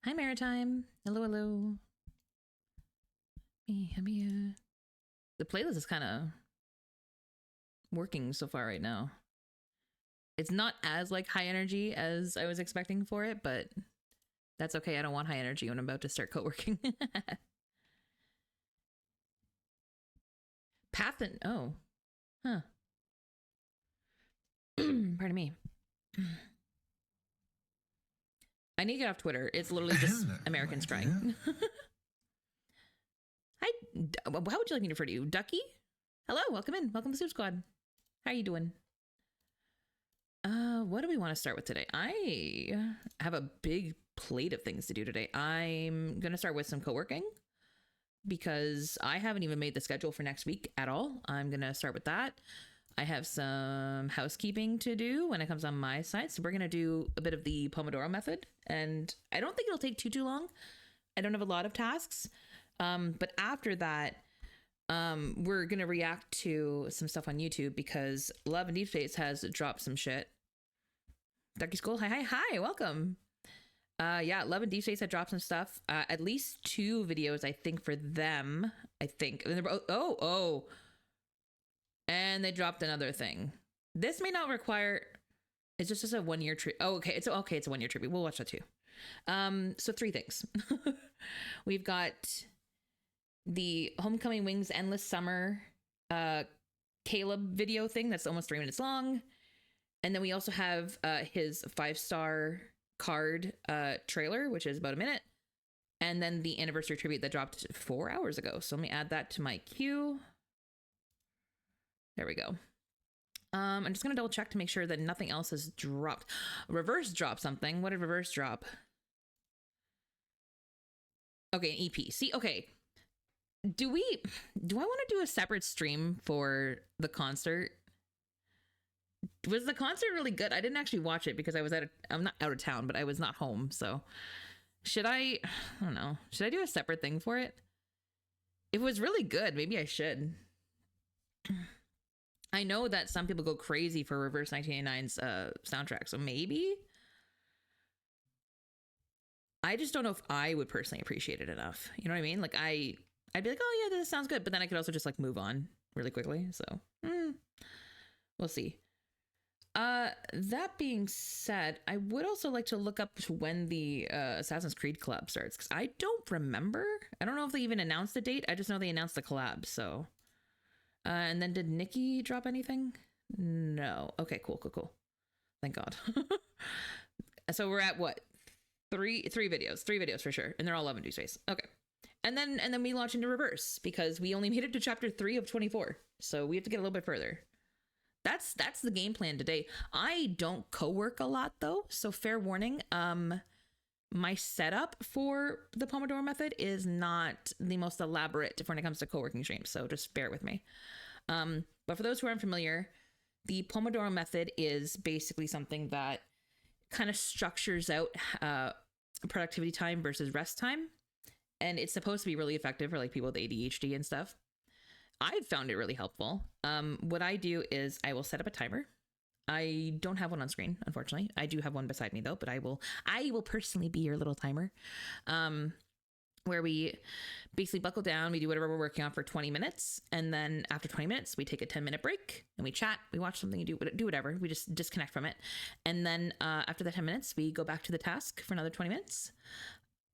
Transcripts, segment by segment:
Hi, Maritime. Hello, hello. The playlist is kind of working so far right now. It's not as like high energy as I was expecting for it, but that's okay. I don't want high energy when I'm about to start co-working. Pathin. Oh, huh. Pardon me. I need to get off Twitter. It's literally just Americans crying. Hi. How would you like me to refer to you? Ducky? Hello. Welcome in. Welcome to Soup Squad. How are you doing? What do we want to start with today? I have a big plate of things to do today. I'm going to start with some co-working because I haven't even made the schedule for next week at all. I'm going to start with that. I have some housekeeping to do when it comes on my side. So we're going to do a bit of the Pomodoro method, and I don't think it'll take too long. I don't have a lot of tasks. But after that, we're going to react to some stuff on YouTube because Love and Deepspace has dropped some shit. Ducky School, hi, welcome. Yeah, Love and Deepspace had dropped some stuff. At least 2 videos, I think, for them. I think. And they dropped another thing. This may not require. It's just a 1-year trip. Oh, okay. It's a 1-year tribute. We'll watch that too. So 3 things. We've got the Homecoming Wings Endless Summer Caleb video thing that's almost 3 minutes long. And then we also have his 5-star card trailer, which is about a minute. And then the anniversary tribute that dropped 4 hours ago. So let me add that to my queue. There we go. I'm just going to double check to make sure that nothing else has dropped. Reverse dropped something. What did Reverse drop? Okay, an EP. See, okay. Do I want to do a separate stream for the concert? Was the concert really good? I didn't actually watch it because I'm not out of town, but I was not home. So I don't know. Should I do a separate thing for it? If it was really good, maybe I should. I know that some people go crazy for Reverse 1989's soundtrack, so maybe. I just don't know if I would personally appreciate it enough. You know what I mean? Like I'd be like, oh yeah, this sounds good, but then I could also just like move on really quickly. So we'll see. That being said, I would also like to look up when the Assassin's Creed collab starts because I don't remember. I don't know if they even announced the date. I just know they announced the collab. So, and then did Nikki drop anything? No. Okay, cool. Thank God. So we're at what? Three videos for sure, and they're all Love and Deepspace. Okay. And then we launch into Reverse because we only made it to chapter 3 of 24. So we have to get a little bit further. That's the game plan today. I don't co-work a lot though, so fair warning. My setup for the Pomodoro method is not the most elaborate when it comes to co-working streams, so just bear with me. But for those who are unfamiliar, the Pomodoro method is basically something that kind of structures out productivity time versus rest time, and it's supposed to be really effective for like people with ADHD and stuff. I've found it really helpful. What I do is I will set up a timer. I don't have one on screen, unfortunately. I do have one beside me though, but I will personally be your little timer. Where we basically buckle down, we do whatever we're working on for 20 minutes. And then after 20 minutes, we take a 10-minute break and we chat, we watch something, do whatever. We just disconnect from it. And then after the 10 minutes, we go back to the task for another 20 minutes.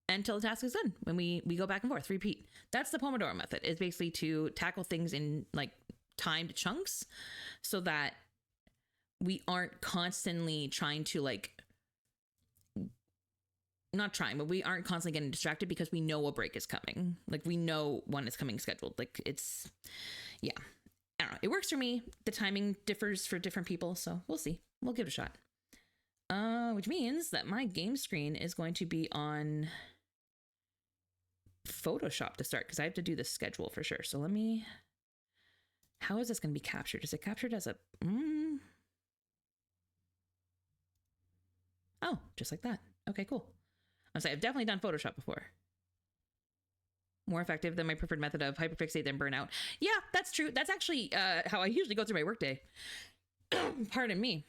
Until the task is done. When we go back and forth, repeat. That's the Pomodoro method. It's basically to tackle things in like timed chunks so that we aren't constantly trying to like, not trying, but we aren't constantly getting distracted because we know a break is coming. Like we know when it's coming scheduled. Like it's, yeah. I don't know. It works for me. The timing differs for different people. So we'll see. We'll give it a shot. Which means that my game screen is going to be on Photoshop to start because I have to do the schedule for sure. So how is this going to be captured? Is it captured as a, oh, just like that. Okay, cool. I'm saying I've definitely done Photoshop before. More effective than my preferred method of hyperfixate then burnout. Yeah, that's true. That's actually how I usually go through my workday. Pardon me.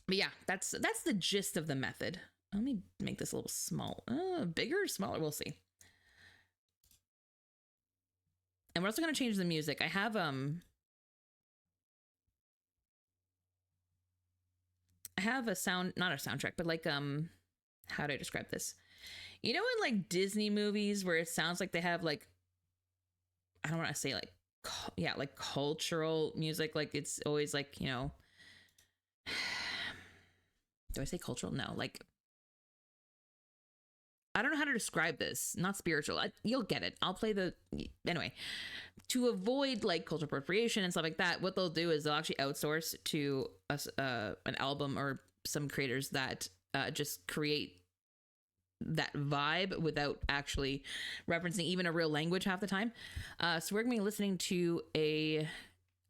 But yeah, that's the gist of the method. Let me make this a little small, bigger or smaller. We'll see. And we're also going to change the music. I have a sound, not a soundtrack, but like how do I describe this? You know, in like Disney movies where it sounds like they have like, I don't want to say like, yeah, like cultural music. Like it's always like, you know, do I say cultural? No, like, I don't know how to describe this. Not spiritual. You'll get it. I'll play the, anyway, to avoid like cultural appropriation and stuff like that. What they'll do is they'll actually outsource to us, an album or some creators that just create that vibe without actually referencing even a real language half the time. So we're gonna be listening to a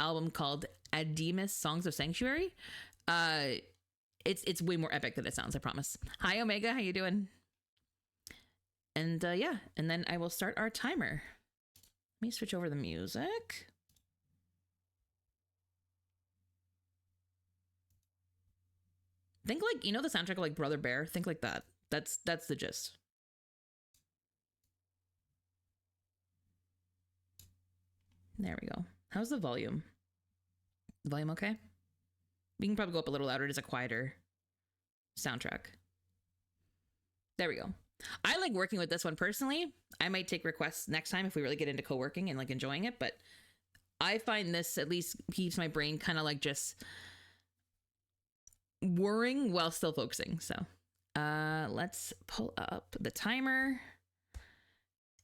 album called Ademus Songs of Sanctuary. It's way more epic than it sounds, I promise. Hi Omega, how you doing? And yeah, and then I will start our timer. Let me switch over the music. Think like, you know, the soundtrack of like Brother Bear? Think like that. That's the gist. There we go. How's the volume? The volume okay? We can probably go up a little louder. It is a quieter soundtrack. There we go. I like working with this one personally. I might take requests next time if we really get into co-working and like enjoying it, but I find this at least keeps my brain kind of like just whirring while still focusing. So let's pull up the timer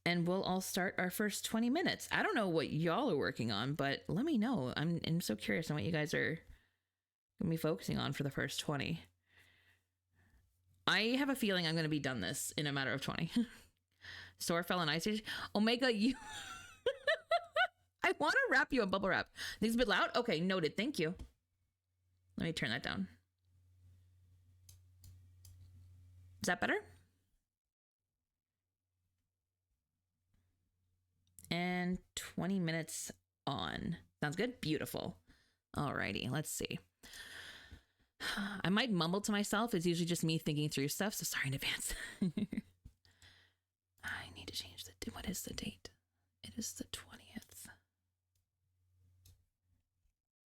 and we'll all start our first 20 minutes. I don't know what y'all are working on, but let me know. I'm so curious on what you guys are gonna be focusing on for the first 20. I have a feeling I'm gonna be done this in a matter of 20. Sore fell on ice age. Omega, you I want to wrap you in bubble wrap. Think it's a bit loud? Okay, noted. Thank you. Let me turn that down. Is that better? And 20 minutes on. Sounds good? Beautiful. Alrighty, let's see. I might mumble to myself. It's usually just me thinking through stuff, so sorry in advance. I need to change the... What is the date? It is the 20th.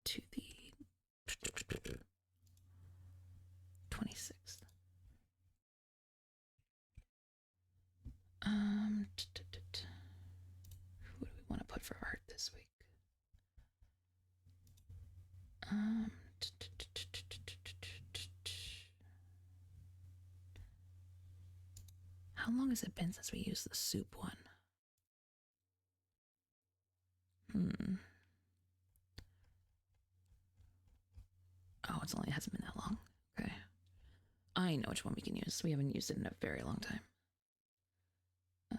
To the 26th. What do we want to put for art this week? How long has it been since we used the soup one? Oh, it hasn't been that long. Okay. I know which one we can use. We haven't used it in a very long time.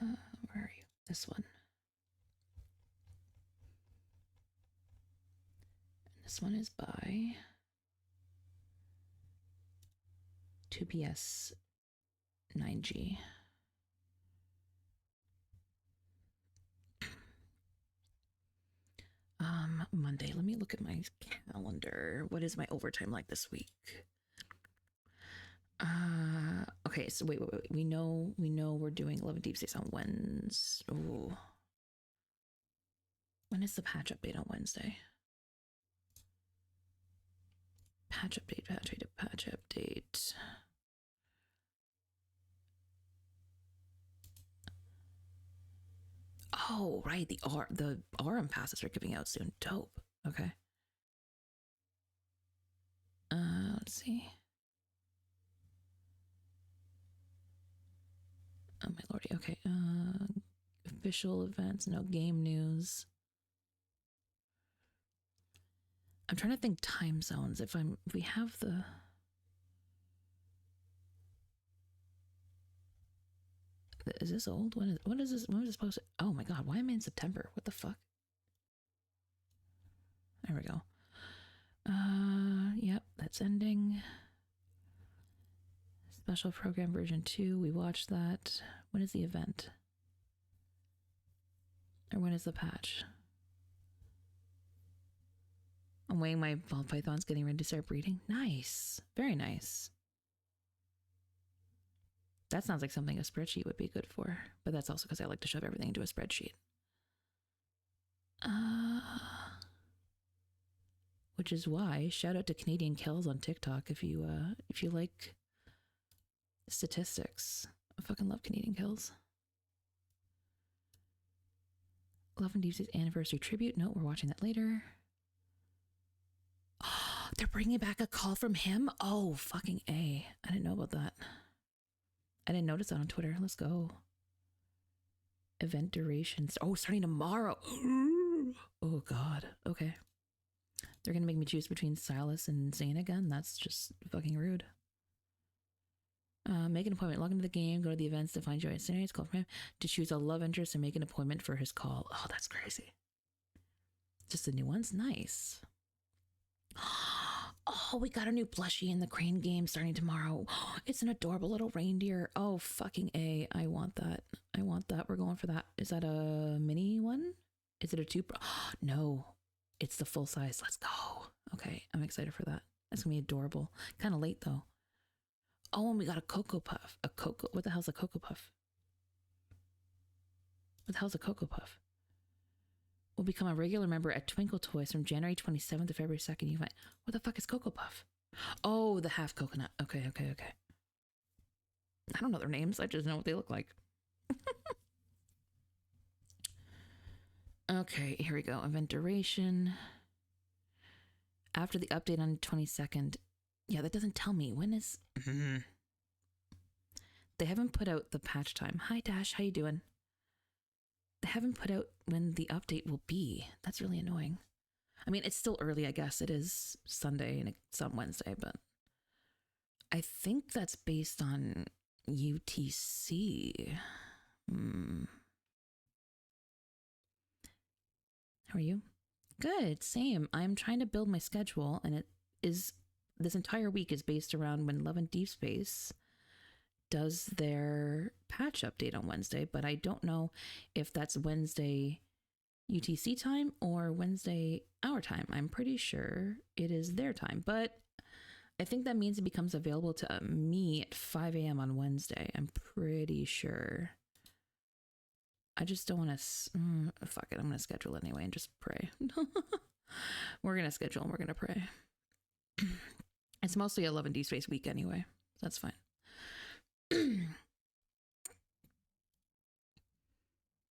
Where are you? This one. And this one is by 2PS 9G. Monday. Let me look at my calendar. What is my overtime like this week? Okay, so wait. We know we're doing 11 Deepspace on Wednesday. Oh. When is the patch update on Wednesday? Patch update. Oh, right. The RM passes are giving out soon. Dope. Okay. Let's see. Oh my lordy. Okay. Official events, no game news. I'm trying to think time zones. If we have the... Is this old? When is this supposed to... Oh my god, why am I in September? What the fuck? There we go. Yep, that's ending. Special program version 2, we watched that. When is the event? Or when is the patch? I'm weighing my ball pythons, getting ready to start breeding. Nice. Very nice. That sounds like something a spreadsheet would be good for, but that's also because I like to shove everything into a spreadsheet. Which is why, shout out to Canadian Kells on TikTok if you like statistics. I fucking love Canadian Kells. Love and Deepspace anniversary tribute. No, we're watching that later. Oh, they're bringing back a call from him? Oh, fucking A. I didn't know about that. I didn't notice that on Twitter. Let's go. Event durations. Oh, starting tomorrow. Oh, God. Okay. They're going to make me choose between Silas and Zane again? That's just fucking rude. Make an appointment. Log into the game. Go to the events to find Joy and Scenarios. Call from him to choose a love interest and make an appointment for his call. Oh, that's crazy. Just the new ones? Nice. Oh, we got a new plushie in the Crane game starting tomorrow. It's an adorable little reindeer. Oh, fucking A. I want that. I want that. We're going for that. Is that a mini one? Is it a two? No, it's the full size. Let's go. Okay, I'm excited for that. That's gonna be adorable. Kind of late though. Oh, and we got a Cocoa Puff. A Cocoa. What the hell's a Cocoa Puff? What the hell's a Cocoa Puff? Will become a regular member at Twinkle Toys from January 27th to February 2nd. You find, what the fuck is Cocoa Puff? Oh, the half coconut. Okay. I don't know their names. I just know what they look like. Okay, here we go. Event duration. After the update on 22nd. Yeah, that doesn't tell me. When is... They haven't put out the patch time. Hi, Dash. How you doing? They haven't put out when the update will be. That's really annoying. I mean, it's still early, I guess. It is Sunday and it's on Wednesday, but I think that's based on UTC. How are you? Good, same. I'm trying to build my schedule, and it is this entire week is based around when Love and Deepspace does their patch update on Wednesday, but I don't know if that's Wednesday UTC time or Wednesday our time. I'm pretty sure it is their time, but I think that means it becomes available to me at 5 a.m. on Wednesday. I'm pretty sure. I just don't want to... fuck it, I'm going to schedule anyway and just pray. We're going to schedule and we're going to pray. It's mostly a Love and Deepspace week anyway. So that's fine.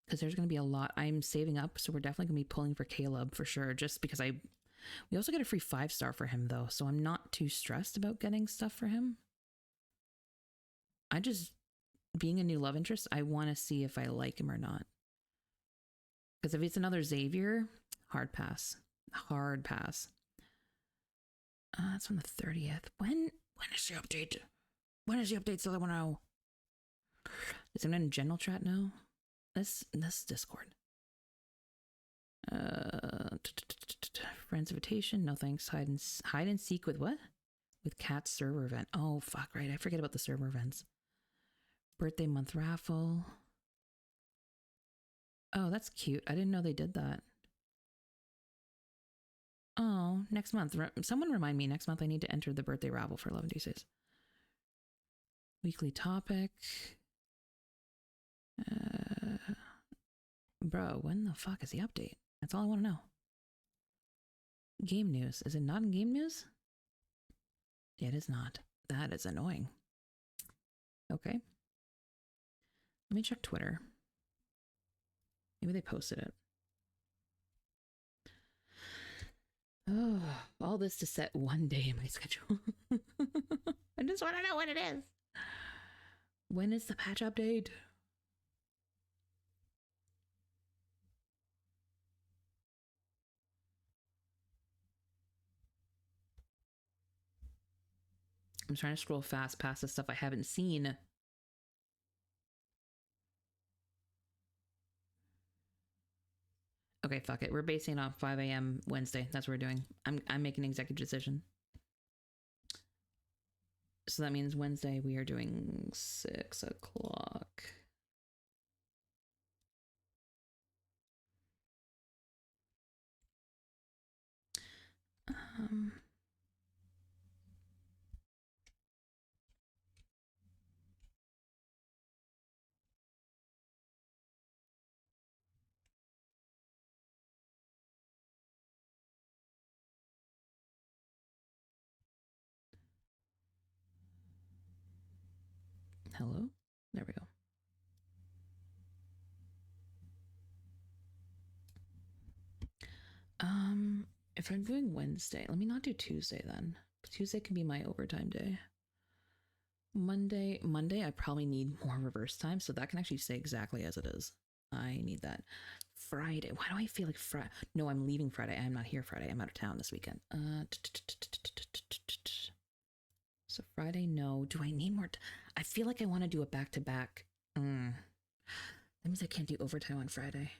Because there's going to be a lot. I'm saving up, so we're definitely going to be pulling for Caleb for sure, just because we also get a free 5-star for him though, so I'm not too stressed about getting stuff for him. I just, being a new love interest, I want to see if I like him or not. Because if it's another Xavier, hard pass. Hard pass. That's on the 30th. When is the update? When is the update? So I want to know. Is it in general chat now? This Discord. Friends invitation. No thanks. Hide and seek with what? With Cat's server event. Oh fuck, right. I forget about the server events. Birthday month raffle. Oh, that's cute. I didn't know they did that. Oh, next month. Someone remind me. Next month I need to enter the birthday raffle for 11 Days. Weekly topic. Bro, when the fuck is the update? That's all I want to know. Game news. Is it not in game news? It is not. That is annoying. Okay. Let me check Twitter. Maybe they posted it. Oh, all this to set one day in my schedule. I just want to know when it is. When is the patch update? I'm trying to scroll fast past the stuff I haven't seen. Okay, fuck it. We're basing it off 5 a.m. Wednesday. That's what we're doing. I'm making an executive decision. So that means Wednesday we are doing 6 o'clock. Hello? There we go. If I'm doing Wednesday, let me not do Tuesday then. Tuesday can be my overtime day. Monday, I probably need more reverse time, so that can actually stay exactly as it is. I need that. Friday, why do I feel like Friday? No, I'm leaving Friday. I'm not here Friday. I'm out of town this weekend. So Friday, no. Do I need more? I feel like I want to do a back-to-back. That means I can't do overtime on Friday.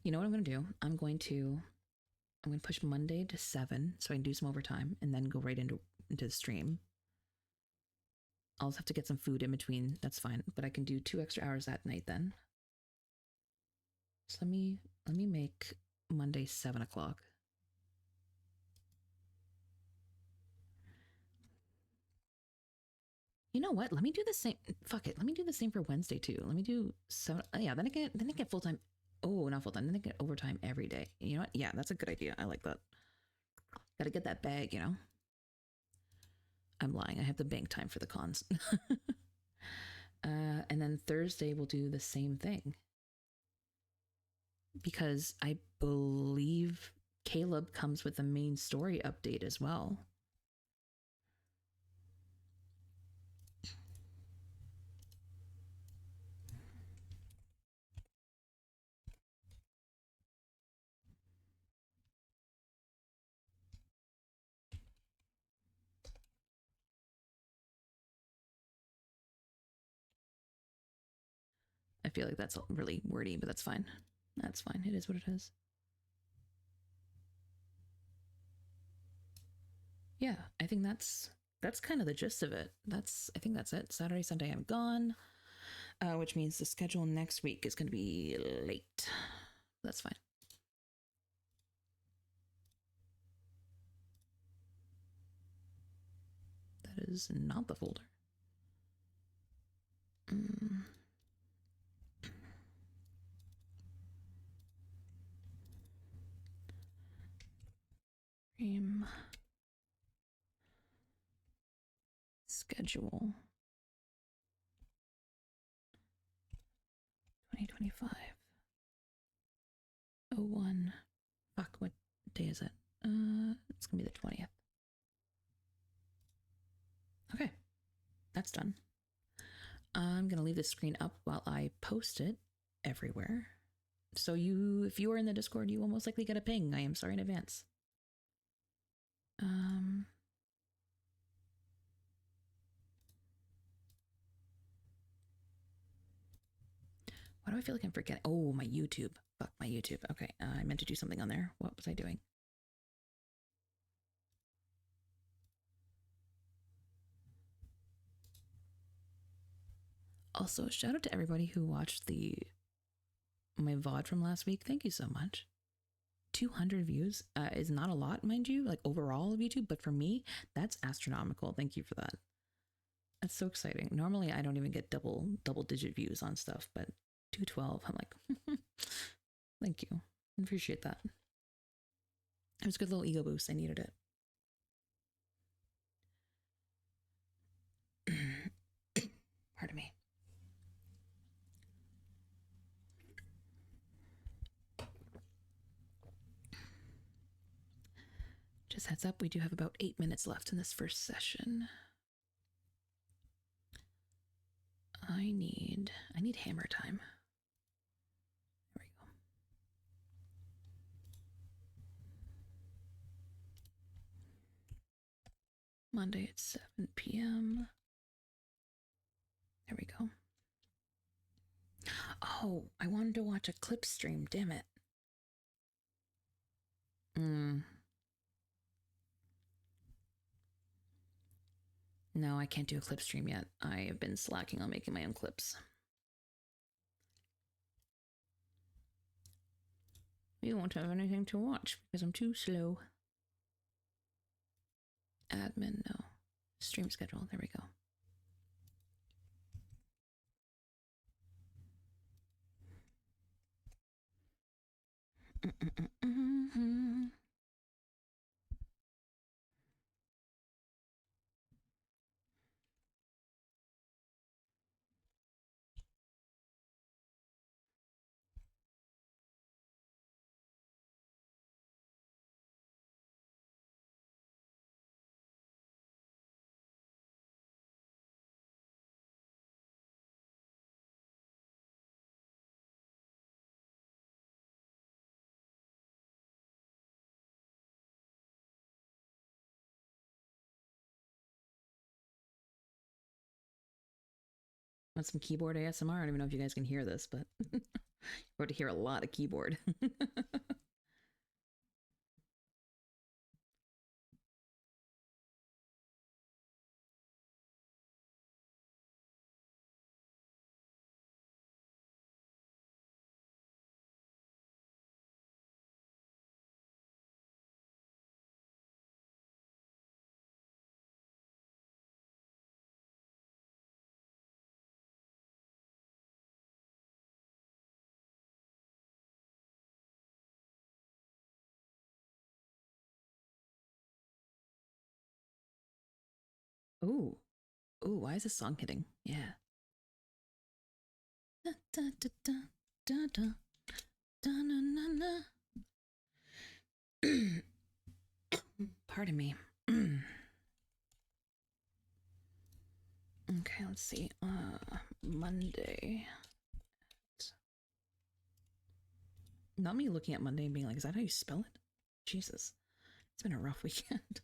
You know what I'm going to do? I'm going to push Monday to 7 so I can do some overtime and then go right into the stream. I'll have to get some food in between. That's fine, but I can do 2 extra hours that night then. So let me make Monday 7 o'clock. You know what? Let me do the same. Fuck it. Let me do the same for Wednesday too. Let me do 7. Yeah, then I get full time. Oh, not full time. Then I get overtime every day. You know what? Yeah, that's a good idea. I like that. Gotta get that bag, you know? I'm lying. I have the bank time for the cons. And then Thursday we'll do the same thing. Because I believe Caleb comes with a main story update as well. I feel like that's really wordy, but that's fine. That's fine. It is what it is. Yeah, I think that's kind of the gist of it. I think that's it. Saturday, Sunday, I'm gone, which means the schedule next week is going to be late. That's fine. That is not the folder. Stream schedule 2025 01. Fuck, what day is it? It's gonna be the 20th. Okay, that's done. I'm gonna leave the screen up while I post it everywhere. So if you are in the Discord, you will most likely get a ping. I am sorry in advance. Why do I feel like I'm forgetting? Oh, my YouTube. Fuck, my YouTube. Okay, I meant to do something on there. What was I doing? Also, shout out to everybody who watched my VOD from last week. Thank you so much. 200 views is not a lot, mind you, like overall of YouTube, but for me, that's astronomical. Thank you for that. That's so exciting. Normally, I don't even get double digit views on stuff, but 212, I'm like, thank you. I appreciate that. It was a good little ego boost. I needed it. Pardon me. Just heads up, we do have about 8 minutes left in this first session. I need hammer time. There we go. Monday at 7 p.m. There we go. Oh, I wanted to watch a clip stream, damn it. No, I can't do a clip stream yet. I have been slacking on making my own clips. You won't have anything to watch because I'm too slow. Admin, no. Stream schedule, there we go. Want some keyboard ASMR? I don't even know if you guys can hear this, but you're about to hear a lot of keyboard. Ooh. Ooh, why is this song hitting? Yeah. Da, da, da, da, da, da, da, na, na, na. Pardon me. Okay, let's see. Monday. Not me looking at Monday and being like, is that how you spell it? Jesus. It's been a rough weekend.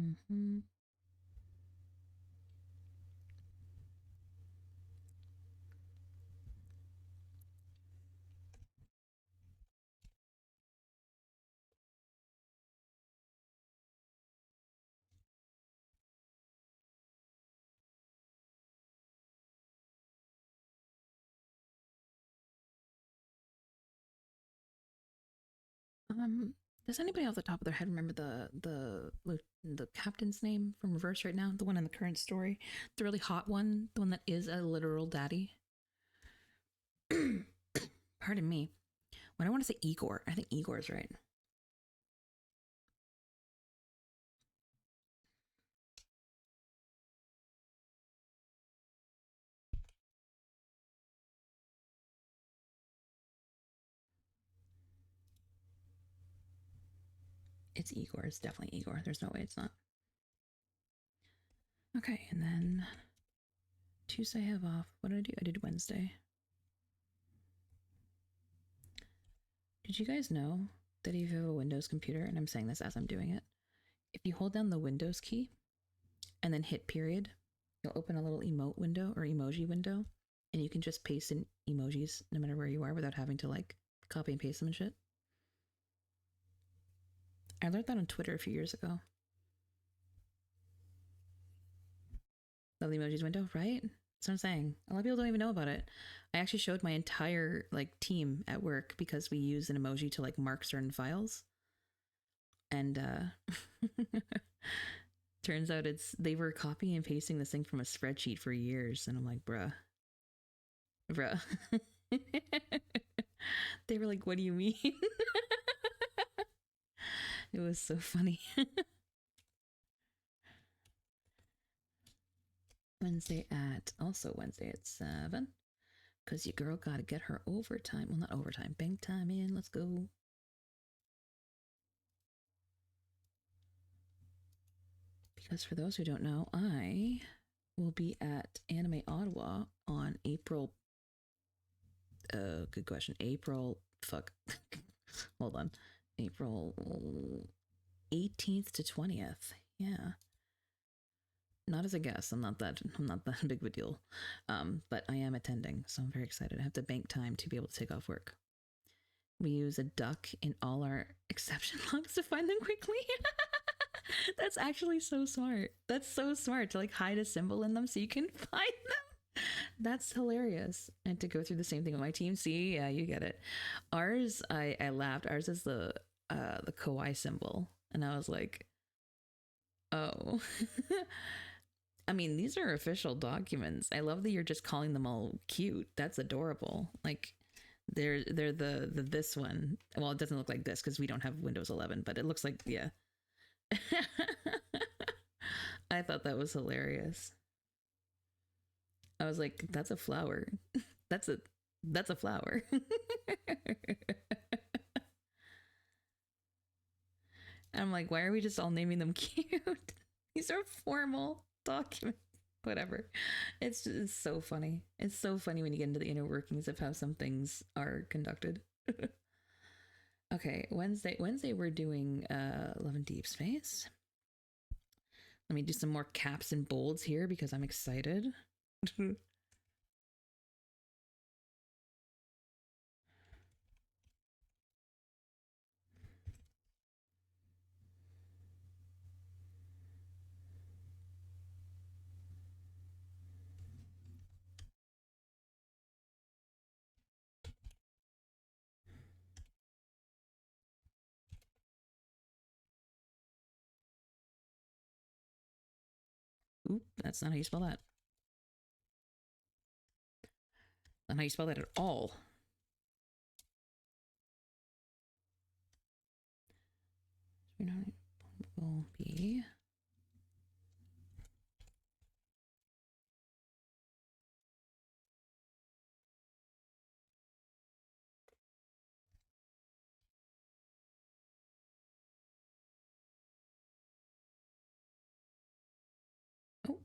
Mm-hmm. Does anybody off the top of their head remember the captain's name from Reverse right now? The one in the current story, the really hot one, the one that is a literal daddy. Pardon me. When I want to say Igor, I think Igor's right. It's Igor. It's definitely Igor. There's no way it's not. Okay, and then Tuesday I have off. What did I do? I did Wednesday. Did you guys know that if you have a Windows computer, and I'm saying this as I'm doing it, if you hold down the Windows key and then hit period, you'll open a little emote window or emoji window, and you can just paste in emojis no matter where you are without having to like copy and paste them and shit. I learned that on Twitter a few years ago. Love the emojis window, right? That's what I'm saying. A lot of people don't even know about it. I actually showed my entire like team at work because we use an emoji to like mark certain files. And turns out they were copying and pasting this thing from a spreadsheet for years. And I'm like, bruh. They were like, what do you mean? It was so funny. Wednesday at 7, because your girl gotta get her overtime. Well, not overtime, bank time in. Let's go. Because for those who don't know, I will be at Anime Ottawa on April. Good question. Hold on. April 18th to 20th. Yeah. Not as a guest. I'm not that big of a deal. But I am attending, so I'm very excited. I have to bank time to be able to take off work. We use a duck in all our exception logs to find them quickly. That's actually so smart. That's so smart to like hide a symbol in them so you can find them. That's hilarious. I had to go through the same thing with my team. See, yeah, you get it. Ours, I laughed. Ours is the kawaii symbol, and I was like, oh. I mean, these are official documents. I love that you're just calling them all cute. That's adorable. Like they're the this one. Well, it doesn't look like this because we don't have Windows 11, but it looks like, yeah. I thought that was hilarious. I was like, that's a flower. That's a flower. I'm like, why are we just all naming them cute? These are formal documents. Whatever. It's so funny. It's so funny when you get into the inner workings of how some things are conducted. Okay, Wednesday we're doing Love and Deepspace. Let me do some more caps and bolds here because I'm excited. Oop, that's not how you spell that. Not how you spell that at all. Will be oh,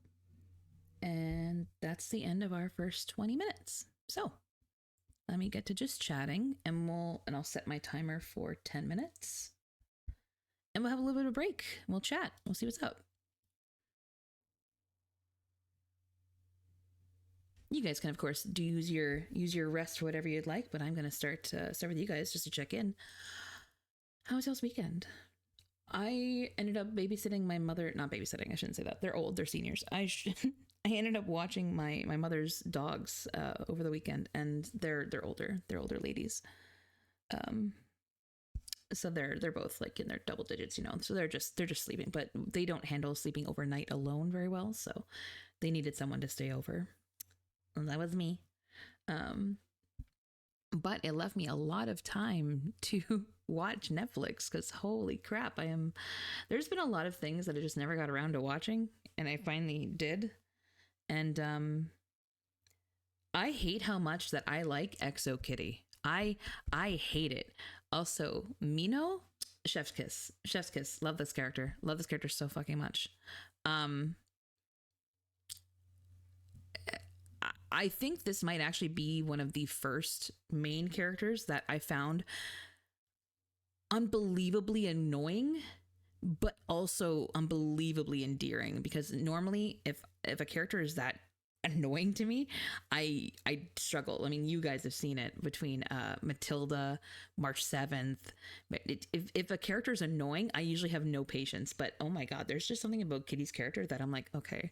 and that's the end of our first 20 minutes. So let me get to just chatting, and I'll set my timer for 10 minutes. And we'll have a little bit of a break. We'll chat. We'll see what's up. You guys can, of course, use your rest for whatever you'd like, but I'm going to start with you guys just to check in. How was y'all's weekend? I ended up babysitting my mother. Not babysitting, I shouldn't say that. They're old. They're seniors. I ended up watching my mother's dogs over the weekend, and they're older. They're older ladies. So they're both like in their double digits, you know. So they're just sleeping, but they don't handle sleeping overnight alone very well. So they needed someone to stay over. And that was me. But it left me a lot of time to watch Netflix because holy crap, there's been a lot of things that I just never got around to watching, and I finally did. And I hate how much that I like Exo Kitty. I hate it. Also, Mino, chef's kiss. Love this character so fucking much. I think this might actually be one of the first main characters that I found unbelievably annoying, but also unbelievably endearing, because normally if a character is that annoying to me, I struggle. I mean, you guys have seen it between Matilda, March 7th. If a character is annoying, I usually have no patience. But oh my god, there's just something about Kitty's character that I'm like, okay,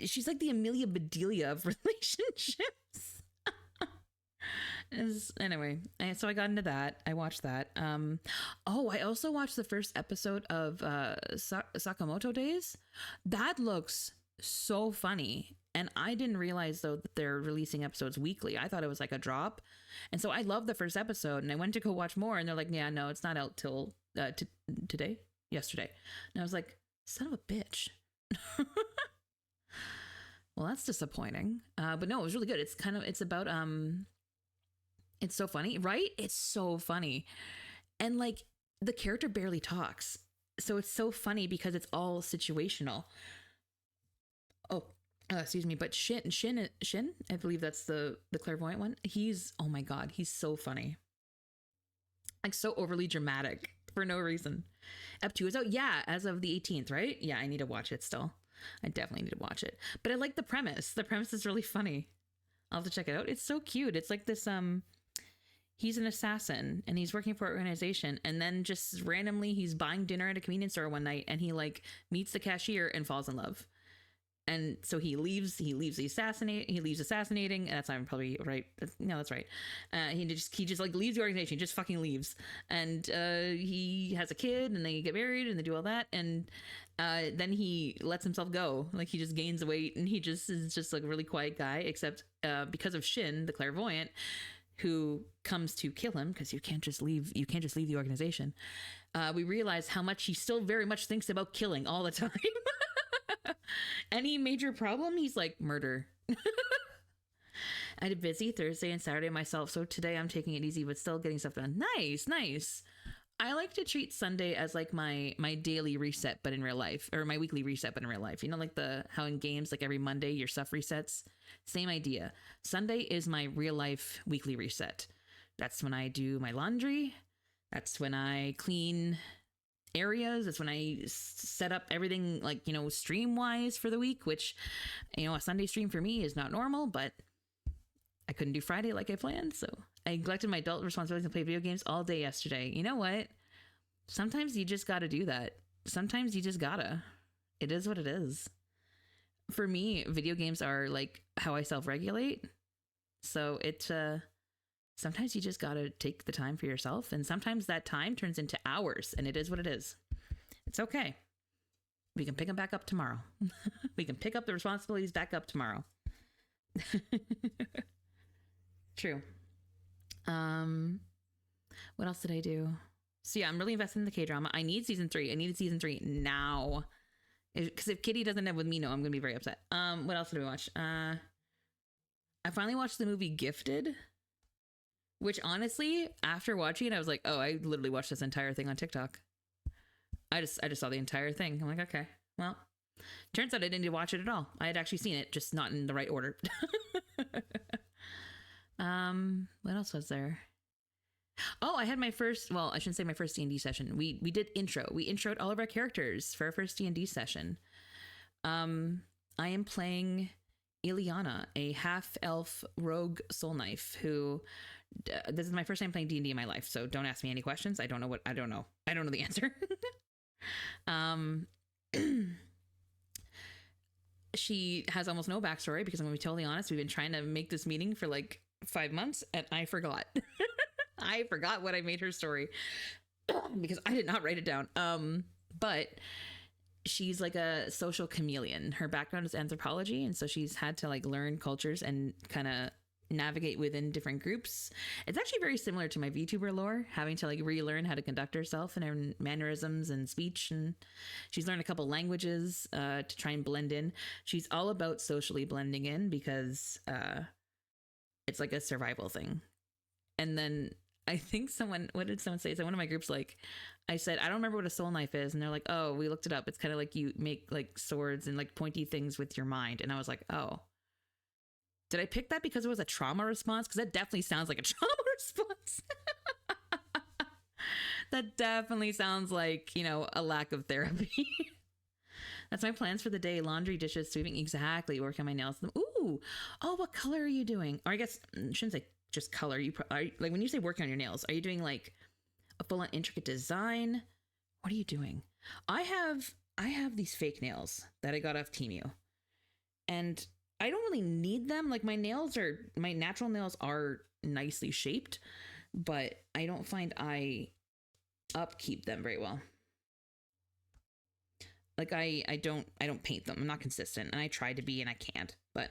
she's like the Amelia Bedelia of relationships. Anyway, so I got into that. I watched that. I also watched the first episode of Sakamoto Days. That looks so funny, and I didn't realize though that they're releasing episodes weekly. I thought it was like a drop, and so I loved the first episode, and I went to go watch more, and they're like, yeah, no, it's not out till yesterday, and I was like, son of a bitch. Well, that's disappointing. But no, it was really good. It's about it's so funny, right? It's so funny. And like the character barely talks. So it's so funny because it's all situational. Oh, excuse me, but Shin, I believe that's the clairvoyant one. Oh my god, he's so funny. Like so overly dramatic for no reason. Ep 2 is out, yeah, as of the 18th, right? Yeah, I need to watch it still. I definitely need to watch it. But I like the premise. The premise is really funny. I'll have to check it out. It's so cute. It's like this he's an assassin and he's working for an organization, and then just randomly he's buying dinner at a convenience store one night, and he like meets the cashier and falls in love. And so he leaves assassinating, and that's I'm probably right. No, that's right. He just like leaves the organization. He just fucking leaves. And he has a kid, and they get married, and they do all that, and then he lets himself go. Like he just gains weight, and he just is just like a really quiet guy, except because of Shin, the clairvoyant, who comes to kill him, because you can't just leave the organization, we realize how much he still very much thinks about killing all the time. Any major problem, he's like, murder. I had a busy Thursday and Saturday myself, so today I'm taking it easy but still getting stuff done. Nice. I like to treat Sunday as like my daily reset, but in real life, or my weekly reset, but in real life. You know, like how in games, like every Monday your stuff resets. Same idea. Sunday is my real life weekly reset. That's when I do my laundry. That's when I clean areas. That's when I set up everything, like, you know, stream wise for the week, which, you know, a Sunday stream for me is not normal, but I couldn't do Friday like I planned. So I neglected my adult responsibilities and played video games all day yesterday. You know what? Sometimes you just got to do that. Sometimes you just gotta. It is what it is. For me, video games are like how I self-regulate. So it's sometimes you just gotta take the time for yourself, and sometimes that time turns into hours, and it is what it is. It's okay. We can pick them back up tomorrow. We can pick up the responsibilities back up tomorrow. True. What else did I do? So yeah, I'm really invested in the K-drama. I need season 3. I need season 3 now. Because if Kitty doesn't have with me, no, I'm gonna be very upset. What else did we watch? I finally watched the movie Gifted, which honestly, after watching it, I was like, oh, I literally watched this entire thing on TikTok. I just saw the entire thing. I'm like, okay, well, turns out I didn't need to watch it at all. I had actually seen it, just not in the right order. What else was there? Oh, I had my first, well, I shouldn't say my first D&D session. We did intro. We introed all of our characters for our first D&D session. I am playing Ileana, a half-elf rogue soul knife who, this is my first time playing D&D in my life, so don't ask me any questions. I don't know the answer. She has almost no backstory because I'm going to be totally honest. We've been trying to make this meeting for like 5 months and I forgot. I forgot what I made her story because I did not write it down. But she's like a social chameleon. Her background is anthropology, and so she's had to like learn cultures and kind of navigate within different groups. It's actually very similar to my VTuber lore, having to like relearn how to conduct herself and her mannerisms and speech. And she's learned a couple languages to try and blend in. She's all about socially blending in because it's like a survival thing. And then I think what did someone say? So one of my groups, like, I said, I don't remember what a soul knife is. And they're like, oh, we looked it up. It's kind of like you make like swords and like pointy things with your mind. And I was like, oh, did I pick that because it was a trauma response? Because that definitely sounds like a trauma response. That definitely sounds like, you know, a lack of therapy. That's my plans for the day. Laundry, dishes, sweeping. Exactly. Work on my nails. Ooh. Oh, what color are you doing? Or I guess I shouldn't say just color. Like when you say working on your nails, are you doing like a full on intricate design? What are you doing? I have these fake nails that I got off Temu, and I don't really need them. Like my natural nails are nicely shaped, but I don't find I upkeep them very well. Like I don't paint them. I'm not consistent, and I try to be and I can't. But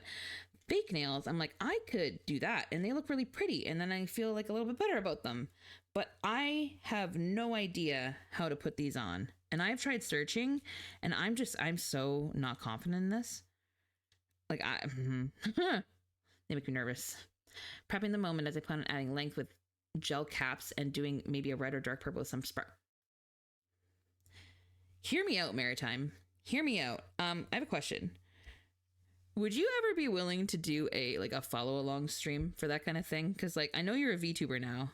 fake nails, I'm like, I could do that and they look really pretty, and then I feel like a little bit better about them. But I have no idea how to put these on. And I've tried searching, and I'm so not confident in this. Like they make me nervous. Prepping the moment as I plan on adding length with gel caps and doing maybe a red or dark purple with some spark. Hear me out, Maritime. Hear me out. I have a question. Would you ever be willing to do a follow along stream for that kind of thing? Because like I know you're a VTuber now,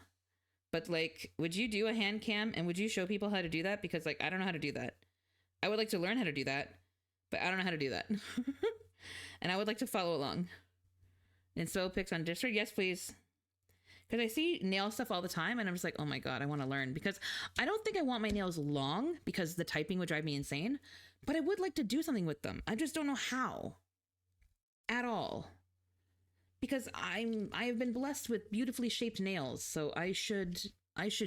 but like, would you do a hand cam and would you show people how to do that? Because like I don't know how to do that. I would like to learn how to do that, but I don't know how to do that. And I would like to follow along. And so pics on Discord, yes please. Because I see nail stuff all the time and I'm just like, oh my god, I want to learn. Because I don't think I want my nails long because the typing would drive me insane, but I would like to do something with them. I just don't know how at all. Because I've been blessed with beautifully shaped nails, so I should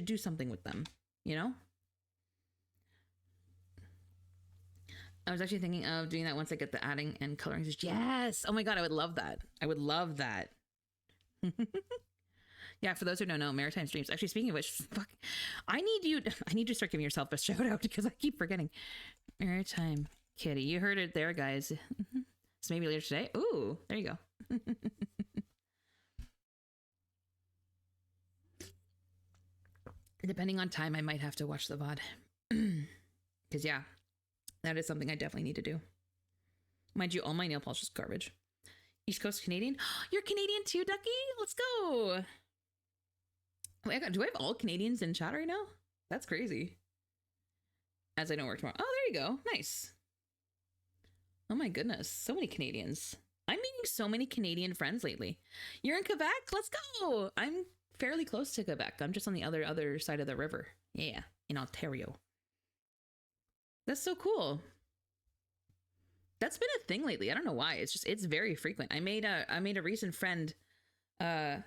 do something with them, you know? I was actually thinking of doing that once I get the adding and coloring. Yes! Oh my god, I would love that. I would love that. Yeah, for those who don't know, Maritime Streams. Actually, speaking of which, fuck, I need to start giving yourself a shout out because I keep forgetting. Maritime Kitty, you heard it there, guys. So maybe later today. Ooh, there you go. Depending on time, I might have to watch the VOD. Because yeah, that is something I definitely need to do. Mind you, all my nail polish is garbage. East Coast Canadian. You're Canadian too, Ducky? Let's go. Wait, do I have all Canadians in chat right now? That's crazy. As I don't work tomorrow. Oh, there you go. Nice. Oh my goodness. So many Canadians. I'm meeting so many Canadian friends lately. You're in Quebec? Let's go. I'm fairly close to Quebec. I'm just on the other side of the river. Yeah, in Ontario. That's so cool. That's been a thing lately. I don't know why. It's very frequent. I made a recent friend, or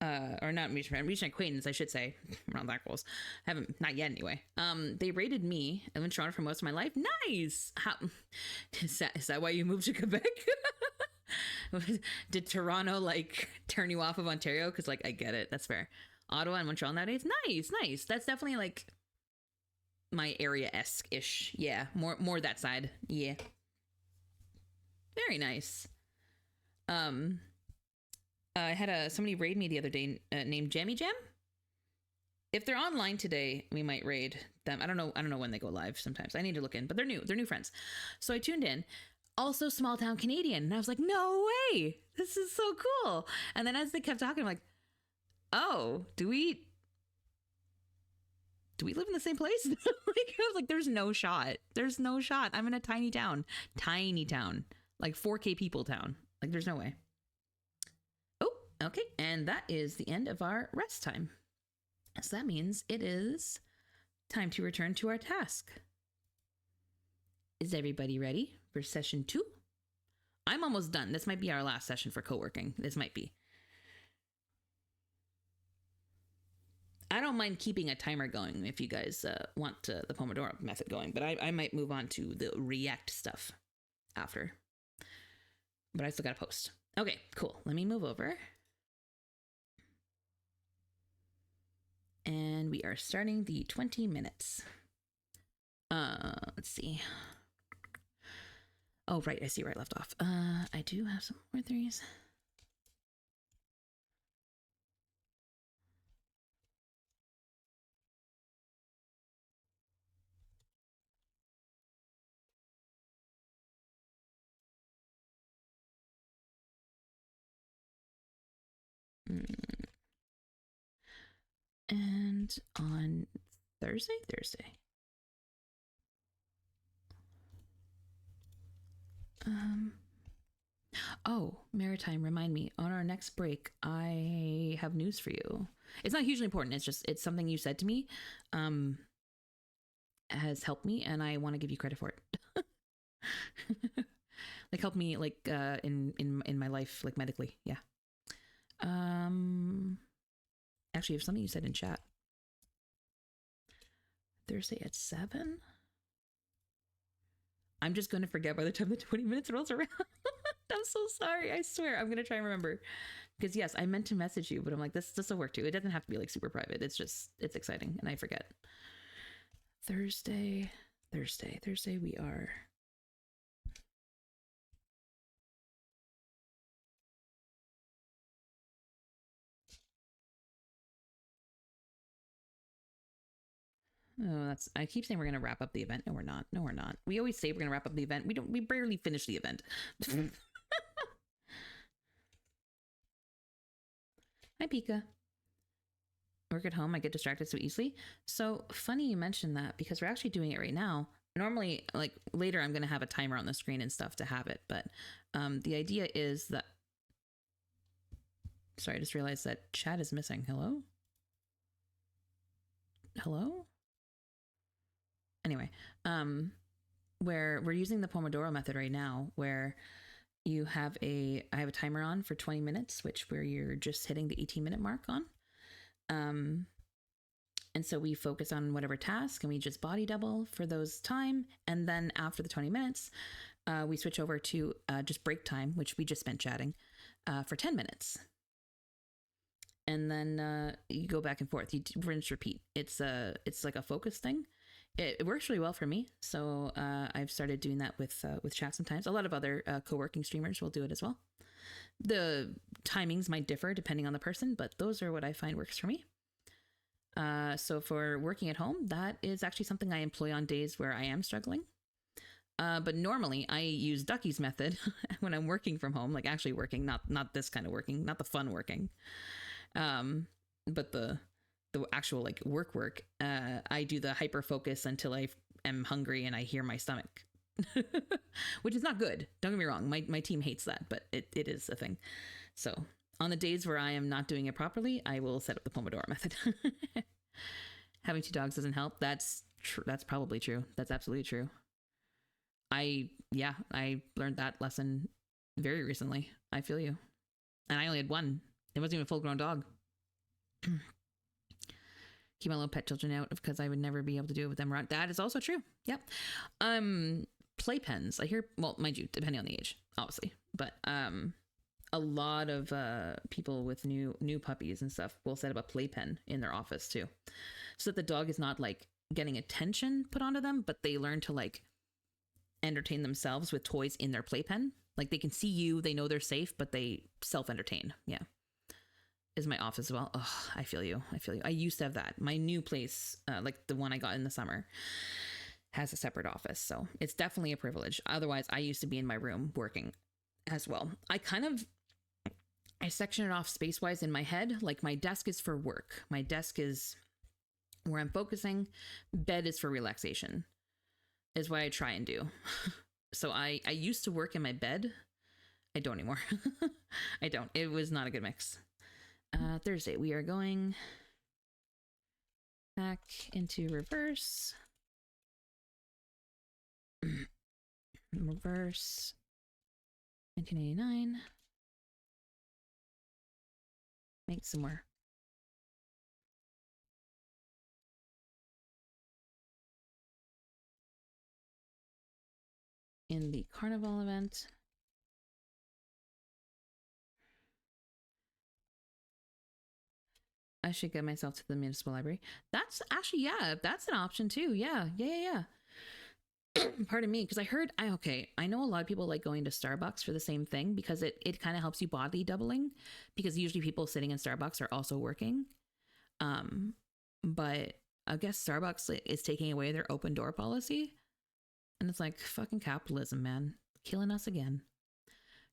not recent friend, recent acquaintance, I should say. We're not that close. Not yet anyway. They rated me. I lived in Toronto for most of my life. Nice. How is that why you moved to Quebec? Did Toronto like turn you off of Ontario? Because like I get it. That's fair. Ottawa and Montreal nowadays. Nice. That's definitely like my area-esque-ish. Yeah, more that side. Yeah. Very nice. I had somebody raid me the other day named Jammy Jam. If they're online today, we might raid them. I don't know when they go live sometimes. I need to look in, but they're new friends. So I tuned in. Also small town Canadian. And I was like, no way. This is so cool. And then as they kept talking, I'm like, oh, do we live in the same place? Like, I was like, there's no shot. I'm in a tiny town, like 4K people town. Like, there's no way. Oh, okay. And that is the end of our rest time. So that means it is time to return to our task. Is everybody ready for session 2? I'm almost done. This might be our last session for co-working. This might be. I don't mind keeping a timer going if you guys want the Pomodoro method going, but I might move on to the React stuff after. But I still got to post. Okay, cool. Let me move over. And we are starting the 20 minutes. Let's see. Oh, right. I see where I left off. I do have some more threes. And on Thursday. Oh, Maritime, remind me, on our next break, I have news for you. It's not hugely important. It's something you said to me, has helped me, and I want to give you credit for it. Like, help me, like, in my life, like, medically. Yeah. Actually, you have something you said in chat. Thursday at 7? I'm just going to forget by the time the 20 minutes rolls around. I'm so sorry. I swear. I'm going to try and remember. Because yes, I meant to message you, but I'm like, this will work too. It doesn't have to be like super private. It's exciting. And I forget. Thursday we are. Oh, I keep saying we're going to wrap up the event. No, we're not. We always say we're going to wrap up the event. We barely finish the event. Hi, Pika. Work at home, I get distracted so easily. So funny you mentioned that because we're actually doing it right now. Normally, like later, I'm going to have a timer on the screen and stuff to have it. But the idea is that. Sorry, I just realized that chat is missing. Hello? Anyway, where we're using the Pomodoro method right now, where I have a timer on for 20 minutes, where you're just hitting the 18-minute mark on. And so we focus on whatever task and we just body double for those time. And then after the 20 minutes, we switch over to just break time, which we just spent chatting for 10 minutes. and then you go back and forth. You rinse, repeat. It's like a focus thing. It works really well for me. So I've started doing that with chat sometimes. A lot of other co-working streamers will do it as well. The timings might differ depending on the person, but those are what I find works for me. So for working at home, that is actually something I employ on days where I am struggling. But normally I use Ducky's method when I'm working from home, like actually working, not this kind of working, not the fun working. But the actual like work. I do the hyper focus until I am hungry and I hear my stomach, which is not good. Don't get me wrong. My team hates that, but it is a thing. So on the days where I am not doing it properly, I will set up the Pomodoro method. Having 2 dogs doesn't help. That's probably true. That's absolutely true. I learned that lesson very recently. I feel you. And I only had one. It wasn't even a full-grown dog. Keep my little pet children out because I would never be able to do it with them around. That is also true. Yep. Playpens. I hear, well, mind you, depending on the age, obviously, but a lot of people with new puppies and stuff will set up a playpen in their office too, so that the dog is not like getting attention put onto them, but they learn to like entertain themselves with toys in their playpen. Like they can see you, they know they're safe, but they self-entertain. Yeah. Is my office as well. Oh, I feel you. I used to have that. My new place, like the one I got in the summer, has a separate office. So it's definitely a privilege. Otherwise, I used to be in my room working as well. I section it off space-wise in my head. Like my desk is for work. My desk is where I'm focusing. Bed is for relaxation, is what I try and do. So I used to work in my bed. I don't anymore. I don't. It was not a good mix. Thursday, we are going back into reverse. Reverse 1989. Make some more. In the carnival event. I should get myself to the municipal library. That's actually, yeah, that's an option too. Yeah. Pardon me, because I know a lot of people like going to Starbucks for the same thing because it kind of helps you body doubling, because usually people sitting in Starbucks are also working. But I guess Starbucks is taking away their open door policy, and it's like fucking capitalism, man, killing us again.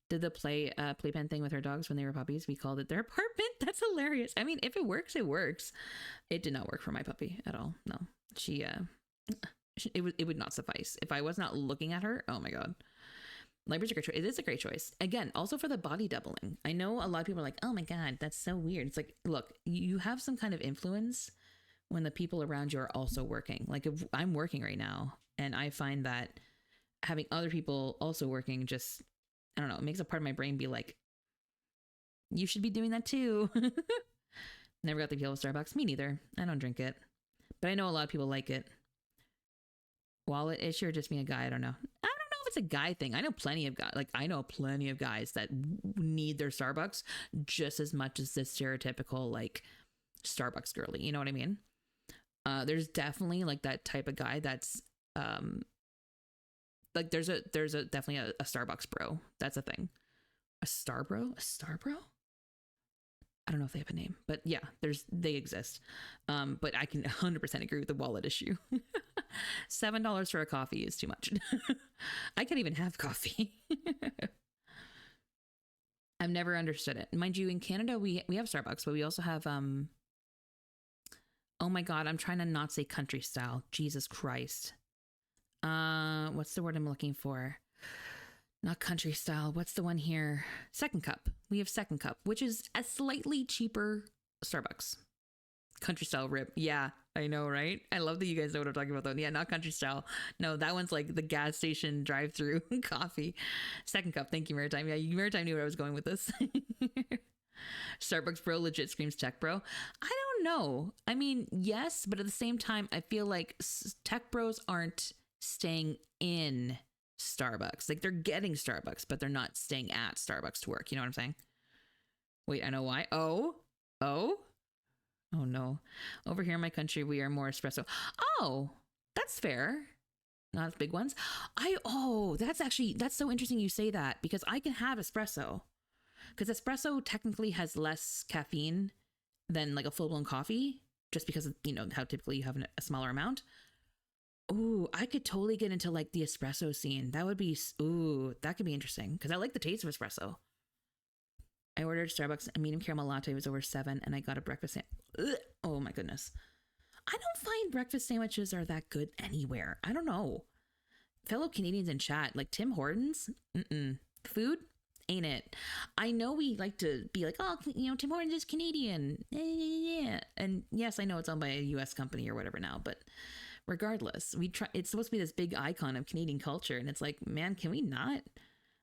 Did the playpen thing with her dogs when they were puppies. We called it their apartment. That's hilarious. I mean, if it works, it works. It did not work for my puppy at all. No, it would not suffice if I was not looking at her. Oh my god, library's a great choice. It is a great choice. Again, also for the body doubling. I know a lot of people are like, oh my god, that's so weird. It's like, look, you have some kind of influence when the people around you are also working. Like if I'm working right now, and I find that having other people also working just, I don't know, it makes a part of my brain be like, you should be doing that too. Never got the appeal of Starbucks. Me neither. I don't drink it. But I know a lot of people like it. Wallet issue or just being a guy? I don't know. I don't know if it's a guy thing. I know plenty of guys that need their Starbucks just as much as the stereotypical like Starbucks girly. You know what I mean? There's definitely like that type of guy that's like there's definitely a Starbucks bro. That's a thing. A star bro? I don't know if they have a name, but yeah, they exist. But I can 100% agree with the wallet issue. $7 for a coffee is too much. I can't even have coffee. I've never understood it. Mind you, in Canada, we have Starbucks, but we also have, oh my God, I'm trying to not say country style. Jesus Christ. What's the word I'm looking for? Not country style. What's the one here? Second Cup. We have Second Cup, which is a slightly cheaper Starbucks. Country style rip. Yeah, I know, right? I love that you guys know what I'm talking about though. Yeah, not country style. No, that one's like the gas station drive-through coffee. Second Cup. Thank you, Maritime. Yeah, Maritime knew where I was going with this. Starbucks bro legit screams tech bro. I don't know. I mean, yes, but at the same time, I feel like tech bros aren't staying in Starbucks. Like they're getting Starbucks, but they're not staying at Starbucks to work. You know what I'm saying? Wait, I know why. Oh, Oh, oh no. Over here in my country, we are more espresso. Oh, that's fair. Not as big ones. That's so interesting you say that because I can have espresso because espresso technically has less caffeine than like a full blown coffee just because of, how typically you have a smaller amount. Ooh, I could totally get into like the espresso scene. That could be interesting because I like the taste of espresso. I ordered Starbucks, a medium caramel latte was over $7 and I got a breakfast oh my goodness. I don't find breakfast sandwiches are that good anywhere. I don't know. Fellow Canadians in chat, like Tim Hortons, food ain't it. I know we like to be like, oh, Tim Hortons is Canadian. Yeah. And yes, I know it's owned by a US company or whatever now, but regardless, it's supposed to be this big icon of Canadian culture. And it's like, man, can we not?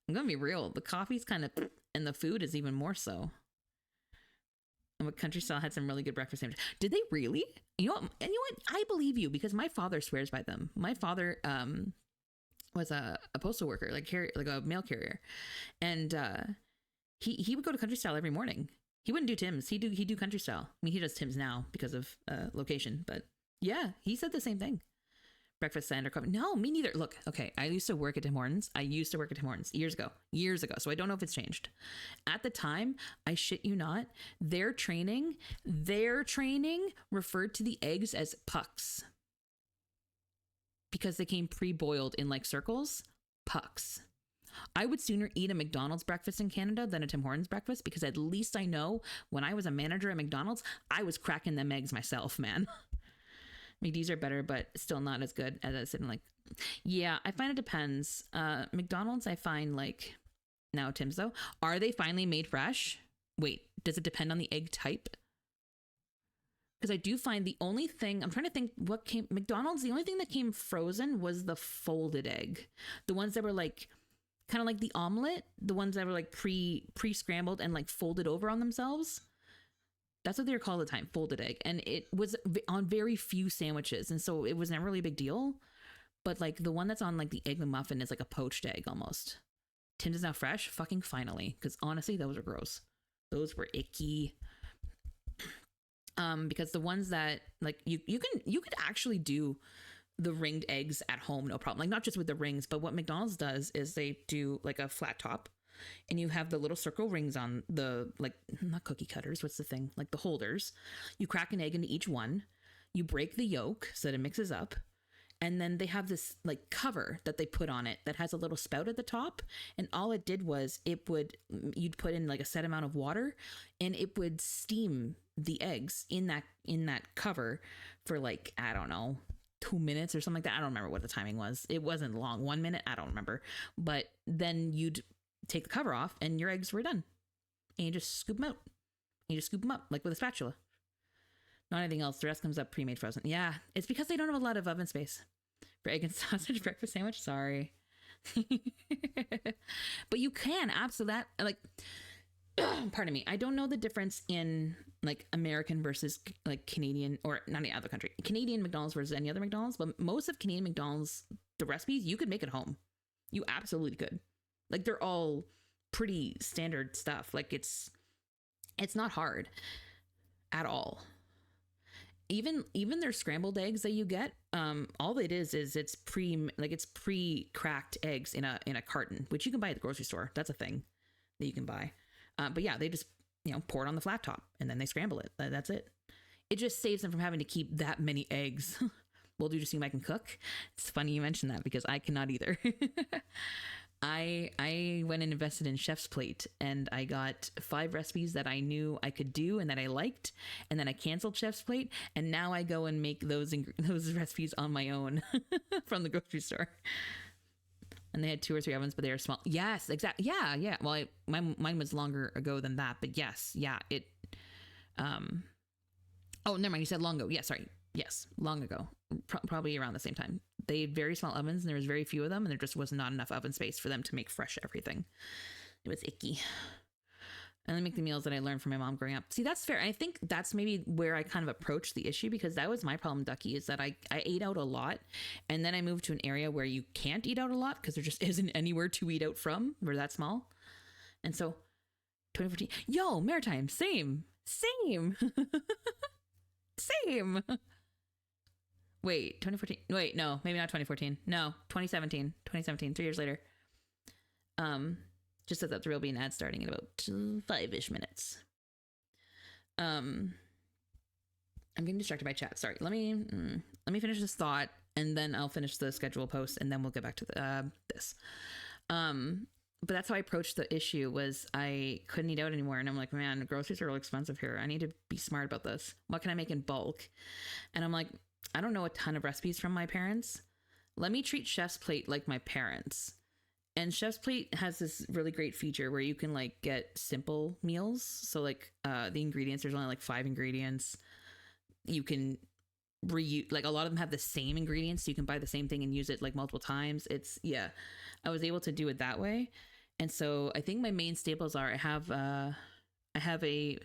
I'm going to be real. The coffee's kind of, and the food is even more so. And Country Style had some really good breakfast sandwiches. Did they really? You know what? I believe you because my father swears by them. My father was a postal worker, like a mail carrier, and he would go to Country Style every morning. He wouldn't do Tim's. He'd do Country Style. I mean, he does Tim's now because of location, but yeah, he said the same thing. Breakfast and or coffee. No, me neither. Look, okay, I used to work at Tim Hortons. Years ago. So I don't know if it's changed. At the time, I shit you not, their training referred to the eggs as pucks because they came pre-boiled in like circles. Pucks. I would sooner eat a McDonald's breakfast in Canada than a Tim Hortons breakfast because at least I know when I was a manager at McDonald's, I was cracking them eggs myself, man. McD's are better, but still not as good as I said. Like, yeah, I find it depends. McDonald's, I find like now Tim's though, are they finally made fresh? Wait, does it depend on the egg type? Because I do find the only thing I'm trying to think what came McDonald's, the only thing that came frozen was the folded egg. The ones that were like kind of like the omelet, the ones that were like pre-scrambled and like folded over on themselves. That's what they were called at the time, folded egg. And it was on very few sandwiches. And so it was never really a big deal. But like the one that's on like the egg McMuffin is like a poached egg almost. Tim's is now fresh. Fucking finally. Because honestly, those are gross. Those were icky. Because the ones that like you could actually do the ringed eggs at home, no problem. Like not just with the rings, but what McDonald's does is they do like a flat top. And you have the little circle rings on the, like, not cookie cutters, what's the thing? Like the holders. You crack an egg into each one. You break the yolk so that it mixes up. And then they have this, like, cover that they put on it that has a little spout at the top. And all it did was you'd put in, like, a set amount of water. And it would steam the eggs in that cover for, like, I don't know, 2 minutes or something like that. I don't remember what the timing was. It wasn't long. 1 minute? I don't remember. But then you'd take the cover off and your eggs were done. And you just scoop them out. You just scoop them up like with a spatula. Not anything else. The rest comes up pre-made frozen. Yeah, it's because they don't have a lot of oven space for egg and sausage breakfast sandwich. Sorry. But you can absolutely, like, pardon me. I don't know the difference in like American versus like Canadian or not any other country. Canadian McDonald's versus any other McDonald's. But most of Canadian McDonald's, the recipes, you could make at home. You absolutely could. Like they're all pretty standard stuff. Like it's not hard at all. Even their scrambled eggs that you get, all it is it's pre-cracked eggs in a carton, which you can buy at the grocery store. That's a thing that you can buy. But yeah, they just pour it on the flat top and then they scramble it. That's it. It just saves them from having to keep that many eggs. Well, do you just think I can cook? It's funny you mentioned that because I cannot either. I went and invested in Chef's Plate and I got 5 recipes that I knew I could do and that I liked. And then I canceled Chef's Plate. And now I go and make those recipes on my own from the grocery store. And they had 2 or 3 ovens, but they were small. Yes, exactly. Yeah. Well, mine was longer ago than that, but yes. Yeah. Oh, never mind. You said long ago. Yeah, sorry. Yes. Long ago. Probably around the same time. They had very small ovens and there was very few of them and there just was not enough oven space for them to make fresh everything. It was icky. And I make the meals that I learned from my mom growing up. See, that's fair. I think that's maybe where I kind of approached the issue because that was my problem, Ducky, is that I ate out a lot. And then I moved to an area where you can't eat out a lot because there just isn't anywhere to eat out from. We're that small. And so 2014, yo, Maritime, same. Same. Same. Wait, 2014. Wait, no, maybe not 2014. No, 2017. 2017, 3 years later. Just said that there will be an ad starting in about 5-ish minutes. I'm getting distracted by chat. Sorry. Let me finish this thought, and then I'll finish the schedule post, and then we'll get back to this. But that's how I approached the issue. Was I couldn't eat out anymore, and I'm like, man, groceries are real expensive here. I need to be smart about this. What can I make in bulk? And I'm like, I don't know a ton of recipes from my parents. Let me treat Chef's Plate like my parents. And Chef's Plate has this really great feature where you can like get simple meals. So like the ingredients, there's only like 5 ingredients. You can reuse, like a lot of them have the same ingredients. So you can buy the same thing and use it like multiple times. I was able to do it that way. And so I think my main staples are I have a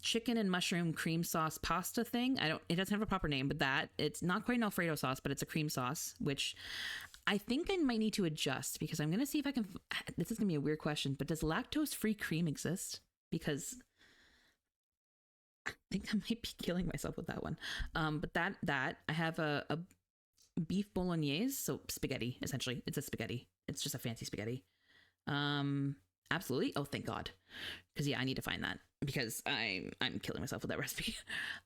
chicken and mushroom cream sauce pasta thing. It doesn't have a proper name, but it's not quite an Alfredo sauce, but it's a cream sauce, which I think I might need to adjust because I'm going to see if I can, this is going to be a weird question, but does lactose-free cream exist? Because I think I might be killing myself with that one. But that I have a beef bolognese. So spaghetti, essentially. It's a spaghetti. It's just a fancy spaghetti. Absolutely. Oh, thank God. Because I need to find that because I'm killing myself with that recipe.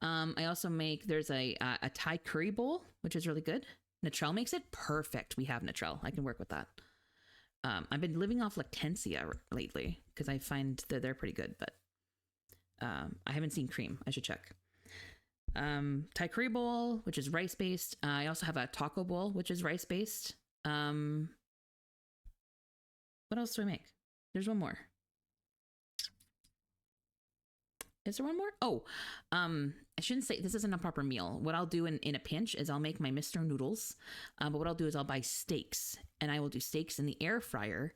I also there's a Thai curry bowl, which is really good. Natrel makes it perfect. We have Natrel. I can work with that. I've been living off Lactensia lately because I find that they're pretty good, but I haven't seen cream. I should check. Thai curry bowl, which is rice based. I also have a taco bowl, which is rice based. What else do I make? There's one more. Is there one more? Oh, I shouldn't say this isn't a proper meal. What I'll do in a pinch is I'll make my Mr. Noodles. But what I'll do is I'll buy steaks, and I will do steaks in the air fryer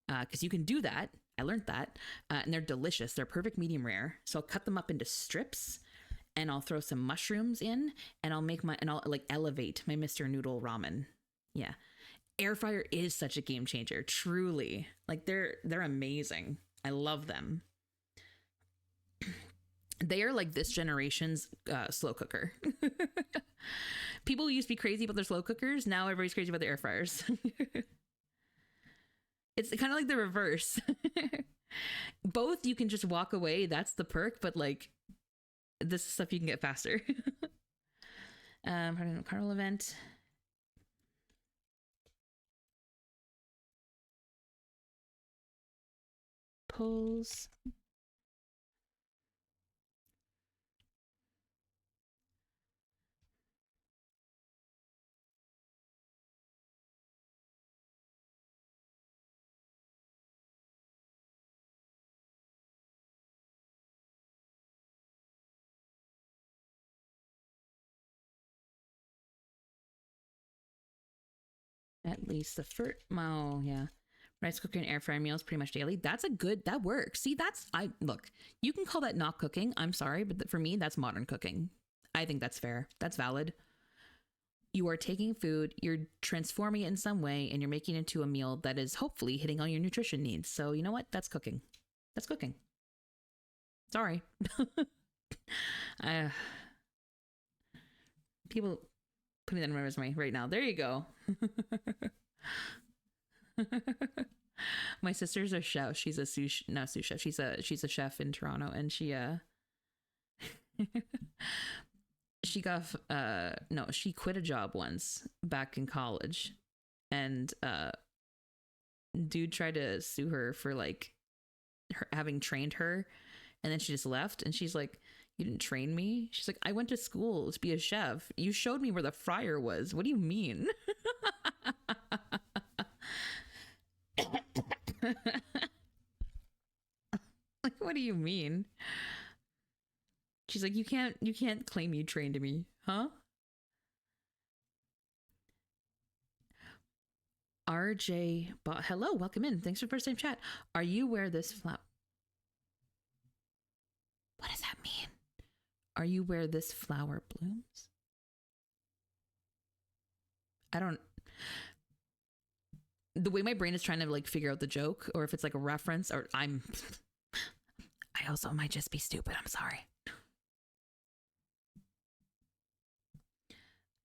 because you can do that. I learned that, and they're delicious. They're perfect medium rare. So I'll cut them up into strips, and I'll throw some mushrooms in, and I'll like elevate my Mr. Noodle ramen. Yeah, air fryer is such a game changer. Truly, like they're amazing. I love them. They are like this generation's slow cooker. People used to be crazy about their slow cookers. Now everybody's crazy about the air fryers. It's kind of like the reverse. Both you can just walk away. That's the perk. But like this stuff you can get faster. Carnival event. Polls. At least the first, oh yeah, rice cooker and air fryer meals pretty much daily. That works. See, look, you can call that not cooking. I'm sorry, but for me, that's modern cooking. I think that's fair. That's valid. You are taking food, you're transforming it in some way, and you're making it into a meal that is hopefully hitting all your nutrition needs. So you know what? That's cooking. That's cooking. Sorry. People putting that in my resume right now. There you go. My sister's a chef. She's a sous chef. She's a chef in Toronto, and she she quit a job once back in college, and dude tried to sue her for like her having trained her, and then she just left, and she's like, you didn't train me. She's like, I went to school to be a chef. You showed me where the fryer was. What do you mean? Like, what do you mean? She's like, you can't claim you trained me, huh? RJ, hello, welcome in. Thanks for first time chat. Are you where this flower? What does that mean? Are you where this flower blooms? I don't. The way my brain is trying to like figure out the joke, or if it's like a reference, or I also might just be stupid. I'm sorry.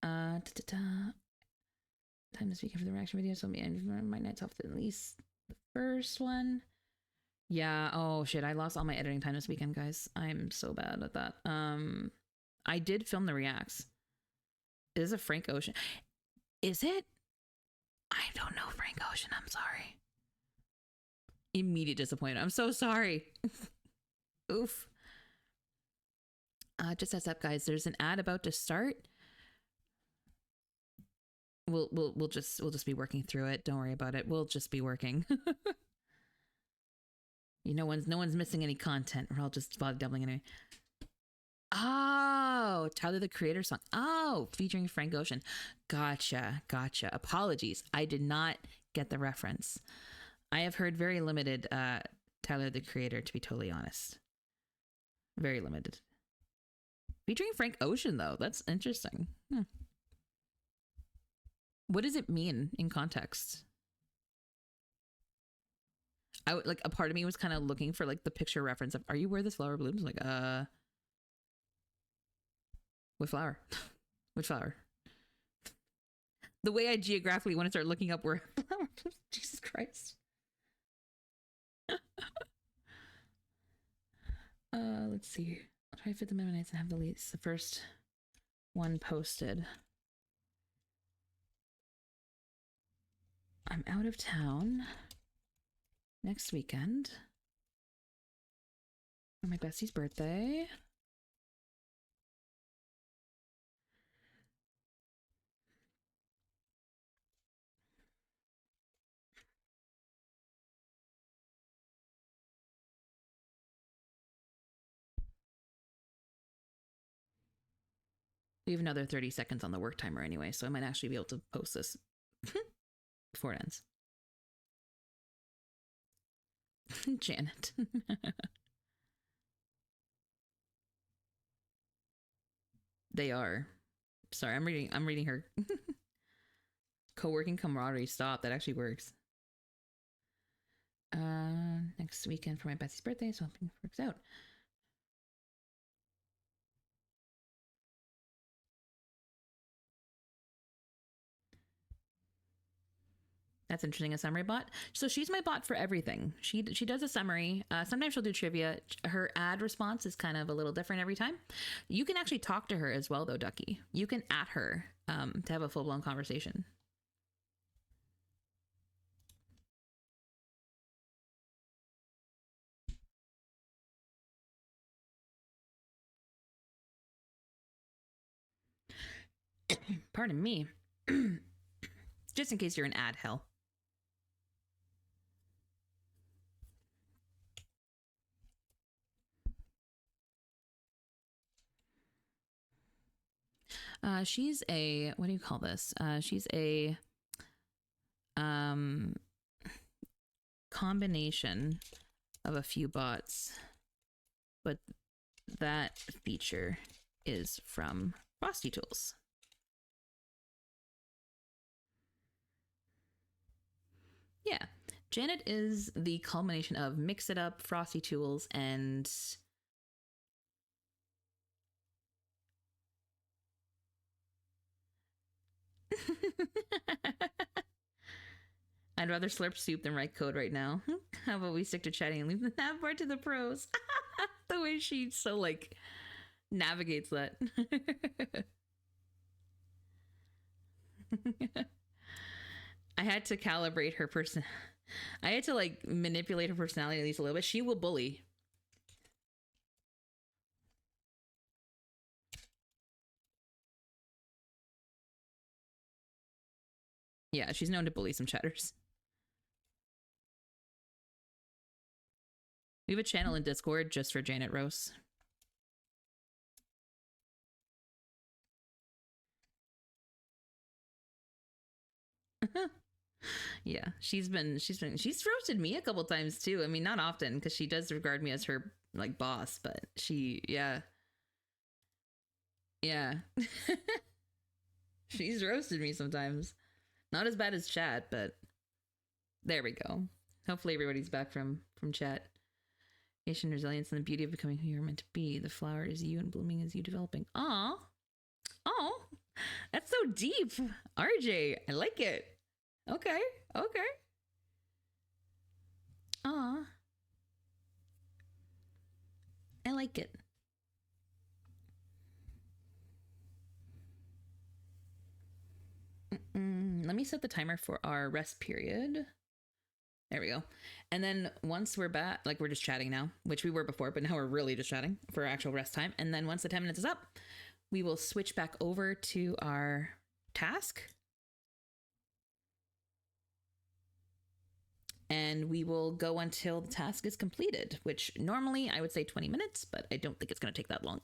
Time this weekend for the reaction video, so my nights off at least the first one. Yeah. Oh shit, I lost all my editing time this weekend, guys. I'm so bad at that. I did film the reacts. Is it Frank Ocean? Is it? I don't know Frank Ocean. I'm sorry. Immediate disappointment. I'm so sorry. Oof. Just heads up, guys. There's an ad about to start. We'll just be working through it. Don't worry about it. We'll just be working. No one's missing any content. We're all just VOD doubling anyway. Oh, Tyler the Creator song. Oh, featuring Frank Ocean. Gotcha. Apologies. I did not get the reference. I have heard very limited Tyler the Creator, to be totally honest. Very limited. Featuring Frank Ocean, though. That's interesting. What does it mean in context? I would, like, a part of me was kind of looking for like the picture reference of, are you where this flower blooms? Like, what flower? Which flower? The way I geographically want to start looking up where flower blooms. Jesus Christ. Let's see. I'll try to fit the Mennonites and have the least, the first one posted. I'm out of town next weekend for my bestie's birthday. We have another 30 seconds on the work timer anyway, so I might actually be able to post this before it ends. Janet. They are. Sorry, I'm reading her. Co-working camaraderie. Stop. That actually works. Next weekend for my bestie's birthday, so hoping it works out. That's interesting, a summary bot. So she's my bot for everything. She does a summary. Sometimes she'll do trivia. Her ad response is kind of a little different every time. You can actually talk to her as well, though, Ducky. You can at her to have a full-blown conversation. Pardon me. Just in case you're an ad hell. She's a, what do you call this? She's a combination of a few bots, but that feature is from Frosty Tools. Yeah, Janet is the culmination of Mix It Up, Frosty Tools, and I'd rather slurp soup than write code right now. How about we stick to chatting and leave the nav part to the pros? The way she so like navigates that. I had to calibrate her person. I had to like manipulate her personality at least a little bit. She will bully. Yeah, she's known to bully some chatters. We have a channel in Discord just for Janet Rose. Yeah, she's roasted me a couple times too. I mean, not often because she does regard me as her like boss, but yeah. She's roasted me sometimes. Not as bad as chat, but there we go. Hopefully everybody's back from chat. Patient resilience and the beauty of becoming who you're meant to be. The flower is you and blooming is you developing. Aw. Oh, that's so deep. RJ, I like it. Okay. Okay. Aw. I like it. Let me set the timer for our rest period. There we go. And then once we're back, like we're just chatting now, which we were before, but now we're really just chatting for actual rest time. And then once the 10 minutes is up, we will switch back over to our task. And we will go until the task is completed, which normally I would say 20 minutes, but I don't think it's going to take that long.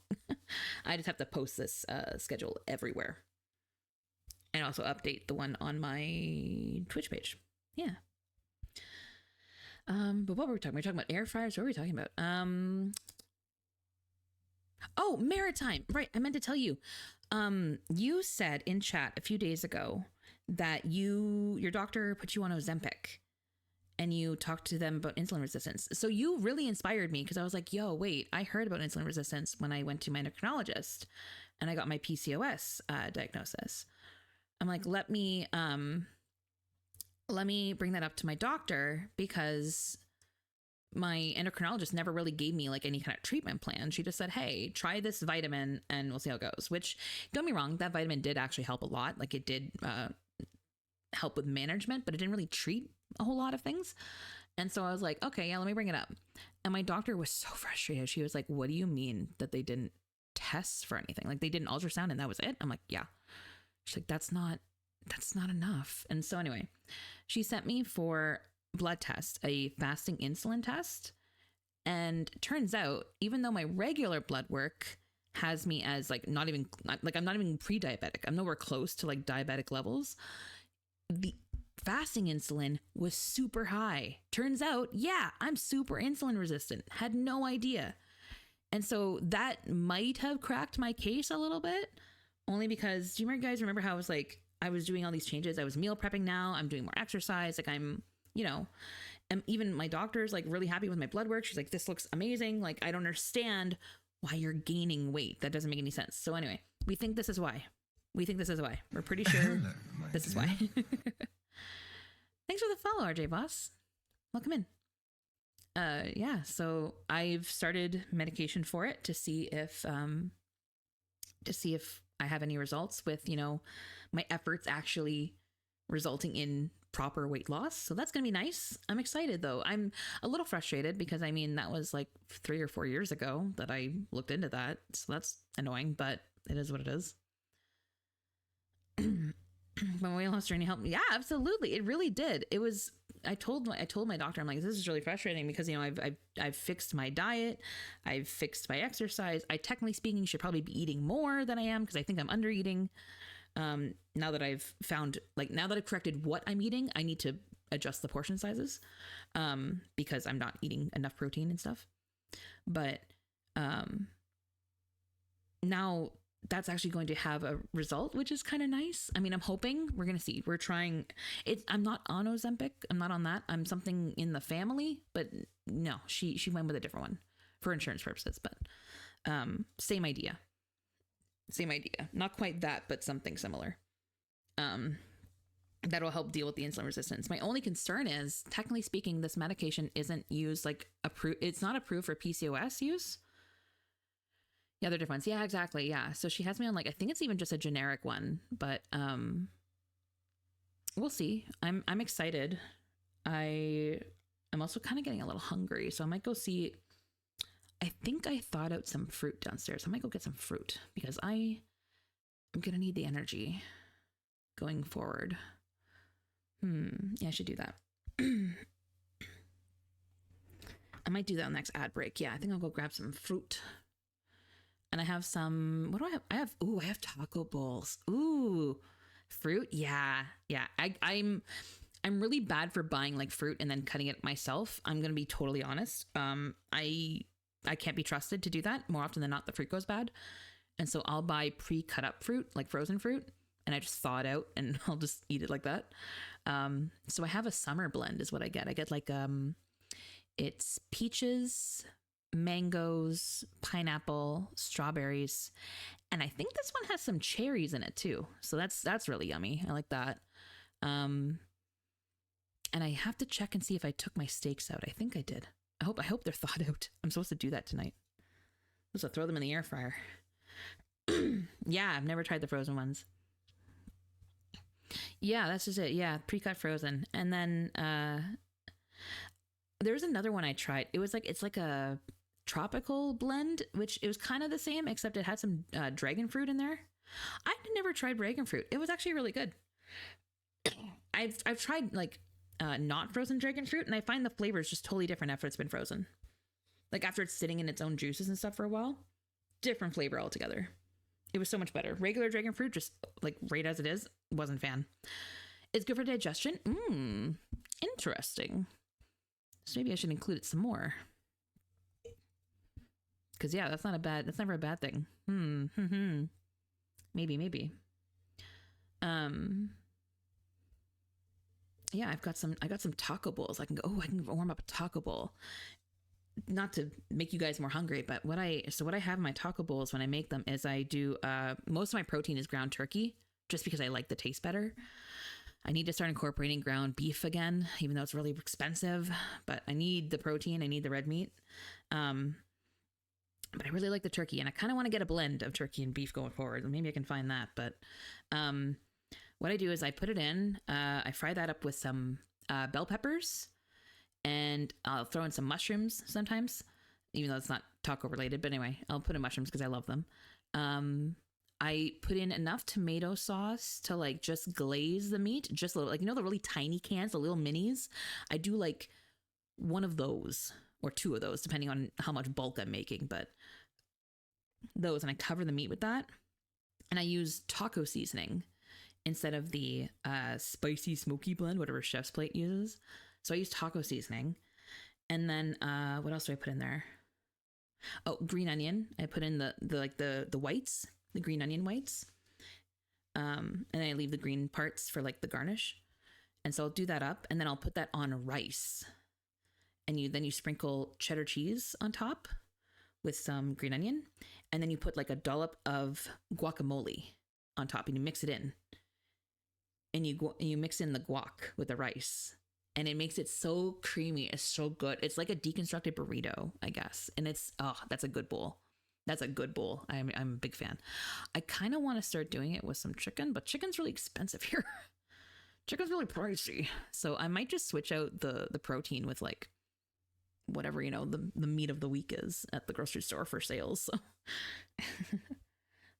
I just have to post this schedule everywhere. And also update the one on my Twitch page. Yeah. But what were we talking about? We're talking about air fryers. What were we talking about? Oh, maritime. Right. I meant to tell you. You said in chat a few days ago that your doctor put you on Ozempic and you talked to them about insulin resistance. So you really inspired me because I was like, yo, wait, I heard about insulin resistance when I went to my endocrinologist and I got my PCOS diagnosis. I'm like, let me bring that up to my doctor because my endocrinologist never really gave me like any kind of treatment plan. She just said, hey, try this vitamin and we'll see how it goes, which don't get me wrong, that vitamin did actually help a lot. Like it did help with management, but it didn't really treat a whole lot of things. And so I was like, okay, yeah, let me bring it up. And my doctor was so frustrated. She was like, what do you mean that they didn't test for anything? Like they did an ultrasound and that was it? I'm like, yeah. She's like, that's not enough. And so anyway, she sent me for blood test, a fasting insulin test. And turns out, even though my regular blood work has me as like, I'm not even pre-diabetic. I'm nowhere close to like diabetic levels. The fasting insulin was super high. Turns out, yeah, I'm super insulin resistant. Had no idea. And so that might have cracked my case a little bit. Only because, do you guys remember how I was like, I was doing all these changes. I was meal prepping now. I'm doing more exercise. Like I'm, and even my doctor's like really happy with my blood work. She's like, this looks amazing. Like, I don't understand why you're gaining weight. That doesn't make any sense. So anyway, we think this is why. We're pretty sure this is why. Thanks for the follow, RJ Boss. Welcome in. Yeah, so I've started medication for it to see if I have any results with, my efforts actually resulting in proper weight loss. So that's going to be nice. I'm excited though. I'm a little frustrated because that was like 3 or 4 years ago that I looked into that. So that's annoying, but it is what it is. When weight loss journey helped me. Yeah, absolutely. It really did. It was, I told my doctor, I'm like, this is really frustrating because, I've fixed my diet. I've fixed my exercise. I technically speaking should probably be eating more than I am because I think I'm under eating. Now that I've corrected what I'm eating, I need to adjust the portion sizes, because I'm not eating enough protein and stuff. But, now that's actually going to have a result, which is kind of nice. I'm hoping. We're going to see. We're trying it. I'm not on Ozempic. I'm not on that. I'm something in the family, but no, she went with a different one for insurance purposes, but, same idea. Not quite that, but something similar. That'll help deal with the insulin resistance. My only concern is, technically speaking, this medication isn't used like approved. It's not approved for PCOS use. Yeah, they're different. Yeah, exactly. Yeah. So she has me on like, I think it's even just a generic one, but we'll see. I'm excited. I'm also kind of getting a little hungry, so I might go see. I think I thawed out some fruit downstairs. I might go get some fruit because I'm gonna need the energy going forward. Yeah, I should do that. I might do that on the next ad break. Yeah, I think I'll go grab some fruit. And I have some, what do I have? I have taco bowls. Ooh, fruit. Yeah. I'm really bad for buying like fruit and then cutting it myself. I'm going to be totally honest. I can't be trusted to do that. More often than not, the fruit goes bad. And so I'll buy pre-cut up fruit, like frozen fruit, and I just thaw it out and I'll just eat it like that. So I have a summer blend is what I get. I get like, it's peaches, mangoes, pineapple, strawberries, and I think this one has some cherries in it too. So that's really yummy. I like that. And I have to check and see if I took my steaks out. I think I did. I hope they're thawed out. I'm supposed to do that tonight. I'm supposed to throw them in the air fryer. Yeah, I've never tried the frozen ones. Yeah, that's just it. Yeah, pre-cut frozen. And then there's another one I tried. It's like a tropical blend, which it was kind of the same, except it had some dragon fruit in there. I'd never tried dragon fruit. It was actually really good. I've tried like not frozen dragon fruit, and I find the flavor is just totally different after it's been frozen. Like after it's sitting in its own juices and stuff for a while, different flavor altogether. It was so much better. Regular dragon fruit, just like right as it is, wasn't a fan. It's good for digestion. Interesting. So maybe I should include it some more. Because yeah, that's never a bad thing. Maybe. Yeah, I got some taco bowls. I can warm up a taco bowl. Not to make you guys more hungry, but what I have in my taco bowls when I make them is I do most of my protein is ground turkey, just because I like the taste better. I need to start incorporating ground beef again, even though it's really expensive, but I need the protein. I need the red meat. But I really like the turkey, and I kind of want to get a blend of turkey and beef going forward. Maybe I can find that. But what I do is I put it in, I fry that up with some bell peppers, and I'll throw in some mushrooms sometimes, even though it's not taco related. But anyway, I'll put in mushrooms because I love them. I put in enough tomato sauce to like just glaze the meat, just a little, like, you know, the really tiny cans, the little minis. I do like one of those or two of those, depending on how much bulk I'm making, but those, and I cover the meat with that. And I use taco seasoning instead of the spicy smoky blend, whatever Chef's Plate uses. So I use taco seasoning. And then what else do I put in there? Oh, green onion. I put in the whites, the green onion whites. And I leave the green parts for like the garnish. And so I'll do that up, and then I'll put that on rice. And then you sprinkle cheddar cheese on top with some green onion. And then you put like a dollop of guacamole on top, and you mix it in. And you mix in the guac with the rice. And it makes it so creamy. It's so good. It's like a deconstructed burrito, I guess. And that's a good bowl. That's a good bowl. I'm a big fan. I kind of want to start doing it with some chicken, but chicken's really expensive here. Chicken's really pricey. So I might just switch out the protein with like whatever, you know, the meat of the week is at the grocery store for sales. So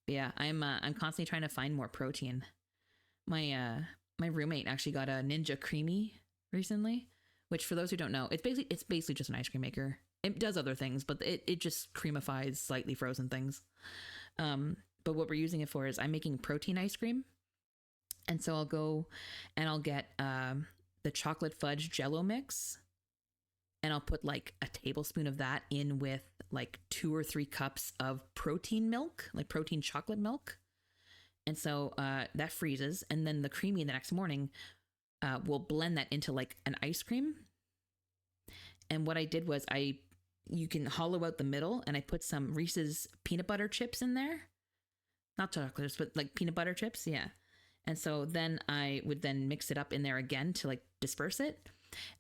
yeah, I'm constantly trying to find more protein. My roommate actually got a Ninja Creamy recently, which for those who don't know, it's basically just an ice cream maker. It does other things, but it just creamifies slightly frozen things. But what we're using it for is I'm making protein ice cream. And so I'll go and I'll get the chocolate fudge Jello mix, and I'll put like a tablespoon of that in with like 2 or 3 cups of protein milk, like protein chocolate milk. And so that freezes, and then the creamy the next morning, we'll blend that into like an ice cream. And what I did was you can hollow out the middle, and I put some Reese's peanut butter chips in there. Not chocolates, but like peanut butter chips. Yeah. And so then I would then mix it up in there again to like disperse it.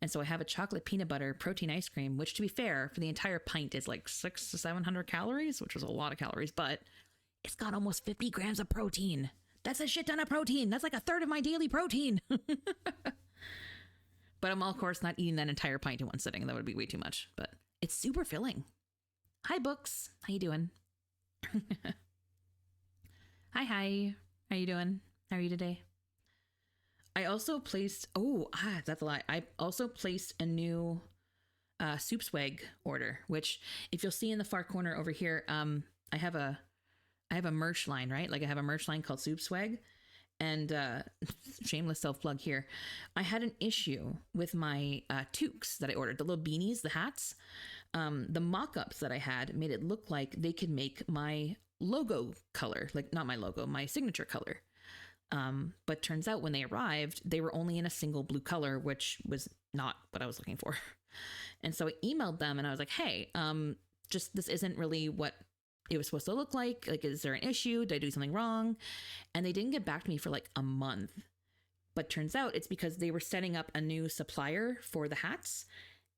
And so I have a chocolate peanut butter protein ice cream, which to be fair, for the entire pint is like 600 to 700 calories, which is a lot of calories, but it's got almost 50 grams of protein. That's a shit ton of protein. That's like a third of my daily protein. But I'm, of course, not eating that entire pint in one sitting. That would be way too much, but it's super filling. Hi, Books. How you doing? Hi. How you doing? How are you today? I also placed, that's a lie. I also placed a new Soup Swag order, which if you'll see in the far corner over here, I have a merch line, right? Like I have a merch line called Soup Swag, and shameless self-plug here. I had an issue with my toques that I ordered, the little beanies, the hats. The mock-ups that I had made it look like they could make my logo color, like not my logo, my signature color. But turns out when they arrived, they were only in a single blue color, which was not what I was looking for. And so I emailed them and I was like, hey, just this isn't really what it was supposed to look like. Like, is there an issue? Did I do something wrong? And they didn't get back to me for like a month. But turns out it's because they were setting up a new supplier for the hats.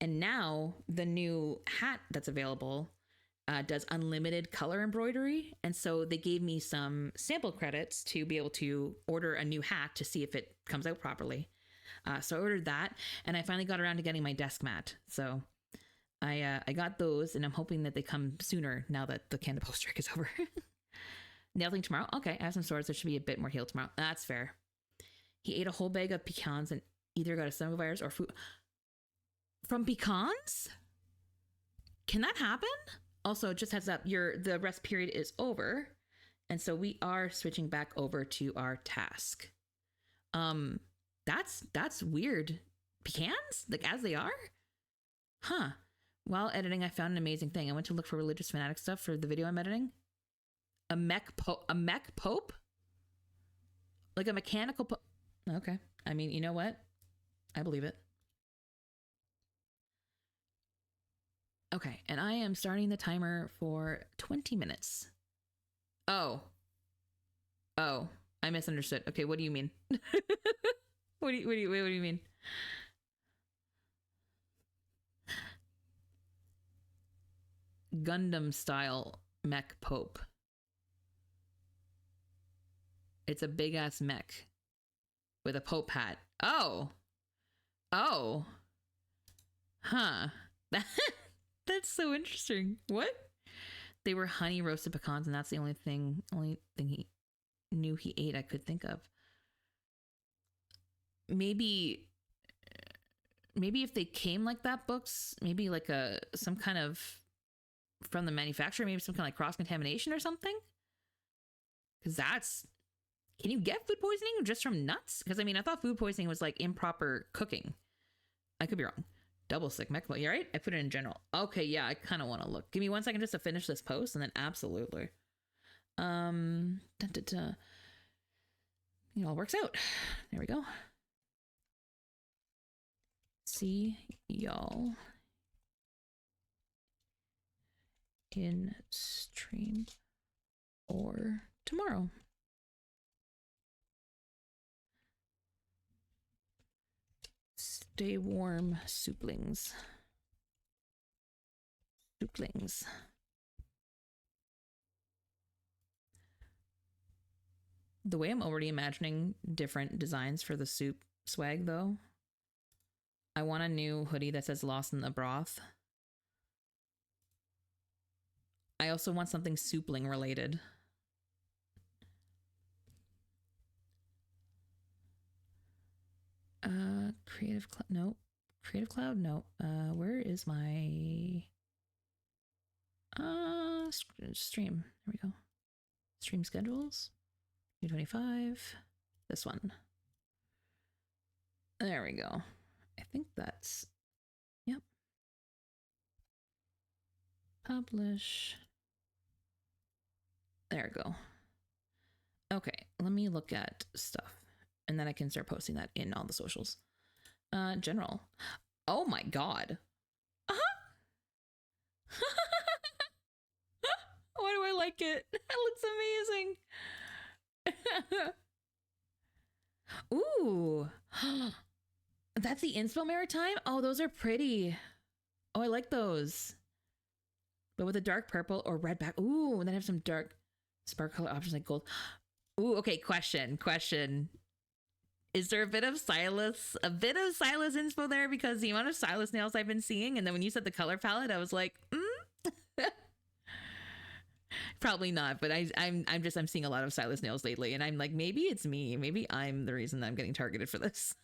And now the new hat that's available does unlimited color embroidery. And so they gave me some sample credits to be able to order a new hat to see if it comes out properly. So I ordered that, and I finally got around to getting my desk mat. So I got those, and I'm hoping that they come sooner now that the Canada Post strike is over. Nailing tomorrow? Okay, I have some swords. There should be a bit more healed tomorrow. That's fair. He ate a whole bag of pecans and either got a stomach virus or food. From pecans? Can that happen? Also, just heads up, the rest period is over. And so we are switching back over to our task. That's weird. Pecans? Like, as they are? Huh. While editing, I found an amazing thing. I went to look for religious fanatic stuff for the video I'm editing. A mech pope? Like a mechanical pope? Okay. I mean, you know what? I believe it. Okay, and I am starting the timer for 20 minutes. Oh, I misunderstood. Okay, what do you mean? What do you mean? Gundam style mech pope. It's a big ass mech with a pope hat. Oh, huh. That's so interesting. What? They were honey roasted pecans, and that's the only thing he knew he ate I could think of. Maybe if they came like that, books, maybe like some kind of from the manufacturer, maybe some kind of like cross contamination or something. Because can you get food poisoning just from nuts? Because I mean, I thought food poisoning was like improper cooking. I could be wrong. Double stick mech. You right? I put it in general. Okay, yeah, I kind of want to look. Give me 1 second just to finish this post, and then absolutely. It all works out. There we go. See y'all in stream or tomorrow. Stay warm, souplings. Souplings. The way I'm already imagining different designs for the soup swag, though. I want a new hoodie that says Lost in the Broth. I also want something soupling related. Creative Cloud, no. Creative Cloud, no. Where is my stream? There we go. Stream schedules. 225. This one. There we go. I think that's, yep. Publish. There we go. Okay, let me look at stuff. And then I can start posting that in all the socials. General. Oh my god. Why do I like it? That looks amazing. Ooh. That's the Inspo Maritime? Oh, those are pretty. Oh, I like those. But with a dark purple or red back. Ooh, and then I have some dark spark color options like gold. Ooh, okay, question. Is there a bit of Silas inspo there? Because the amount of Silas nails I've been seeing, and then when you said the color palette, I was like, probably not. But I'm seeing a lot of Silas nails lately, and I'm like, maybe it's me. Maybe I'm the reason I'm getting targeted for this.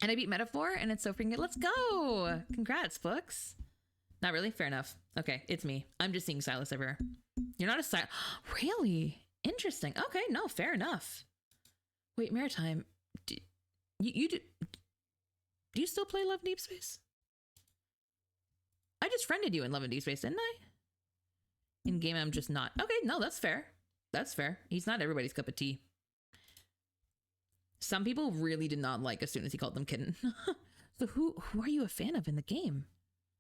And I beat Metaphor, and it's so freaking good. Let's go! Congrats, books. Not really? Fair enough. Okay, it's me. I'm just seeing Silas everywhere. You're not a Silas. Really? Interesting. Okay, no, fair enough. Wait, Maritime. Do you still play Love Deepspace? I just friended you in Love and Deepspace, didn't I? In game, I'm just not. Okay, no, that's fair. That's fair. He's not everybody's cup of tea. Some people really did not like as soon as he called them kitten. So who are you a fan of in the game?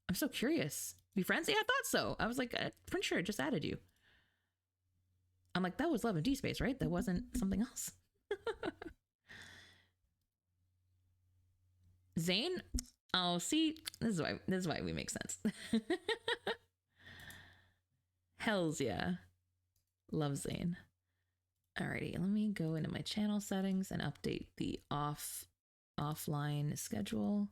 I'm so curious. Be friends? Yeah, I thought so. I was like, pretty sure I just added you. I'm like, that was Love and Deepspace, right? That wasn't something else. Zane? Oh, see, this is why we make sense. Hells yeah. Love Zane. Alrighty, let me go into my channel settings and update the offline schedule.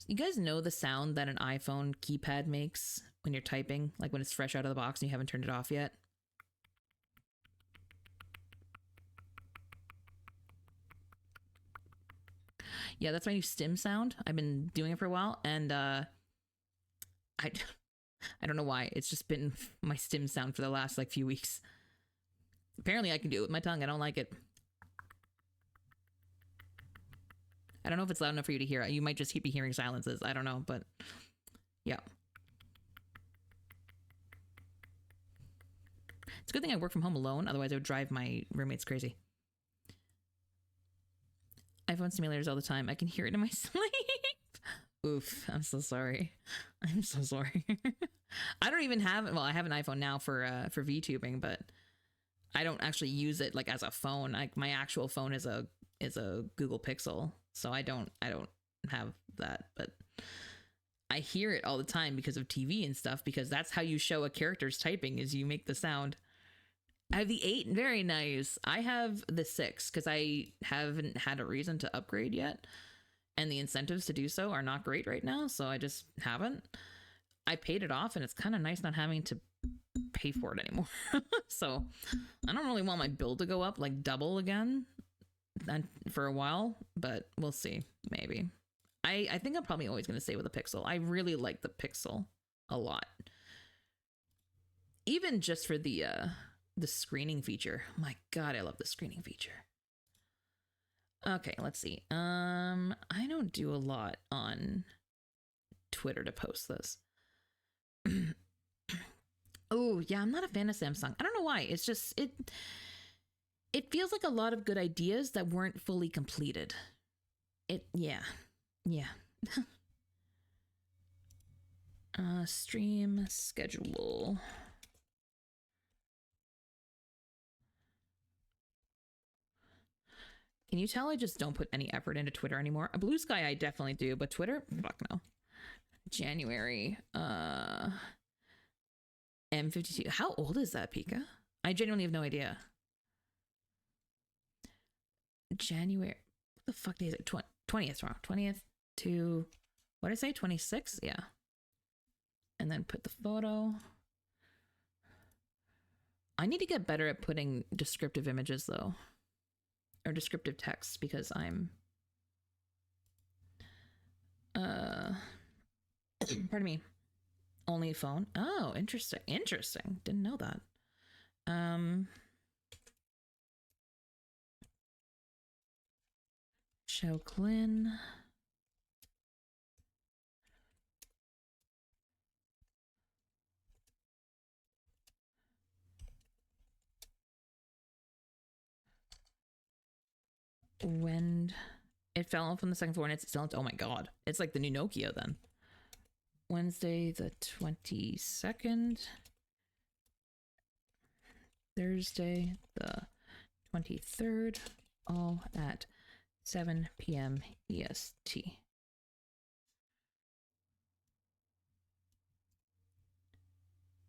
You guys know the sound that an iPhone keypad makes when you're typing, like when it's fresh out of the box and you haven't turned it off yet? Yeah, that's my new stim sound. I've been doing it for a while, and I don't know why. It's just been my stim sound for the last like few weeks. Apparently I can do it with my tongue. I don't like it. I don't know if it's loud enough for you to hear. You might just be hearing silences. I don't know, but yeah. It's a good thing I work from home alone. Otherwise I would drive my roommates crazy. iPhone simulators all the time. I can hear it in my sleep. Oof, I'm so sorry. I'm so sorry. I don't even have, well, I have an iPhone now for VTubing, but I don't actually use it like as a phone. Like my actual phone is a Google Pixel, so I don't have that, but I hear it all the time because of TV and stuff, because that's how you show a character's typing, is you make the sound. I have the 8, very nice. I have the 6 because I haven't had a reason to upgrade yet, and the incentives to do so are not great right now, so I just haven't. I paid it off, and it's kind of nice not having to pay for it anymore. So I don't really want my bill to go up like double again for a while, but we'll see. Maybe. I think I'm probably always going to stay with a Pixel. I really like the Pixel a lot, even just for the screening feature. My God, I love the screening feature. Okay, let's see. I don't do a lot on Twitter to post this. Oh yeah, I'm not a fan of Samsung. I don't know why. It's just it feels like a lot of good ideas that weren't fully completed. Yeah. Stream schedule. Can you tell I just don't put any effort into Twitter anymore? A Blue Sky I definitely do, but Twitter, fuck no. January. M52. How old is that, Pika? I genuinely have no idea. January. What the fuck day is it? 20th wrong. 20th to, what did I say? 26? Yeah. And then put the photo. I need to get better at putting descriptive images though. Or descriptive text, because I'm pardon me. Only phone. Oh, interesting. Didn't know that. Show Clin. When it fell off on the second floor and it's still, oh my God, it's like the new Nokia then. Wednesday the 22nd. Thursday the 23rd, all at 7 p.m. EST.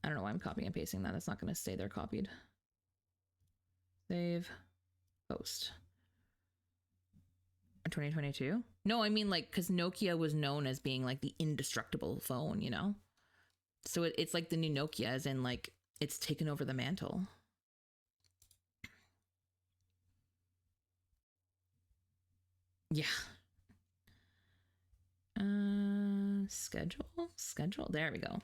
I don't know why I'm copying and pasting that. It's not going to stay there copied. Save. Post. 2022? No, I mean like, because Nokia was known as being like the indestructible phone, you know? So it's like the new Nokia, as in like it's taken over the mantle. Yeah. Schedule. There we go.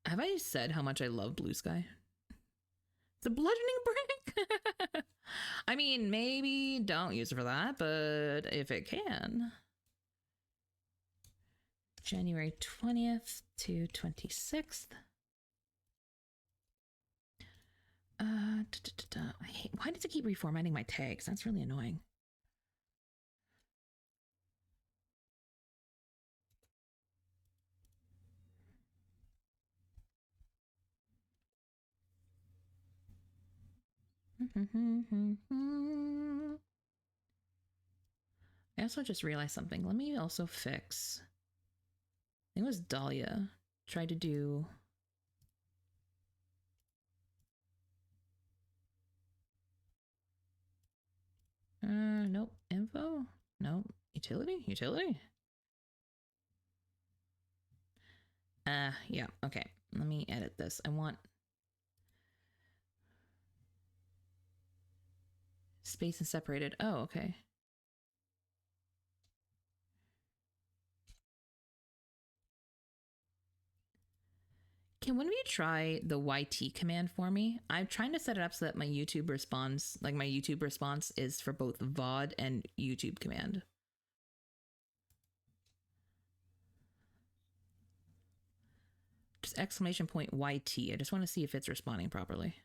Have I said how much I love Blue Sky? It's a bludgeoning brick. I mean, maybe don't use it for that, but if it can. January 20th to 26th. I Why does it keep reformatting my tags? That's really annoying. I also just realized something. Let me also fix. I think it was Dahlia tried to do. Nope. Info? Nope. Utility? Utility? Yeah. Okay. Let me edit this. I want space and separated. Oh, okay. Can one of you try the YT command for me? I'm trying to set it up so that my YouTube response, like my YouTube response, is for both VOD and YouTube command. Just exclamation point YT. I just want to see if it's responding properly.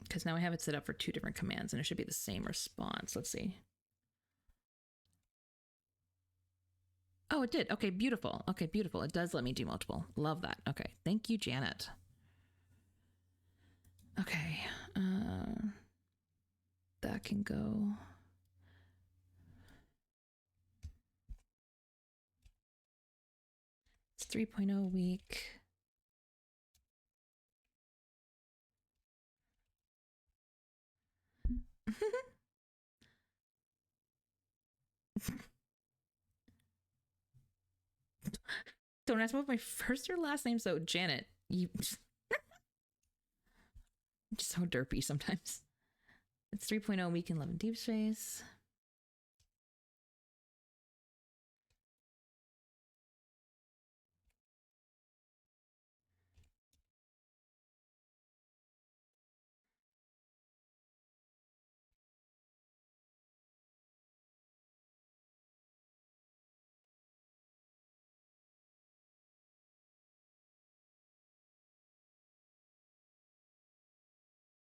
Because now I have it set up for 2 different commands and it should be the same response. Let's see. Oh, it did. Okay, beautiful. Okay, beautiful. It does let me do multiple. Love that. Okay, thank you, Janet. Okay, that can go. It's 3.0 week. Don't ask me my first or last name. So Janet, you just so derpy sometimes. It's 3.0 week in Love and Deepspace.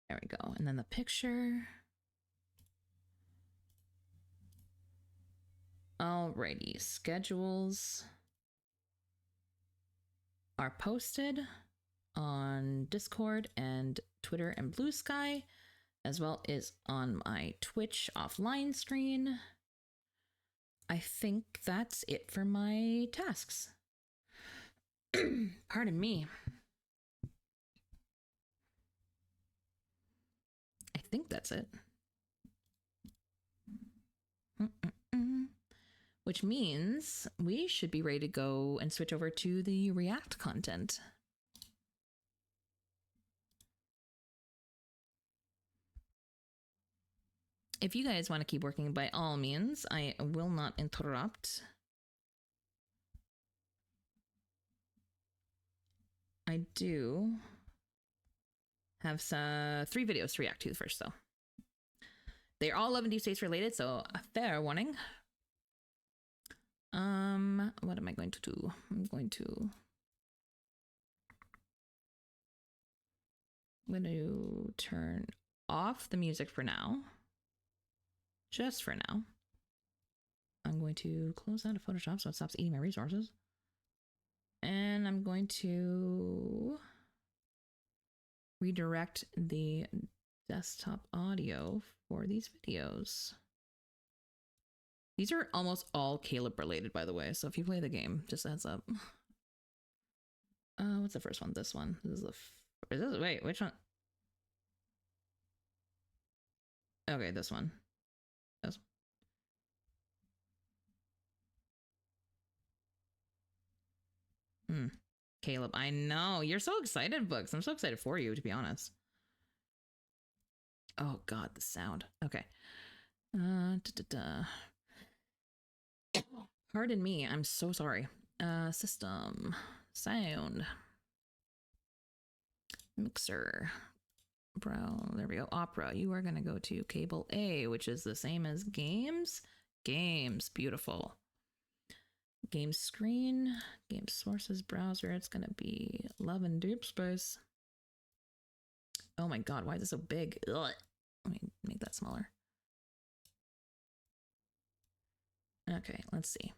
There we go. And then the picture. Alrighty, schedules are posted on Discord and Twitter and Blue Sky, as well as on my Twitch offline screen. I think that's it for my tasks. Pardon me. I think that's it. Which means we should be ready to go and switch over to the React content. If you guys want to keep working, by all means, I will not interrupt. I do have 3 videos to react to first, though. They're all Love and Deepspace related, so a fair warning. What am I going to do? I'm going to turn off the music for now. Just for now. I'm going to close out of Photoshop so it stops eating my resources. And I'm going to redirect the desktop audio for these videos. These are almost all Caleb related, by the way. So if you play the game, just a heads up. What's the first one? This one. This is the wait, which one? Okay, this one. This one. Caleb, I know. You're so excited, Books. I'm so excited for you, to be honest. Oh god, the sound. Okay. Pardon me, I'm so sorry. System. Sound. Mixer. Bro, there we go. Opera. You are gonna go to cable A, which is the same as games. games. Beautiful. Game screen, game sources, browser. It's gonna be Love and Deepspace. Oh my god, why is it so big? Ugh. Let me make that smaller. Okay, let's see.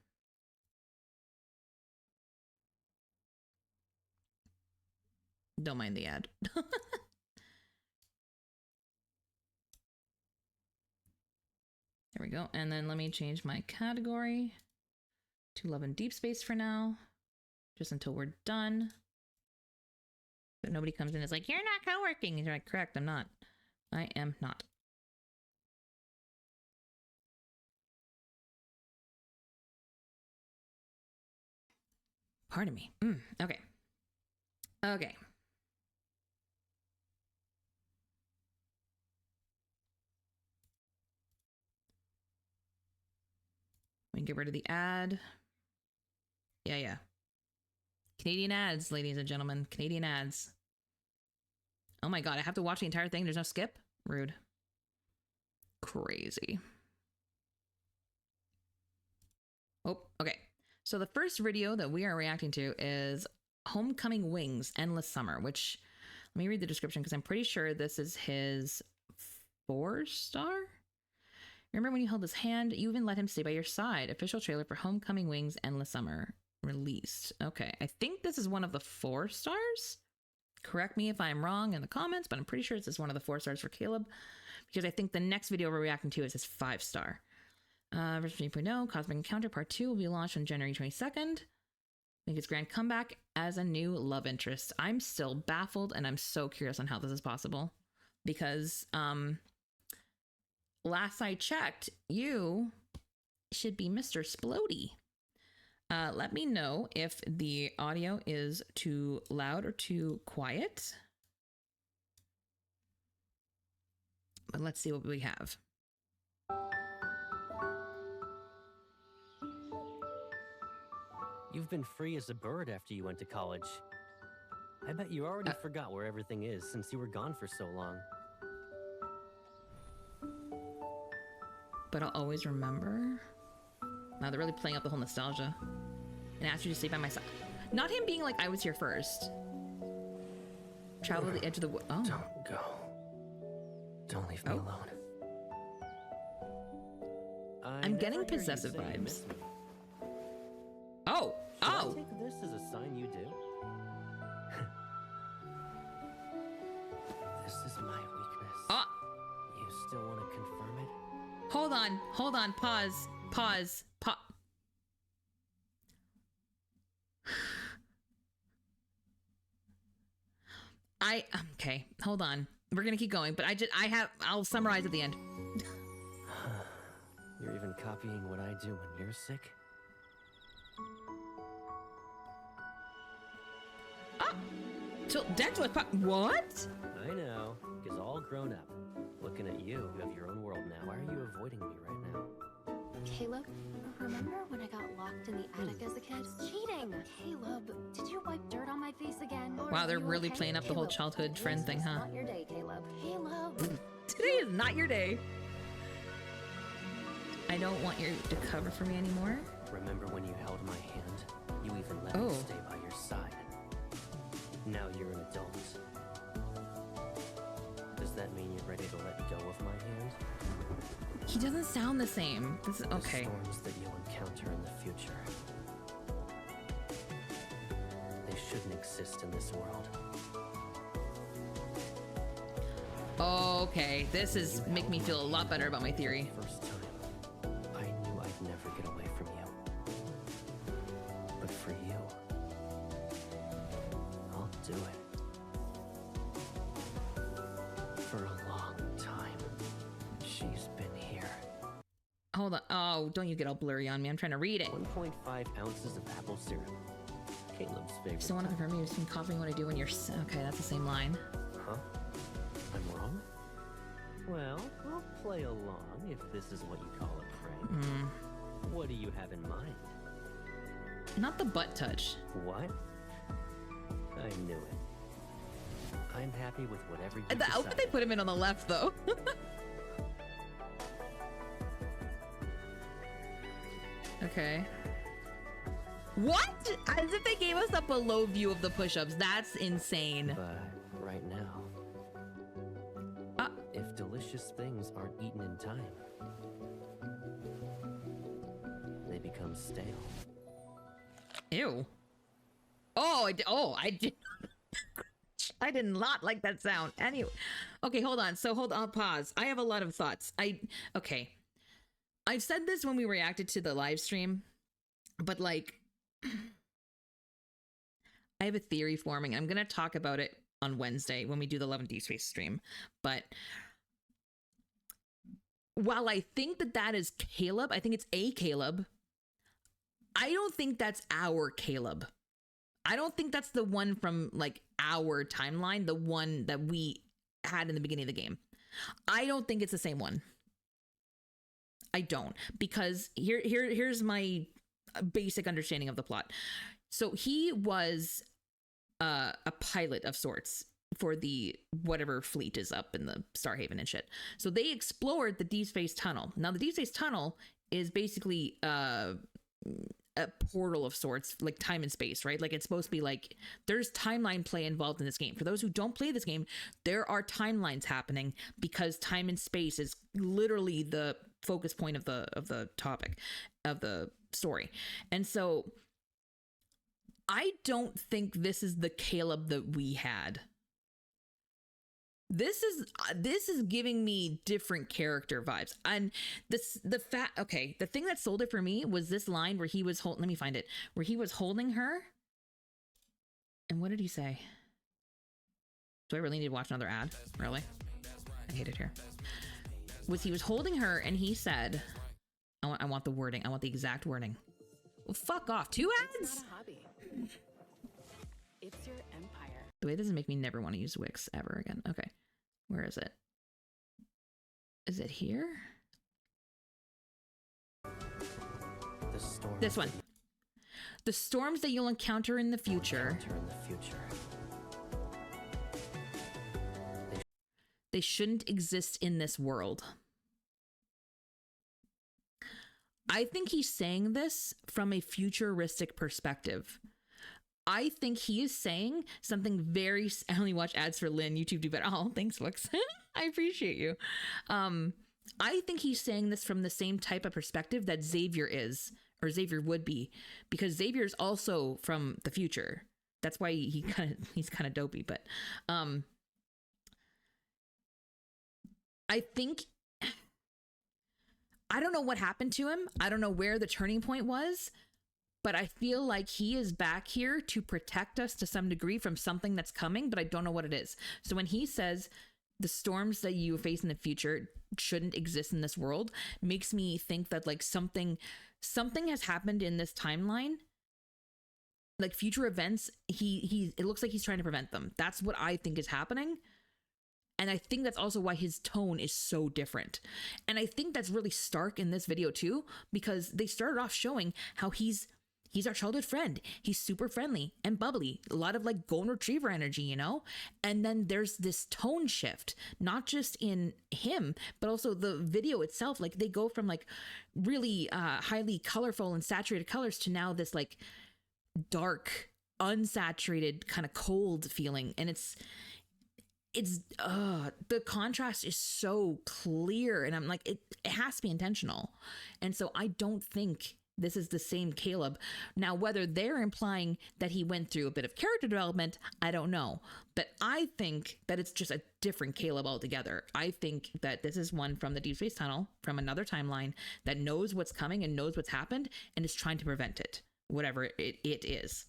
Don't mind the ad. There we go. And then let me change my category to Love and Deepspace for now, just until we're done. But nobody comes in and is like, you're not co-working. You're like, correct, I'm not. I am not. Pardon me. Okay. Okay. We can get rid of the ad. Yeah. Canadian ads, ladies and gentlemen. Canadian ads. Oh my god, I have to watch the entire thing. There's no skip? Rude. Crazy. Oh, okay. So the first video that we are reacting to is Homecoming Wings, Endless Summer, which, let me read the description because I'm pretty sure this is his 4-star? Remember when you held his hand? You even let him stay by your side. Official trailer for Homecoming Wings, Endless Summer released. Okay, I think this is one of the 4 stars. Correct me if I'm wrong in the comments, but I'm pretty sure this is one of the 4 stars for Caleb because I think the next video we're reacting to is his 5-star. Version 3.0, Cosmic Encounter Part 2 will be launched on January 22nd. Make its grand comeback as a new love interest. I'm still baffled and I'm so curious on how this is possible because last I checked, you should be Mr. Splody. Let me know if the audio is too loud or too quiet. But let's see what we have. You've been free as a bird after you went to college. I bet you already forgot where everything is since you were gone for so long. But I'll always remember. Wow, they're really playing up the whole nostalgia. And asked you to stay by my side. Not him being like, I was here first. Travel to the edge of the wood. Oh. Don't go. Don't leave me alone. I'm getting possessive vibes. Oh. Should I take this as a sign you do? This is my weakness. You still want to confirm it? Hold on. Pause. Okay, hold on. We're gonna keep going, but I'll summarize at the end. You're even copying what I do when you're sick? So Dex was what? I know, because all grown up. Looking at you, you have your own world now. Why are you avoiding me right now? Caleb, remember when I got locked in the attic as a kid? Cheating! Caleb, did you wipe dirt on my face again? Wow, they're really playing up the whole childhood friend thing, huh? Not your day, Caleb. Caleb! Today is not your day. I don't want you to cover for me anymore. Remember when you held my hand? You even let me stay by your side. Now you're an adult. Does that mean you're ready to let go of my hand? He doesn't sound the same. This is okay. The storms that you'll encounter in the future. They shouldn't exist in this world. Okay, this is make me feel a lot better about my theory. First time, I knew I'd never get away from you. But for you, I'll do it. For a long time, she's been here. Hold on. Oh, don't you get all blurry on me. I'm trying to read it. 1.5 ounces of apple syrup. Caleb's favorite. Still want to confirm you've been copying what I do when you're... Okay, that's the same line. Huh? I'm wrong? Well, I'll play along if this is what you call a prank. What do you have in mind? Not the butt touch. What? I knew it. I'm happy with whatever you The decide. outfit they put him in on the left, though. Okay. What? As if they gave us a below view of the push-ups. That's insane. But right now, if delicious things aren't eaten in time, they become stale. Ew. Oh, I did. I did not like that sound. Anyway, okay, hold on. So hold on, pause. I have a lot of thoughts. Okay. I've said this when we reacted to the live stream, but like, I have a theory forming. I'm going to talk about it on Wednesday when we do the Love and Deepspace stream. But while I think that that is Caleb, I think it's a Caleb. I don't think that's our Caleb. I don't think that's the one from like our timeline, the one that we had in the beginning of the game. I don't think it's the same one. I don't, because here's my basic understanding of the plot. So he was a pilot of sorts for the whatever fleet is up in the Starhaven and shit. So they explored the Deepspace tunnel. Now the Deepspace tunnel is basically a portal of sorts, like time and space, right? Like it's supposed to be like there's timeline play involved in this game. For those who don't play this game, there are timelines happening because time and space is literally the focus point of the topic of the story. And so I don't think this is the Caleb that we had. This is giving me different character vibes. And the thing that sold it for me was this line where he was let me find it, where he was holding her. And what did he say? Do I really need to watch another ad? Really? I hate it here. He was holding her and he said, I want the wording. I want the exact wording. Well, fuck off. 2 ads? It's not a hobby. It's your empire. The way this make me never want to use Wix ever again. Okay. Where is it? Is it here? The storm. This one. The storms that you'll encounter in the future. They shouldn't exist in this world. I think he's saying this from a futuristic perspective. I think he is saying something very... I only watch ads for Lynn. YouTube do better. Oh, thanks, Wix. I appreciate you. I think he's saying this from the same type of perspective that Xavier is, or Xavier would be, because Xavier is also from the future. That's why he's kind of dopey. But I think... I don't know what happened to him. I don't know where the turning point was. But I feel like he is back here to protect us to some degree from something that's coming, but I don't know what it is. So when he says the storms that you face in the future shouldn't exist in this world, makes me think that like something has happened in this timeline, like future events. It looks like he's trying to prevent them. That's what I think is happening. And I think that's also why his tone is so different. And I think that's really stark in this video too, because they started off showing how he's our childhood friend. He's super friendly and bubbly. A lot of like golden retriever energy, you know? And then there's this tone shift, not just in him, but also the video itself. Like they go from like really highly colorful and saturated colors to now this like dark, unsaturated, kind of cold feeling. And it's the contrast is so clear. And I'm like, it has to be intentional. And so I don't think this is the same Caleb. Now, whether they're implying that he went through a bit of character development, I don't know. But I think that it's just a different Caleb altogether. I think that this is one from the Deepspace Tunnel, from another timeline, that knows what's coming and knows what's happened and is trying to prevent it, whatever it is.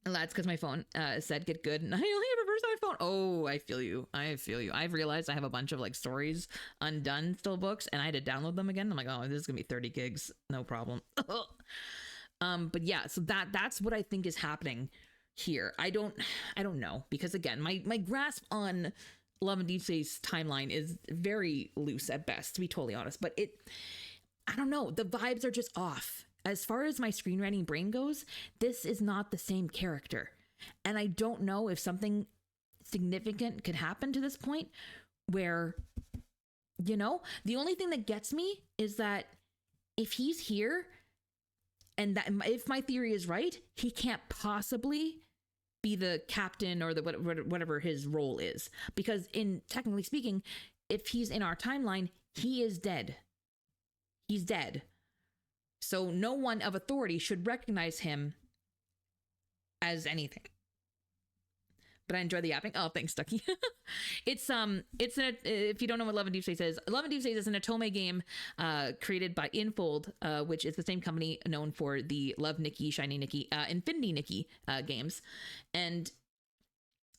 And that's because my phone said get good, and I only have reversed on my phone. Oh, I feel you. I've realized I have a bunch of like stories undone still books, and I had to download them again. I'm like, oh, this is gonna be 30 gigs, no problem. But yeah, so that's what I think is happening here. I don't know, because again, my grasp on Love and Deepspace timeline is very loose at best, to be totally honest. But I don't know, the vibes are just off. As far as my screenwriting brain goes, this is not the same character. And I don't know if something significant could happen to this point where, you know, the only thing that gets me is that if he's here, and that if my theory is right, he can't possibly be the captain or the whatever his role is, because in technically speaking, if he's in our timeline, he is dead. He's dead. So no one of authority should recognize him as anything. But I enjoy the yapping. Oh, thanks, Ducky. It's if you don't know what Love and Deepspace is, Love and Deepspace is an Otome game created by Infold, which is the same company known for the Love Nikki, Shiny Nikki, Infinity Nikki games, and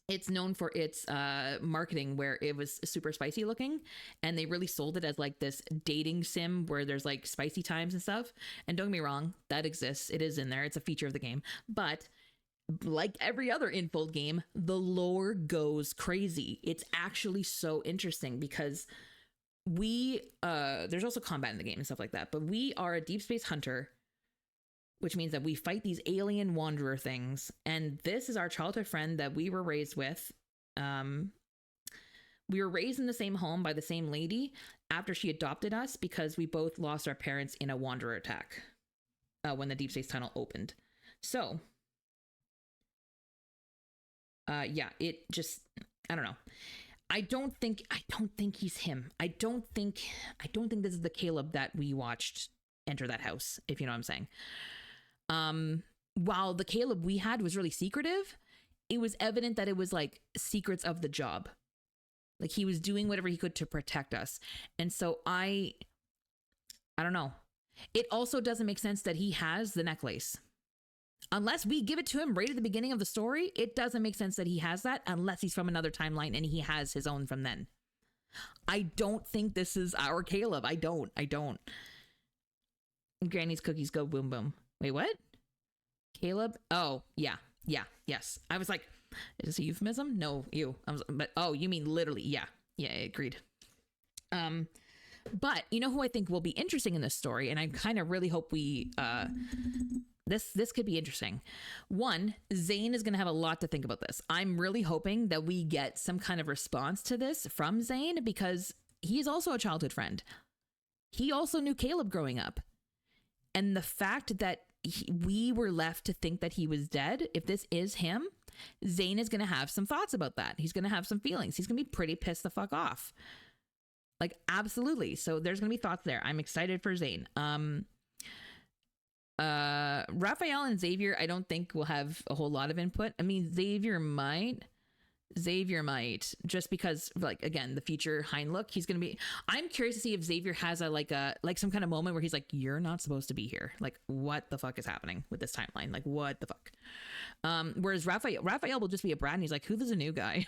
it's known for its marketing where it was super spicy looking, and they really sold it as like this dating sim where there's like spicy times and stuff. And don't get me wrong, that exists. It is in there. It's a feature of the game, but like every other Infold game, the lore goes crazy. It's actually so interesting because there's also combat in the game and stuff like that, but we are a deep space hunter, which means that we fight these alien wanderer things. And this is our childhood friend that we were raised with. We were raised in the same home by the same lady after she adopted us because we both lost our parents in a wanderer attack when the Deep Space Tunnel opened. So yeah, it just, I don't know. I don't think he's him. I don't think this is the Caleb that we watched enter that house, if you know what I'm saying. While the Caleb we had was really secretive, it was evident that it was like secrets of the job. Like he was doing whatever he could to protect us. And so I don't know. It also doesn't make sense that he has the necklace. Unless we give it to him right at the beginning of the story, it doesn't make sense that he has that unless he's from another timeline and he has his own from then. I don't think this is our Caleb. I don't. Granny's cookies go boom boom. Wait, what? Caleb? Oh, yeah, yes. I was like, is this a euphemism? No, you. But oh, you mean literally? Yeah, agreed. But you know who I think will be interesting in this story, and I kind of really hope we this could be interesting. One, Zane is going to have a lot to think about this. I'm really hoping that we get some kind of response to this from Zane because he is also a childhood friend. He also knew Caleb growing up. And the fact that we were left to think that he was dead, if this is him, Zane is going to have some thoughts about that. He's going to have some feelings. He's going to be pretty pissed the fuck off. Like, absolutely. So there's going to be thoughts there. I'm excited for Zane. Raphael and Xavier, I don't think will have a whole lot of input. I mean, Xavier might just because, like, again, the future hind look, he's gonna be, I'm curious to see if Xavier has like some kind of moment where he's like, you're not supposed to be here. Like, what the fuck is happening with this timeline? Like, what the fuck? Whereas Raphael will just be a brat and he's like, who's the new guy?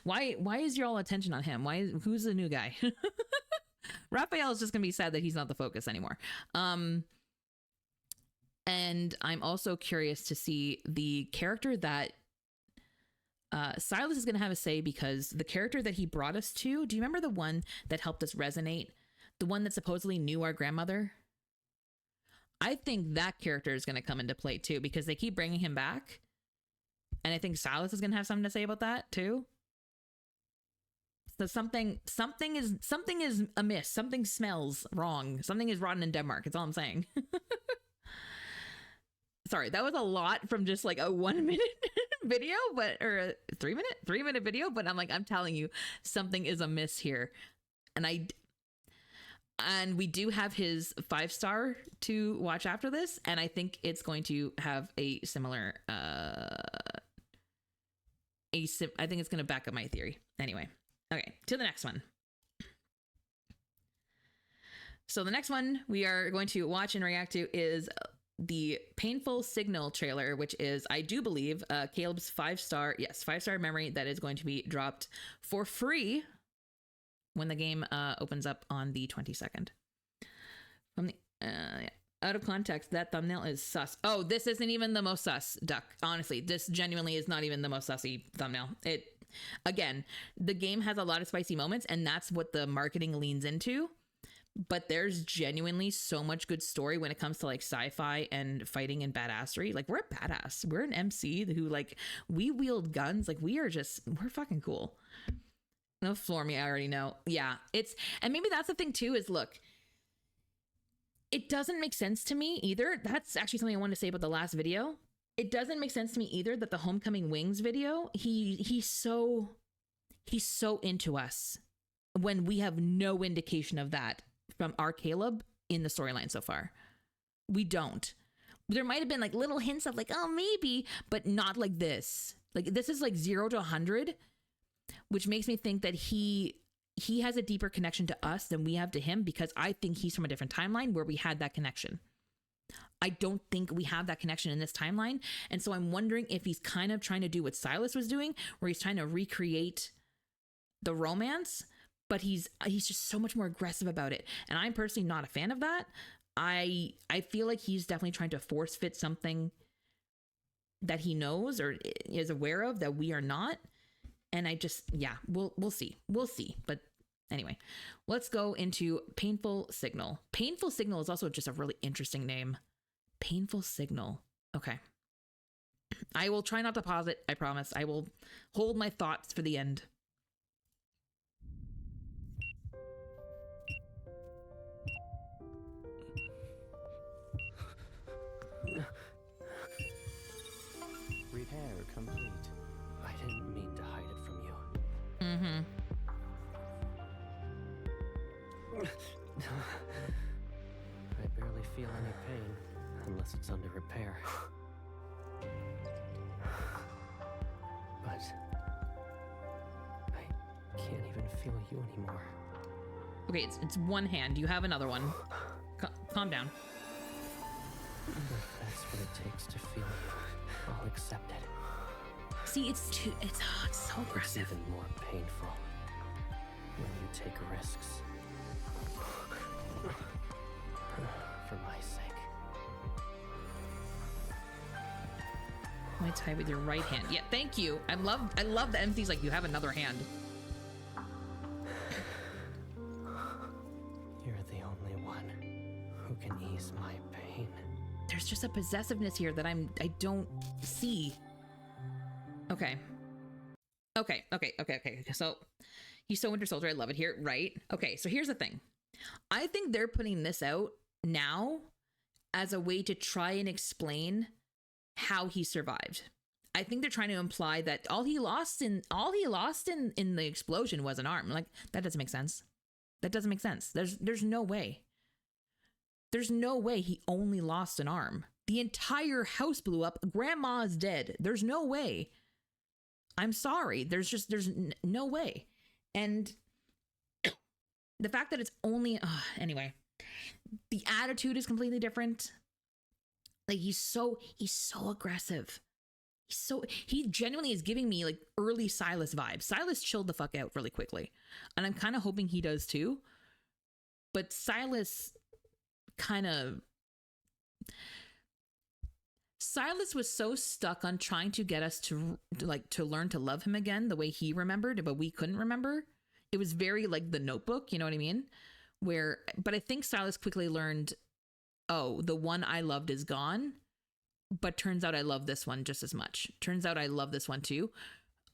why is your all attention on him? Who's the new guy? Raphael is just gonna be sad that he's not the focus anymore. And I'm also curious to see the character that Silas is going to have a say, because the character that he brought us to, do you remember the one that helped us resonate? The one that supposedly knew our grandmother? I think that character is going to come into play too, because they keep bringing him back. And I think Silas is going to have something to say about that too. So something is amiss. Something smells wrong. Something is rotten in Denmark. That's all I'm saying. Sorry, that was a lot from just like a 1 minute video, or a 3 minute video. But I'm telling you, something is amiss here. And we do have his 5-star to watch after this. And I think it's going to have a similar, I think it's going to back up my theory. Anyway. Okay. To the next one. So the next one we are going to watch and react to is the Painful Signal trailer, which is, I do believe, Caleb's 5-star memory that is going to be dropped for free when the game opens up on the 22nd. From the out of context, that thumbnail is sus. Oh, this isn't even the most sus, Duck. Honestly, this genuinely is not even the most sussy thumbnail. Again, the game has a lot of spicy moments, and that's what the marketing leans into. But there's genuinely so much good story when it comes to like sci-fi and fighting and badassery. Like, we're a badass. We're an MC who, like, we wield guns. Like, we're fucking cool. No, floor me, I already know. Yeah, and maybe that's the thing too, is look, it doesn't make sense to me either. That's actually something I wanted to say about the last video. It doesn't make sense to me either that the Homecoming Wings video, he's so into us when we have no indication of that from our Caleb in the storyline so far. We don't. There might have been like little hints of like, oh, maybe, but not like this. Like this is like 0 to 100, which makes me think that he has a deeper connection to us than we have to him, because I think he's from a different timeline where we had that connection. I don't think we have that connection in this timeline. And so I'm wondering if he's kind of trying to do what Silas was doing, where he's trying to recreate the romance, but he's just so much more aggressive about it. And I'm personally not a fan of that. I feel like he's definitely trying to force fit something that he knows or is aware of that we are not. And I just, yeah, we'll see. We'll see. But anyway, let's go into Painful Signal. Painful Signal is also just a really interesting name. Painful Signal. Okay. I will try not to pause it. I promise. I will hold my thoughts for the end. Repair complete. I didn't mean to hide it from you. I barely feel any pain unless it's under repair. But I can't even feel you anymore. Okay, it's one hand. You have another one. Calm down. If that's what it takes to feel you, I'll accept it. See, it's so aggressive. It's even more painful when you take risks. For my sake. Muay Thai with your right hand. Yeah, thank you. I love the emphasis, like you have another hand. You're the only one who can ease my pain. There's just a possessiveness here that I don't see. Okay. So he's so Winter Soldier. I love it here. Right. Okay. So here's the thing. I think they're putting this out now as a way to try and explain how he survived. I think they're trying to imply that all he lost in the explosion was an arm. Like, that doesn't make sense. That doesn't make sense. There's no way. There's no way he only lost an arm. The entire house blew up. Grandma's dead. There's no way. I'm sorry. There's no way. And the fact that it's only, anyway, the attitude is completely different. Like he's so aggressive. He genuinely is giving me like early Silas vibes. Silas chilled the fuck out really quickly. And I'm kind of hoping he does too. But Silas was so stuck on trying to get us to learn to love him again the way he remembered, but we couldn't remember. It was very like The Notebook, you know what I mean? But I think Silas quickly learned, oh, the one I loved is gone, but turns out I love this one just as much. Turns out I love this one too.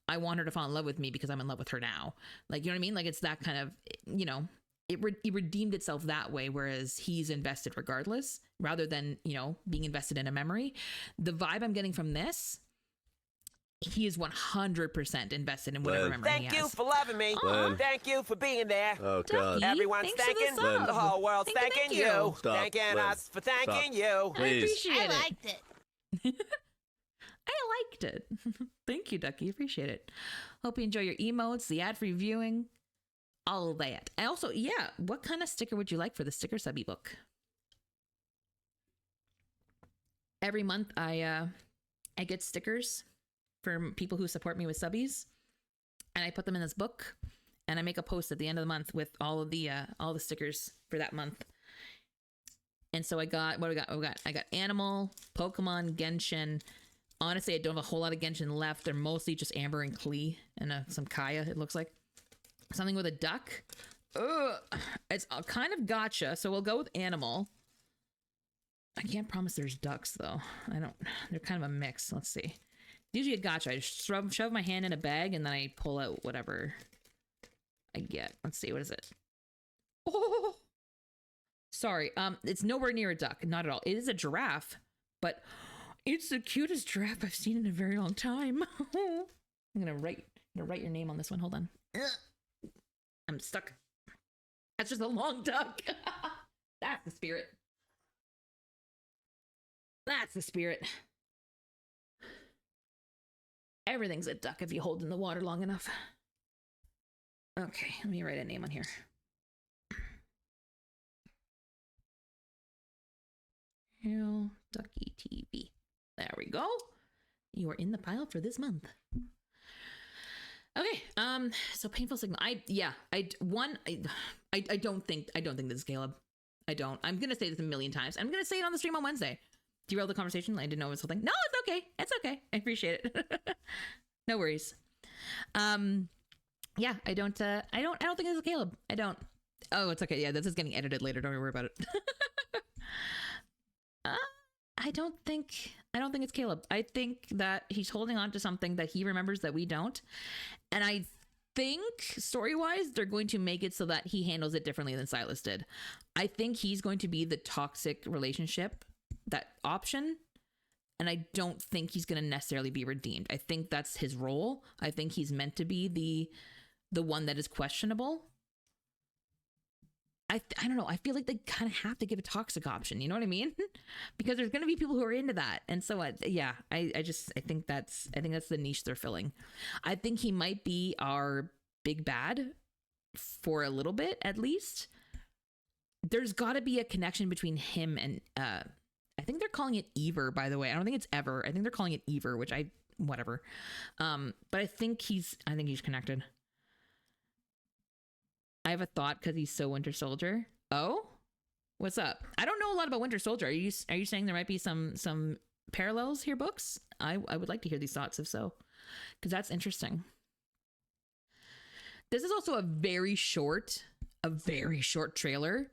I want her to fall in love with me because I'm in love with her now. Like, you know what I mean? Like, it's that kind of, you know, it redeemed itself that way, whereas he's invested regardless, rather than, you know, being invested in a memory. The vibe I'm getting from this, he is 100% invested in whatever memory he has. Thank you for loving me. Thank you for being there. Oh, God. Everyone's thanking. The whole world's thanking you. Stop. Thanking us for thanking you. Please. I appreciate it. I liked it. I liked it. Thank you, Ducky. Appreciate it. Hope you enjoy your emotes, the ad-free viewing, all of that. And also, yeah, what kind of sticker would you like for the sticker sub ebook? Every month, I get stickers for people who support me with subbies, and I put them in this book, and I make a post at the end of the month with all the stickers for that month. And so I got I got Animal, Pokemon, Genshin. Honestly, I don't have a whole lot of Genshin left. They're mostly just Amber and Klee and some Kaya, it looks like. Something with a duck. Ugh. It's kind of gotcha, so we'll go with Animal. I can't promise there's ducks, though. They're kind of a mix. Let's see. Usually a gotcha. I just shove my hand in a bag and then I pull out whatever I get. Let's see. What is it? Oh! Sorry. It's nowhere near a duck. Not at all. It is a giraffe, but it's the cutest giraffe I've seen in a very long time. I'm gonna write your name on this one. Hold on. I'm stuck. That's just a long duck. That's the spirit. That's the spirit. Everything's a duck if you hold in the water long enough. Okay, let me write a name on here. Hail Ducky TV. There we go. You are in the pile for this month. Okay. So painful signal. I don't think this is Caleb. I don't. I'm gonna say this a million times. I'm gonna say it on the stream on Wednesday. Derail the conversation. I didn't know it was something. No, it's okay. It's okay. I appreciate it. No worries. Yeah, I don't think this is Caleb. I don't. Oh, it's okay. Yeah, this is getting edited later. Don't worry about it. I don't think it's Caleb. I think that he's holding on to something that he remembers that we don't. And I think story-wise, they're going to make it so that he handles it differently than Silas did. I think he's going to be the toxic relationship, that option. And I don't think he's going to necessarily be redeemed. I think that's his role. I think he's meant to be the one that is questionable. I don't know. I feel like they kind of have to give a toxic option. You know what I mean? Because there's going to be people who are into that. And so, I think that's the niche they're filling. I think he might be our big bad for a little bit, at least. There's got to be a connection between him and, I think they're calling it Ever, by the way. I don't think it's Ever. I think they're calling it Ever, which whatever. But I think he's connected. I have a thought because he's so Winter Soldier. Oh, what's up? I don't know a lot about Winter Soldier. Are you saying there might be some parallels here, books? I would like to hear these thoughts if so, because that's interesting. This is also a very short trailer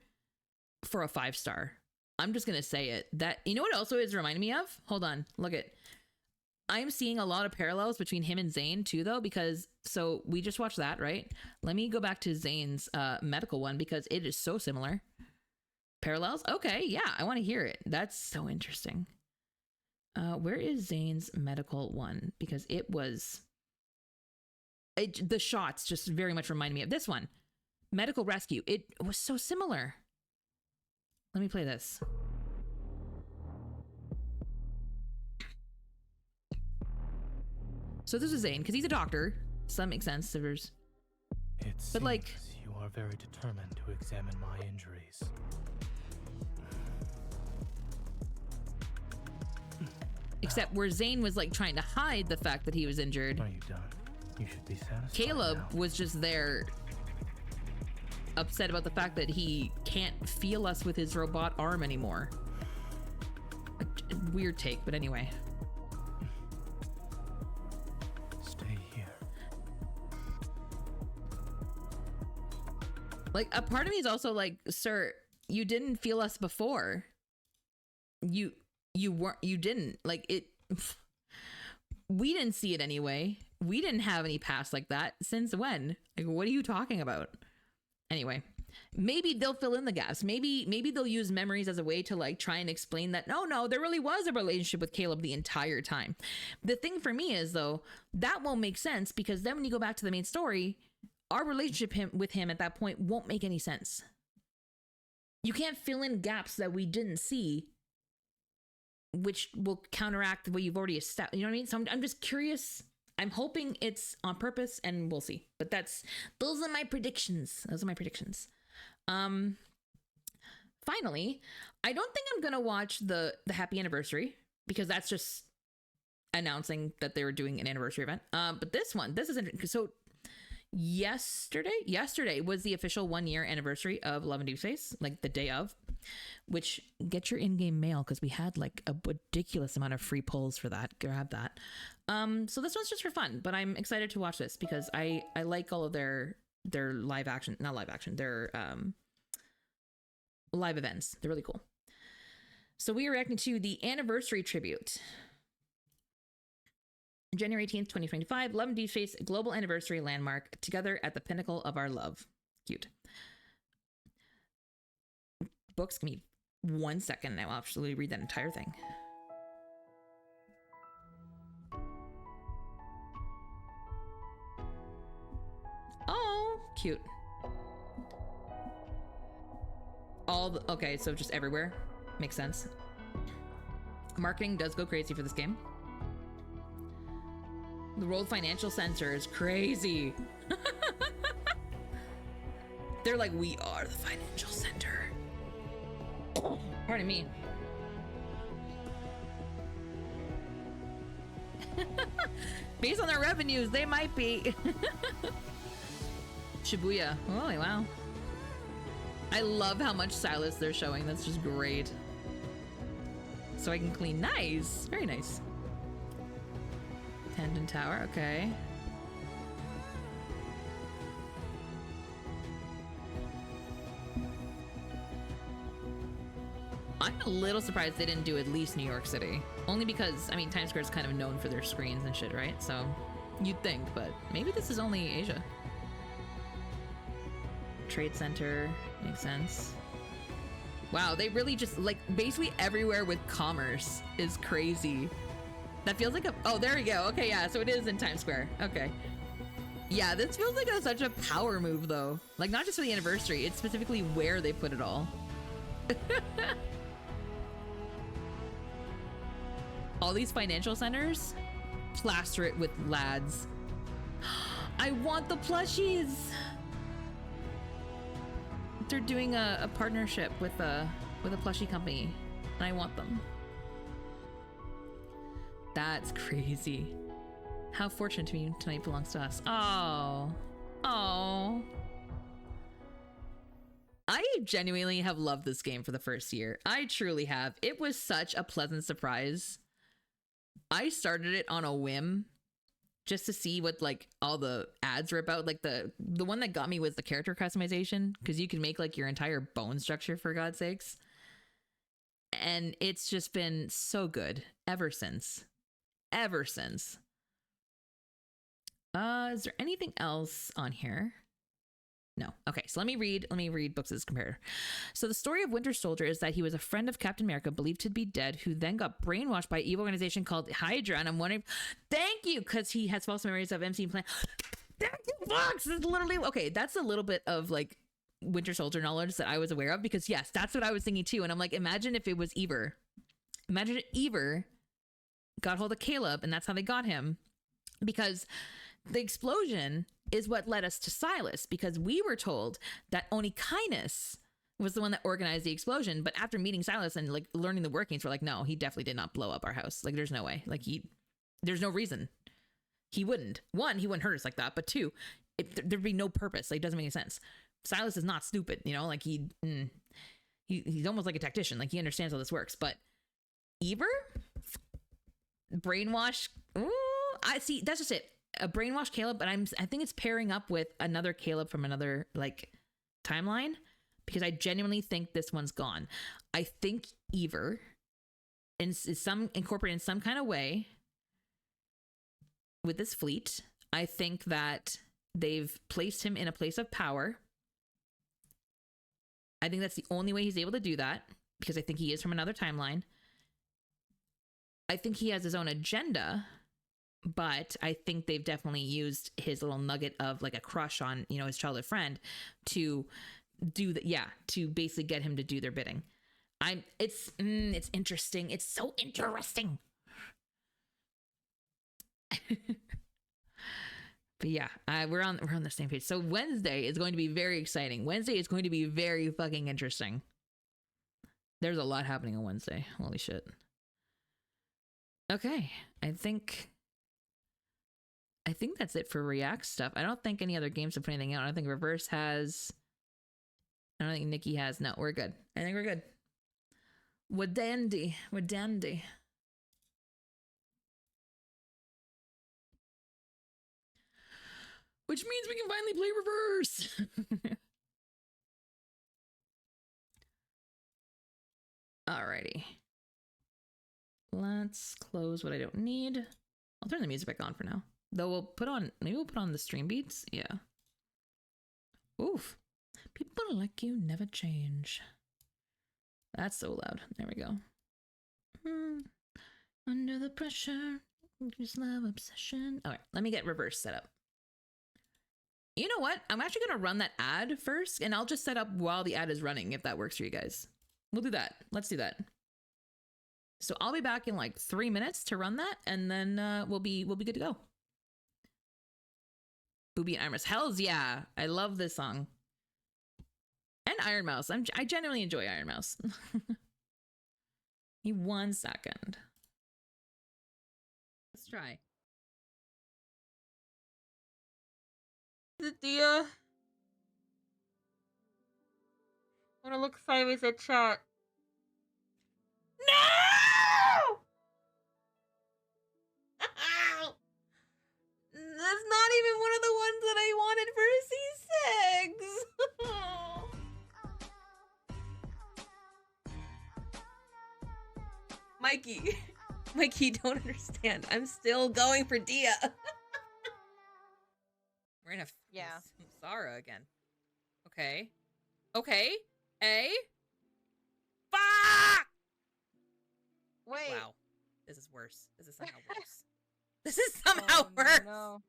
for a 5-star. I'm just gonna say it. That, you know what also is reminding me of? Hold on, look at. I'm seeing a lot of parallels between him and Zane too, though, because so we just watched that, right? Let me go back to Zane's medical one because it is so similar. Parallels? Okay, yeah, I want to hear it. That's so interesting. Where is Zane's medical one? Because the shots just very much remind me of this one. Medical rescue. It was so similar. Let me play this. So this is Zane, because he's a doctor. So that makes sense. But like, you are very determined to examine my injuries. Except where Zane was like trying to hide the fact that he was injured. Are you done? You should be satisfied. Caleb now. was just there, upset about the fact that he can't feel us with his robot arm anymore. A weird take, but anyway. Like, a part of me is also like, sir, you didn't feel us before. You didn't. Like, it, we didn't see it anyway. We didn't have any past like that. Since when? Like, what are you talking about? Anyway, maybe they'll fill in the gaps. Maybe they'll use memories as a way to like try and explain that, no, there really was a relationship with Caleb the entire time. The thing for me is, though, that won't make sense because then when you go back to the main story, our relationship with him at that point won't make any sense. You can't fill in gaps that we didn't see, which will counteract what you've already established. You know what I mean? So I'm just curious. I'm hoping it's on purpose, and we'll see. But those are my predictions. Finally, I don't think I'm gonna watch the Happy Anniversary because that's just announcing that they were doing an anniversary event. But this is interesting. So yesterday was the official 1-year anniversary of Love and Deepspace, like the day of, which get your in-game mail because we had like a ridiculous amount of free pulls for that. Grab that. So this one's just for fun, but I'm excited to watch this because I like all of their live action, not live action, their live events. They're really cool. So we are reacting to the anniversary tribute. January 18th, 2025, Love and Deepspace global anniversary landmark, together at the pinnacle of our love. Cute. books. Give me 1 second and I will absolutely read that entire thing. Oh, cute. Okay, so just everywhere. Makes sense. Marketing does go crazy for this game. The World Financial Center is crazy. They're like, we are the financial center. Pardon me. Based on their revenues, they might be. Shibuya. Oh, wow. I love how much Silas they're showing. That's just great. So I can clean. Nice. Very nice. Tendon Tower. Okay. I'm a little surprised they didn't do at least New York City. Only because, I mean, Times Square is kind of known for their screens and shit, right? So you'd think, but maybe this is only Asia. Trade Center. Makes sense. Wow, they really just, like, basically everywhere with commerce is crazy. That feels like a... Oh, there we go. Okay, yeah, so it is in Times Square. Okay. Yeah, this feels like such a power move, though. Like, not just for the anniversary. It's specifically where they put it all. All these financial centers, plaster it with lads. I want the plushies. They're doing a partnership with a plushie company, and I want them. That's crazy. How fortunate to be tonight belongs to us. Oh, oh. I genuinely have loved this game for the first year. I truly have. It was such a pleasant surprise. I started it on a whim just to see what like all the ads were about. Like the one that got me was the character customization, because you can make like your entire bone structure, for God's sakes. And it's just been so good ever since. Ever since. Is there anything else on here? No. Okay, so let me read Books' comparator. So the story of Winter Soldier is that he was a friend of Captain America, believed to be dead, who then got brainwashed by an evil organization called Hydra. And I'm wondering, thank you, because he has false memories of MC Plan. Thank you, Books! This is literally, okay, that's a little bit of like Winter Soldier knowledge that I was aware of, because yes, that's what I was thinking too. And I'm like, imagine if it was Eber. Imagine if Eber got hold of Caleb and that's how they got him. Because the explosion is what led us to Silas, because we were told that Onikainus was the one that organized the explosion. But after meeting Silas and like learning the workings, we're like, no, he definitely did not blow up our house. Like, there's no way. Like, there's no reason he wouldn't. One, he wouldn't hurt us like that. But two, there'd be no purpose. Like, it doesn't make any sense. Silas is not stupid, you know, like he's almost like a tactician. Like, he understands how this works. But Eber, brainwash. Ooh, I see. That's just it. A brainwash Caleb, but I think it's pairing up with another Caleb from another like timeline, because I genuinely think this one's gone. I think Eber is incorporated in some kind of way with this fleet. I think that they've placed him in a place of power. I think that's the only way he's able to do that, because I think he is from another timeline. I think he has his own agenda. But I think they've definitely used his little nugget of like a crush on, you know, his childhood friend to do that. Yeah. To basically get him to do their bidding. It's interesting. It's so interesting. But yeah, we're on the same page. So Wednesday is going to be very exciting. Wednesday is going to be very fucking interesting. There's a lot happening on Wednesday. Holy shit. Okay. I think that's it for React stuff. I don't think any other games have put anything out. I don't think Reverse has. I don't think Nikki has. No, we're good. I think we're good. We're dandy. We're dandy. Which means we can finally play Reverse. Alrighty. Let's close what I don't need. I'll turn the music back on for now. Though maybe we'll put on the stream beats. Yeah. Oof. People like you never change. That's so loud. There we go. Under the pressure, just love obsession. All right, let me get reverse set up. You know what? I'm actually gonna run that ad first, and I'll just set up while the ad is running, if that works for you guys. We'll do that. Let's do that. So I'll be back in like 3 minutes to run that, and then we'll be good to go. Booby and Iron Mouse. Hells yeah! I love this song. And Iron Mouse. I genuinely enjoy Iron Mouse. Give me 1 second. Let's try. Dia. I want to look sideways at chat. No! That's not even one of the ones that I wanted for C6. Mikey. Mikey, don't understand. I'm still going for Dia. We're gonna Samsara again. Okay. Okay. A. Fuck! Wait. Wow. This is worse. This is somehow worse. This is somehow worse. No.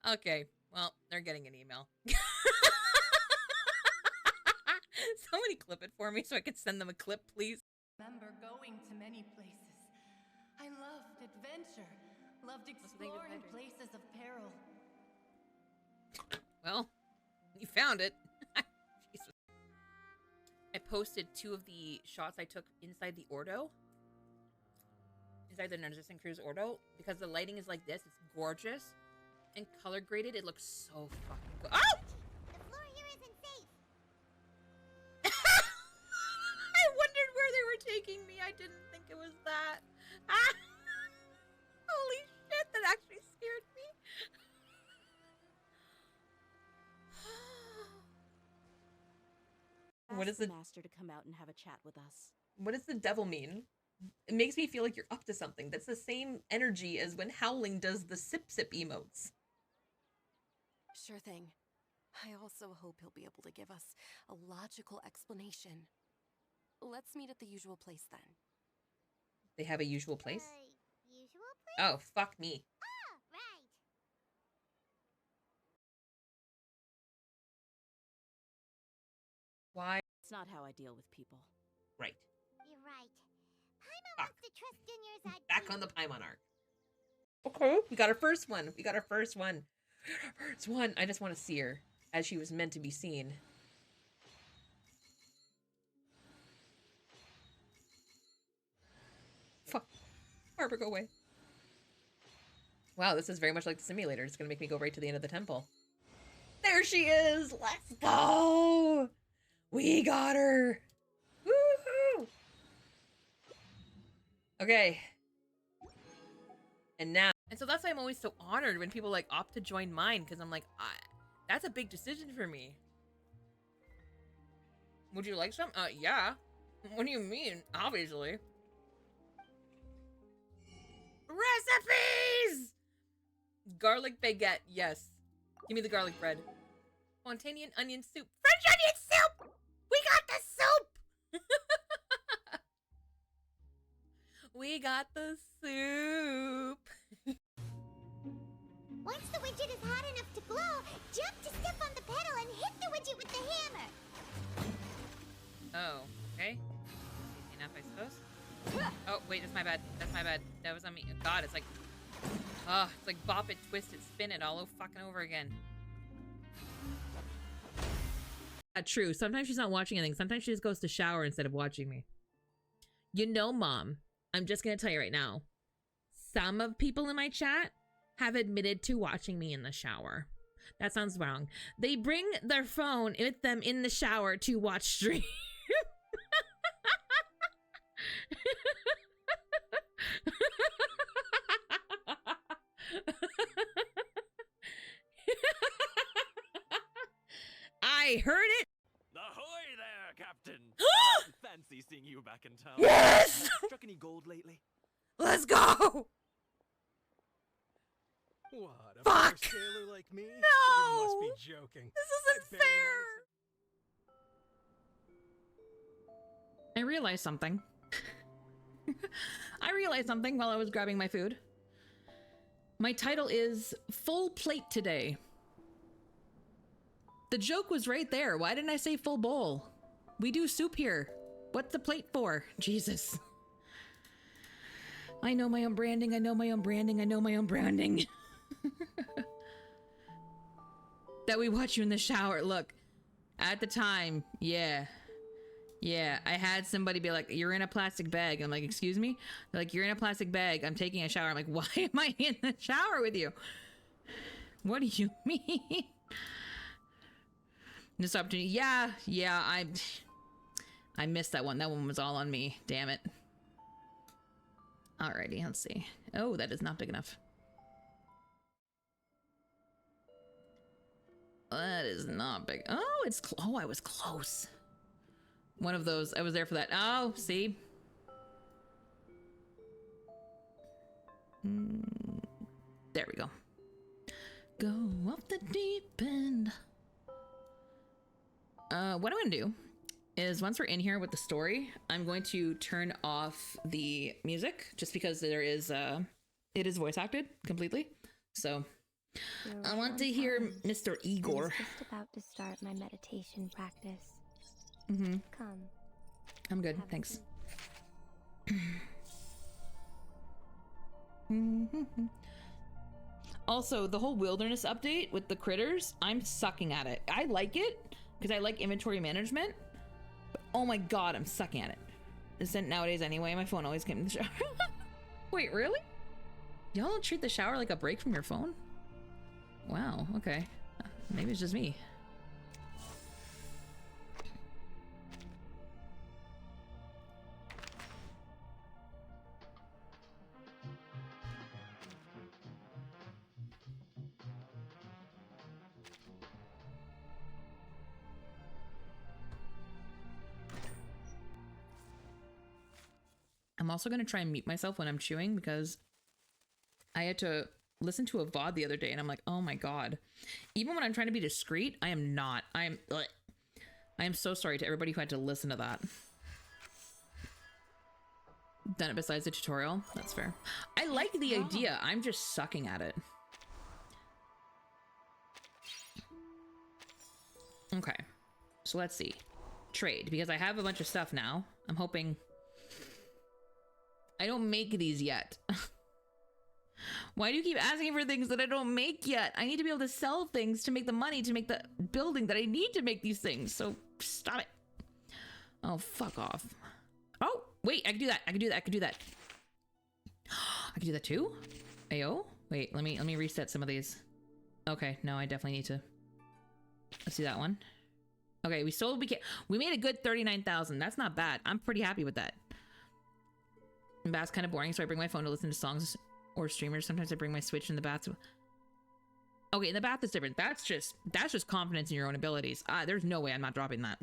Okay. Well, they're getting an email. Somebody clip it for me so I can send them a clip, please. Remember going to many places. I loved adventure, loved exploring places of peril. Well, you found it. Jesus. I posted 2 of the shots I took inside the Ordo. Inside the Resistance Cruise Ordo. Because the lighting is like this. It's gorgeous. And color graded. It looks so fucking good. Oh! The floor here isn't safe. I wondered where they were taking me. I didn't think it was that. Ah! Holy shit, that actually scared me. What is the master to come out and have a chat with us? What does the devil mean? It makes me feel like you're up to something. That's the same energy as when Howling does the sip sip emotes. Sure thing. I also hope he'll be able to give us a logical explanation. Let's meet at the usual place then. They have a usual place? Usual place? Oh, fuck me. Ah, right. Why? It's not how I deal with people. Right. You're right. Paimon wants to trust Junior's side. Back on the Paimon arc. Okay, we got our first one. We got our first one. First one. I just want to see her as she was meant to be seen. Fuck. Barbara, go away. Wow, this is very much like the simulator. It's gonna make me go right to the end of the temple. There she is! Let's go! We got her! Woohoo! Okay. And now... And so that's why I'm always so honored when people like opt to join mine, because I'm like, that's a big decision for me. Would you like some? Yeah. What do you mean? Obviously. Recipes! Garlic baguette, yes. Give me the garlic bread. Spontaneous onion soup. French onion soup! We got the soup! We got the soup. Once the widget is hot enough to glow, jump to step on the pedal and hit the widget with the hammer. Oh, okay. Easy enough, I suppose. Oh, wait, that's my bad. That's my bad. That was on me. God, it's like... it's like bop it, twist it, spin it all fucking over again. True. Sometimes she's not watching anything. Sometimes she just goes to shower instead of watching me. You know, Mom, I'm just gonna tell you right now. Some of people in my chat have admitted to watching me in the shower. That sounds wrong. They bring their phone with them in the shower to watch stream. I heard it. Ahoy there, Captain! Fancy seeing you back in town. Yes! Struck any gold lately? Let's go! What? A Fuck! poor sailor like me? No! You must be joking. This isn't fair! I realized something. I realized something while I was grabbing my food. My title is Full Plate Today. The joke was right there. Why didn't I say full bowl? We do soup here. What's the plate for? Jesus. I know my own branding. I know my own branding. I know my own branding. That we watch you in the shower. Look, at the time, yeah, I had somebody be like, "You're in a plastic bag." I'm like, "Excuse me?" They're like, "You're in a plastic bag. I'm taking a shower." I'm like, "Why am I in the shower with you? What do you mean?" This opportunity, yeah, I missed that one. That one was all on me. Damn it. Alrighty, let's see. Oh, that is not big enough. That is not big. Oh, it's oh, I was close. One of those. I was there for that. Oh, see? There we go. Go off the deep end. What I'm gonna do is once we're in here with the story, I'm going to turn off the music just because there is it is voice acted completely. So I want to hear Mr. Igor. I was just about to start my meditation practice. Come. I'm good, thanks. Also, the whole wilderness update with the critters, I'm sucking at it. I like it because I like inventory management. But oh my god, I'm sucking at it. It's sent nowadays anyway. My phone always came in the shower. Wait, really? Y'all don't treat the shower like a break from your phone? Wow, okay. Maybe it's just me. I'm also going to try and mute myself when I'm chewing because I had to listen to a VOD the other day and I'm like, oh my god. Even when I'm trying to be discreet, I am not. I am so sorry to everybody who had to listen to that. Done it besides the tutorial. That's fair. I like the idea. I'm just sucking at it. Okay. So let's see. Trade, because I have a bunch of stuff now. I'm hoping... I don't make these yet. Why do you keep asking for things that I don't make yet? I need to be able to sell things to make the money to make the building that I need to make these things. So stop it. Oh, fuck off. Oh, wait, I can do that. I can do that. I can do that. I can do that too? Ayo? Wait, let me reset some of these. Okay, no, I definitely need to. Let's do that one. Okay, we made a good 39,000. That's not bad. I'm pretty happy with that. And bath's kind of boring, so I bring my phone to listen to songs or streamers. Sometimes I bring my Switch in the bath. Okay, in the bath is different. That's just confidence in your own abilities. There's no way I'm not dropping that.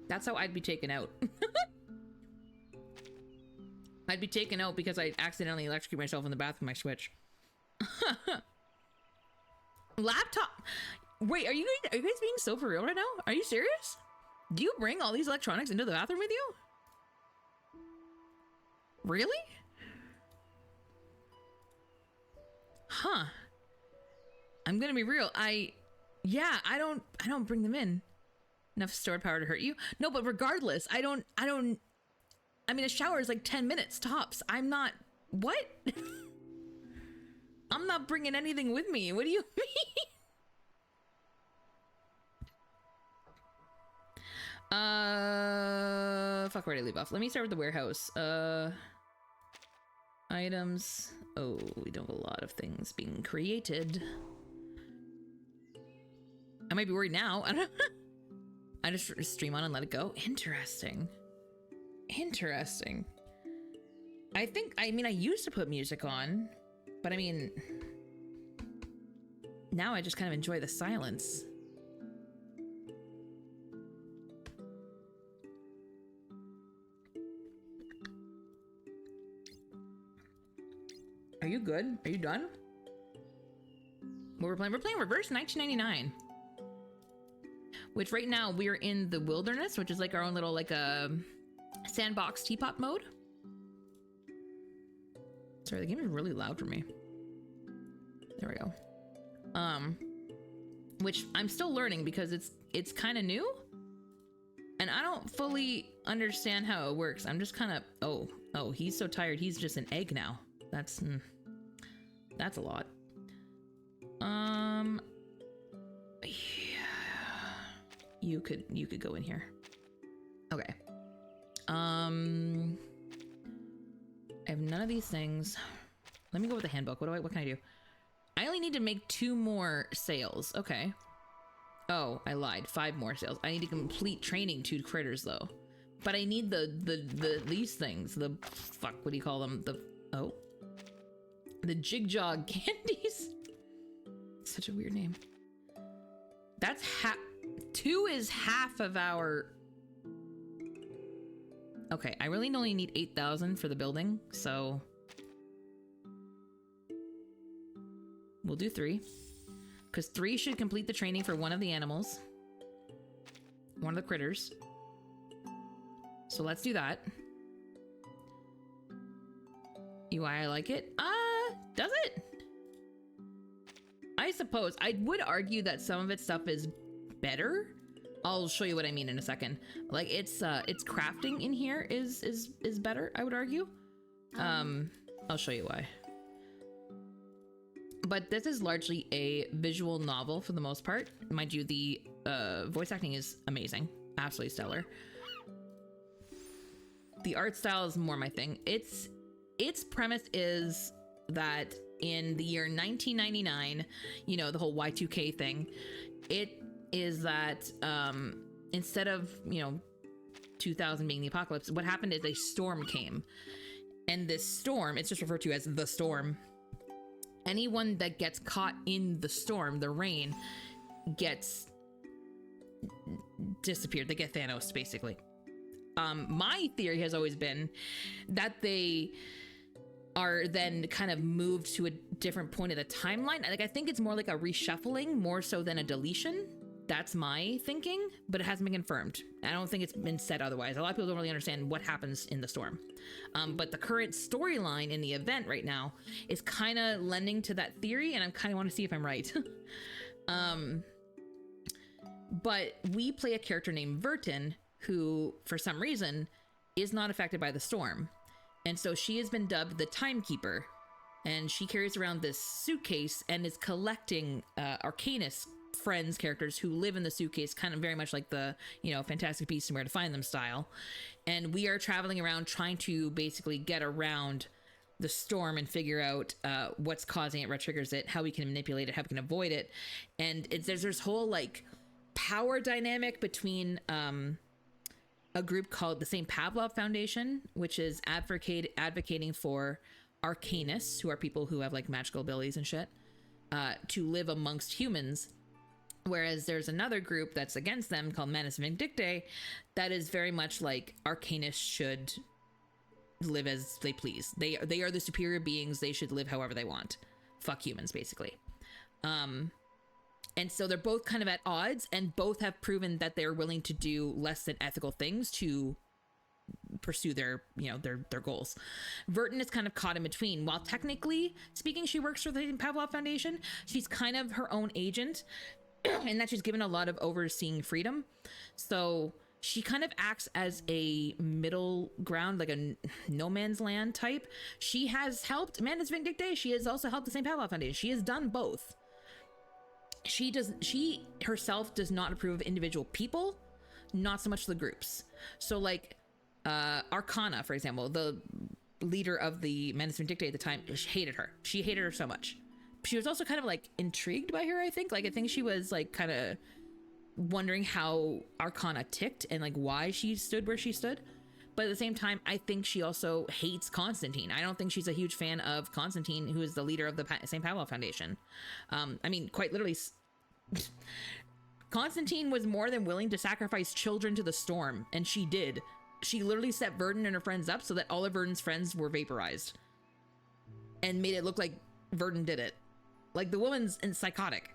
That's how I'd be taken out. I'd be taken out because I accidentally electrocuted myself in the bath with my Switch. Laptop. Wait, are you guys being so for real right now? Are you serious? Do you bring all these electronics into the bathroom with you? Really? Huh. I'm gonna be real. I don't bring them in. Enough stored power to hurt you? No, but regardless, I mean, a shower is like 10 minutes tops. I'm not, what? I'm not bringing anything with me. What do you mean? Fuck, where did I leave off? Let me start with the warehouse. Items. Oh, we don't have a lot of things being created. I might be worried now. I don't know. I just stream on and let it go. Interesting. Interesting. I mean, I used to put music on, but I mean, now I just kind of enjoy the silence. you good? Are you done? What we're playing? We're playing Reverse 1999. Which right now we're in the wilderness, which is like our own little like a sandbox teapot mode. Sorry, the game is really loud for me. There we go. Which I'm still learning because it's kind of new. And I don't fully understand how it works. I'm just kind of, oh, he's so tired. He's just an egg now. That's a lot. Yeah. You could go in here. Okay. I have none of these things. Let me go with the handbook. What can I do? I only need to make 2 more sales. Okay. Oh, I lied. 5 more sales. I need to complete training 2 critters though. But I need these things. The fuck, what do you call them? The jig-jog candies. Such a weird name. That's 2 is half of our. Okay, I really only need 8,000 for the building, so we'll do 3. Because 3 should complete the training for one of the animals. One of the critters. So let's do that. UI, I like it. Does it? I suppose. I would argue that some of its stuff is better. I'll show you what I mean in a second. Like its crafting in here is better, I would argue. I'll show you why. But this is largely a visual novel for the most part. Mind you, the voice acting is amazing. Absolutely stellar. The art style is more my thing. Its premise is that in the year 1999, you know, the whole Y2K thing, it is that instead of, 2000 being the apocalypse, what happened is a storm came. And this storm, it's just referred to as the storm. Anyone that gets caught in the storm, the rain, gets disappeared. They get Thanos, basically. My theory has always been that they are then kind of moved to a different point of the timeline. Like, I think it's more like a reshuffling more so than a deletion. That's my thinking, but it hasn't been confirmed. I don't think it's been said otherwise. A lot of people don't really understand what happens in the storm. But the current storyline in the event right now is kind of lending to that theory, and I kind of want to see if I'm right. But we play a character named Vertin, who, for some reason, is not affected by the storm. And so she has been dubbed the Timekeeper, and she carries around this suitcase and is collecting Arcanist friends, characters who live in the suitcase, kind of very much like the, Fantastic Beasts and Where to Find Them style. And we are traveling around trying to basically get around the storm and figure out what's causing it, what triggers it, how we can manipulate it, how we can avoid it. And there's this whole like power dynamic between a group called the St. Pavlov Foundation, which is advocating for Arcanists, who are people who have like magical abilities and shit, to live amongst humans. Whereas there's another group that's against them called Manus Vindictae that is very much like Arcanists should live as they please. They are the superior beings. They should live however they want. Fuck humans, basically. And so they're both kind of at odds, and both have proven that they're willing to do less than ethical things to pursue their goals. Vertin is kind of caught in between. While technically speaking, she works for the Pavlov Foundation, she's kind of her own agent, and that she's given a lot of overseeing freedom. So she kind of acts as a middle ground, like a no man's land type. She has helped Manus Vindictae. She has also helped the St. Pavlov Foundation. She has done both. She herself does not approve of individual people, not so much the groups. So like Arcana, for example, the leader of the Manus Vindictae at the time, hated her. She hated her so much. She was also kind of like intrigued by her, I think. Like, I think she was like kind of wondering how Arcana ticked and like why she stood where she stood. But at the same time, I think she also hates Constantine. I don't think she's a huge fan of Constantine, who is the leader of the St. Pavlov Foundation. I mean, quite literally, Constantine was more than willing to sacrifice children to the storm, and she did. She literally set Vertin and her friends up so that all of Vertin's friends were vaporized. and made it look like Verdun did it. Like the woman's psychotic.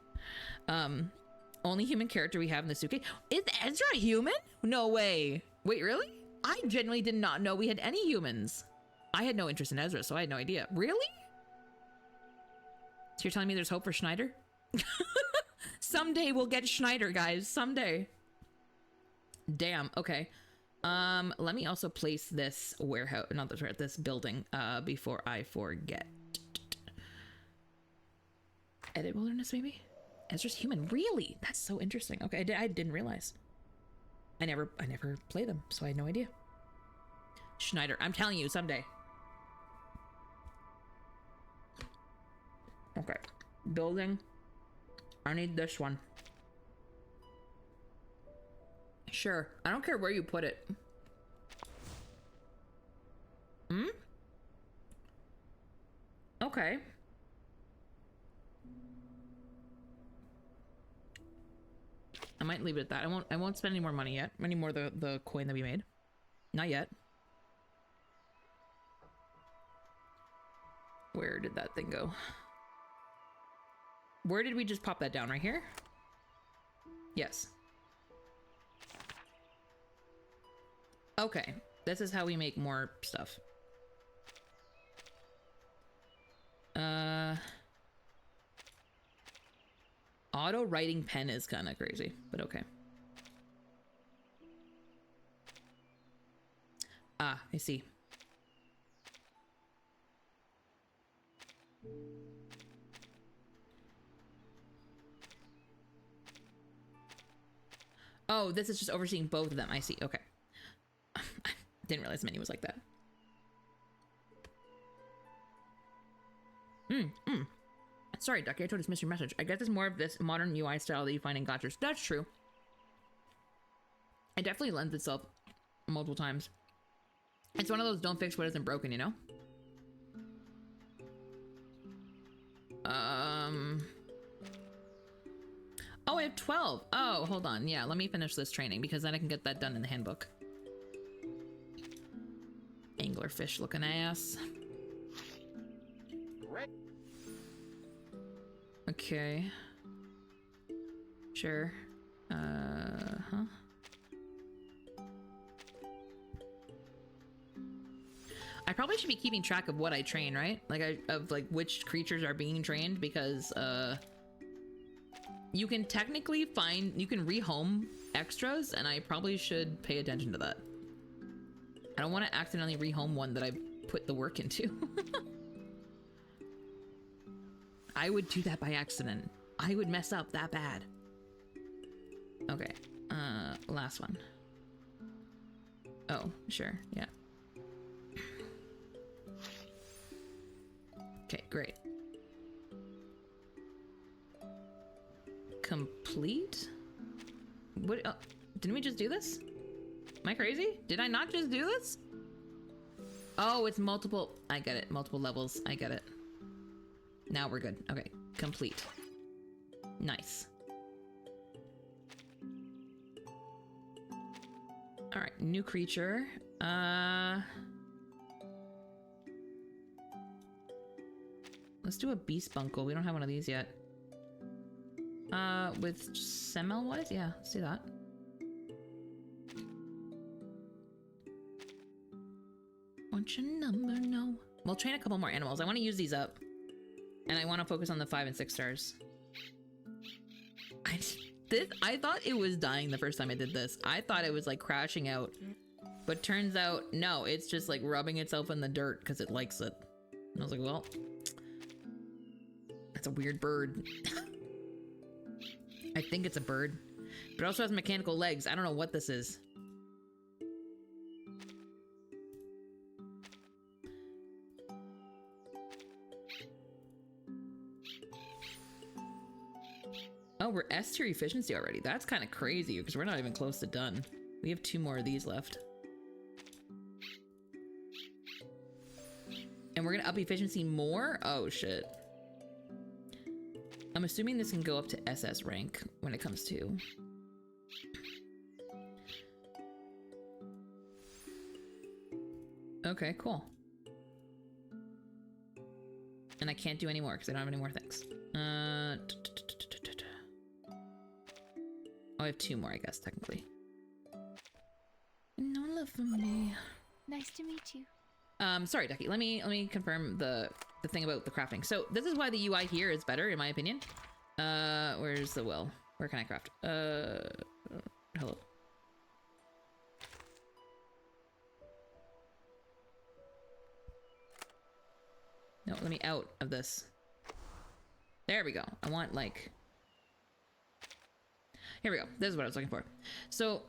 Only human character we have in the suitcase. Is Ezra human? No way. Wait, really? I genuinely did not know we had any humans. I had no interest in Ezra, so I had no idea. Really? So you're telling me there's hope for Schneider? Someday we'll get Schneider, guys. Someday. Damn. Okay. Let me also place this warehouse, not this warehouse, this building, before I forget. Edit wilderness, maybe? Ezra's human. Really? That's so interesting. Okay, I didn't realize. I never play them, so I had no idea. Schneider. I'm telling you, someday. Okay. Building. I need this one. Sure. I don't care where you put it. Hmm? Okay. I might leave it at that. I won't spend any more money yet. Any more the coin that we made. Not yet. Where did that thing go? Where did we just pop that down? Right here? Yes. Okay. This is how we make more stuff. Auto writing pen is kind of crazy, but okay. Ah, I see. Oh, this is just overseeing both of them. I see. Okay. Didn't realize the menu was like that. Sorry, Ducky, I told you to miss your message. I guess it's more of this modern UI style that you find in gotchas. That's true. It definitely lends itself multiple times. It's one of those don't fix what isn't broken, you know? Oh, I have 12. Oh, hold on. Yeah, let me finish this training because then I can get that done in the handbook. Anglerfish looking ass. Okay. Sure. Huh? I probably should be keeping track of what I train, right? Like, of like which creatures are being trained because, you can technically you can rehome extras, and I probably should pay attention to that. I don't want to accidentally rehome one that I put the work into. I would do that by accident. I would mess up that bad. Okay. Last one. Oh, sure. Yeah. Okay, great. Complete? What? Oh, didn't we just do this? Am I crazy? Did I not just do this? Oh, it's multiple. I get it. Multiple levels. I get it. Now we're good. Okay, complete. Nice. All right, new creature. Let's do a beast bunkle. We don't have one of these yet. With Semmelweis? Yeah, let's do that. What's your number? No. We'll train a couple more animals. I want to use these up. And I want to focus on the 5 and 6 stars. I thought it was dying the first time I did this. I thought it was like crashing out. But turns out, no, it's just like rubbing itself in the dirt because it likes it. And I was like, well, that's a weird bird. I think it's a bird. But it also has mechanical legs. I don't know what this is. Oh, we're S tier efficiency already. That's kind of crazy because we're not even close to done. We have 2 more of these left. And we're gonna up efficiency more? Oh, shit. I'm assuming this can go up to SS rank when it comes to. Okay, cool. And I can't do any more because I don't have any more things. Oh, I have 2 more, I guess, technically. No love for me. Nice to meet you. Sorry, Ducky. Let me confirm the thing about the crafting. So this is why the UI here is better, in my opinion. Where's the well? Where can I craft? Hello. No, let me out of this. There we go. I want like... Here we go. This is what I was looking for. So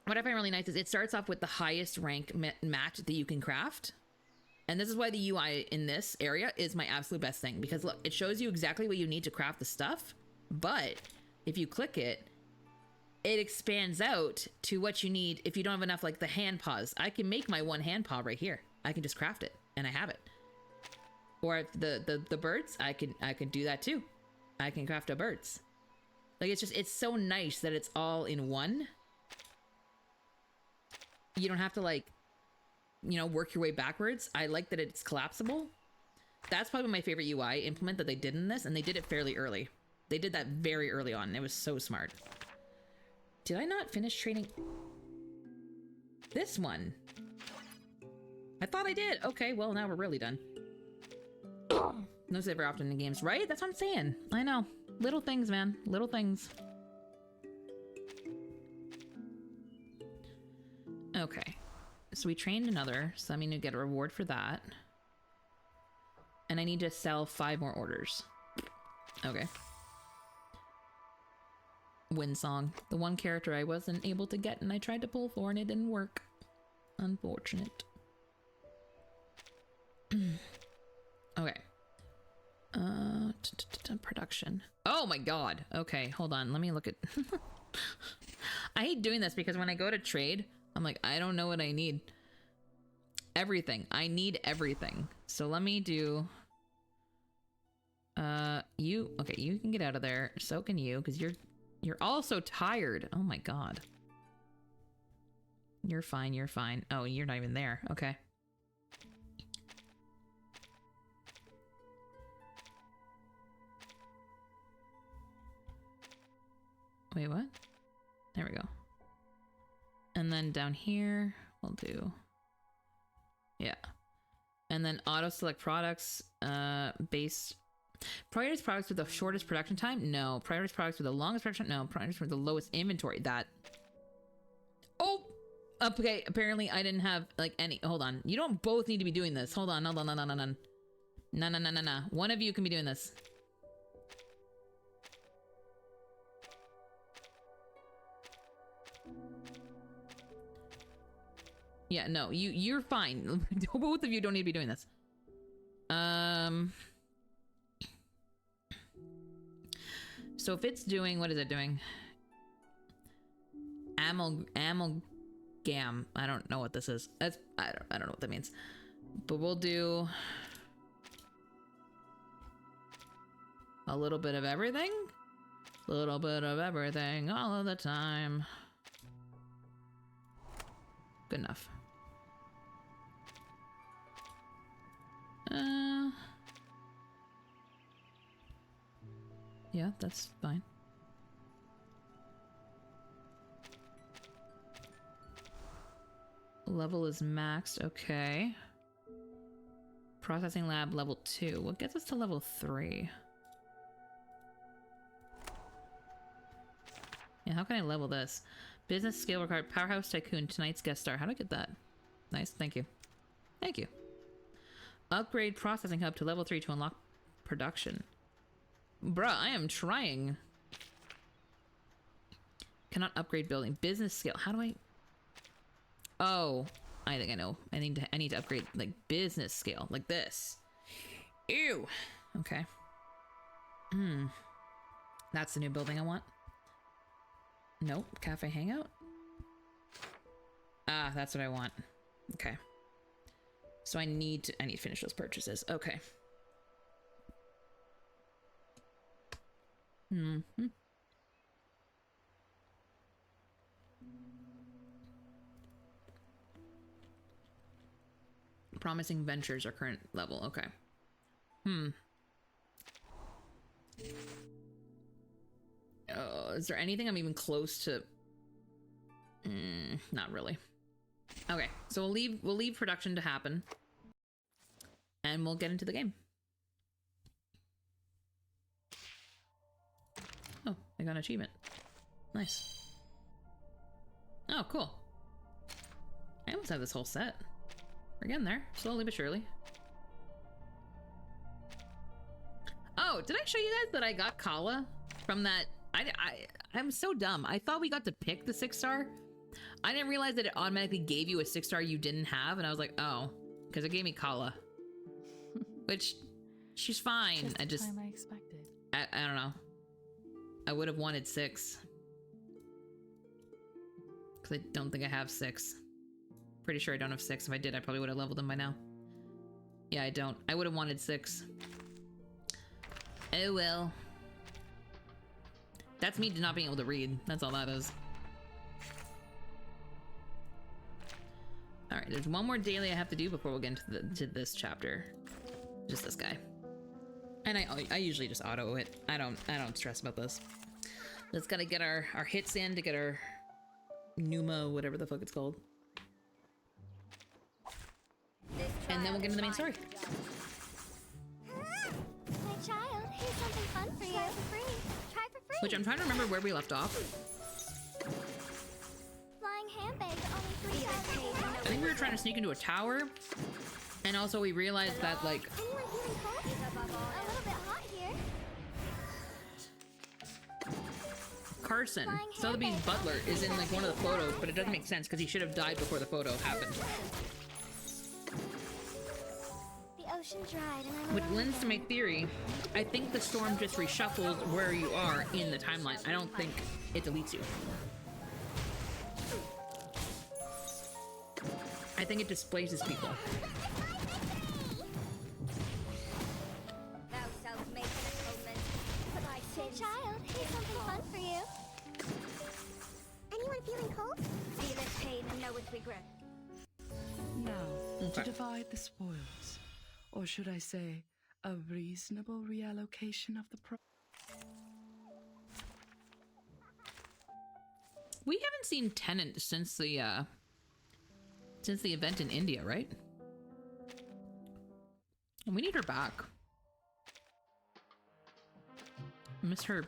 what I find really nice is it starts off with the highest rank match that you can craft. And this is why the UI in this area is my absolute best thing. Because look, it shows you exactly what you need to craft the stuff. But if you click it, it expands out to what you need if you don't have enough, like the hand paws. I can make my 1 hand paw right here. I can just craft it and I have it. Or if the birds, I can do that too. I can craft a birds. Like it's so nice that it's all in one. You don't have to like, you know, work your way backwards. I like that it's collapsible. That's probably my favorite UI implement that they did in this, and they did it fairly early. They did that very early on, and it was so smart. Did I not finish trading this one? I thought I did. Okay, well, now we're really done. No save very often in games, right? That's what I'm saying. I know. Little things, man. Little things. Okay. So we trained another, so I mean to get a reward for that. And I need to sell 5 more orders. Okay. Wind Song. The one character I wasn't able to get and I tried to pull for and it didn't work. Unfortunate. Okay. Production. Oh my god. Okay, hold on. Let me look at... I hate doing this because when I go to trade, I'm like, I don't know what I need. Everything. I need everything. So let me do... you... Okay, you can get out of there. So can you, because you're all so tired. Oh my god. You're fine, you're fine. Oh, you're not even there. Okay. Wait, what? There we go. And then down here, we'll do... Yeah. And then auto select products, base... Priorities products with the shortest production time? No. Priorities products with the longest production? No. Priorities with the lowest inventory? That... Oh! Okay, apparently I didn't have, like, any... Hold on. You don't both need to be doing this. Hold on, hold on, hold on, hold on. No. One of you can be doing this. Yeah, no, you're fine. Both of you don't need to be doing this. So if it's doing, what is it doing? Amalgam. I don't know what this is. That's I don't know what that means. But we'll do a little bit of everything. A little bit of everything all of the time. Good enough. Yeah, that's fine. Level is maxed, okay. Processing lab level 2. What gets us to level 3? Yeah, how can I level this? Business skill required. Powerhouse Tycoon, tonight's guest star. How do I get that? Nice, thank you. Thank you. Upgrade processing hub to level 3 to unlock production. Bruh, I am trying. Cannot upgrade building. Business skill. How do I... Oh, I think I know. I need to upgrade like business skill, like this. Ew. Okay. That's the new building I want. Nope. Cafe hangout. Ah, that's what I want. Okay. So I need to finish those purchases. Okay. Promising ventures are current level. Okay. Is there anything I'm even close to? Not really. Okay, so we'll leave production to happen, and we'll get into the game. Oh, I got an achievement. Nice. Oh, cool. I almost have this whole set. We're getting there, slowly but surely. Oh, did I show you guys that I got Kala from that? I'm so dumb. I thought we got to pick the 6-star. I didn't realize that it automatically gave you a 6-star you didn't have, and I was like, oh, because it gave me Kala. Which, she's fine. I expected. I don't know. I would have wanted 6. Because I don't think I have 6. Pretty sure I don't have 6. If I did, I probably would have leveled them by now. Yeah, I don't. I would have wanted 6. Oh well. That's me not being able to read. That's all that is. Alright, there's one more daily I have to do before we'll get into this chapter. Just this guy. And I usually just auto it. I don't stress about this. Just gotta get our hits in to get our Numa, whatever the fuck it's called. And then we'll get into the main story. My child, here's something fun for you. Try for free. Try for free. Which I'm trying to remember where we left off. Flying handbag, only 3,000. I think we were trying to sneak into a tower. And also we realized that, like... Anyone feeling cold? A little bit hot here. Carson, Sotheby's butler, is in like one of the photos, but it doesn't make sense because he should have died before the photo happened. The ocean dried and I'm Which lends to my theory. I think the storm just reshuffles where you are in the timeline. I don't think it deletes you. I think it displaces people. Thou shalt make an atonement for thy sins. Child, here's something fun for you. Anyone feeling cold? Feeleth pain and knoweth regret. Now, to divide the spoils, or should I say, a reasonable reallocation of the We haven't seen Tennant since the event in India, right? And we need her back. I miss her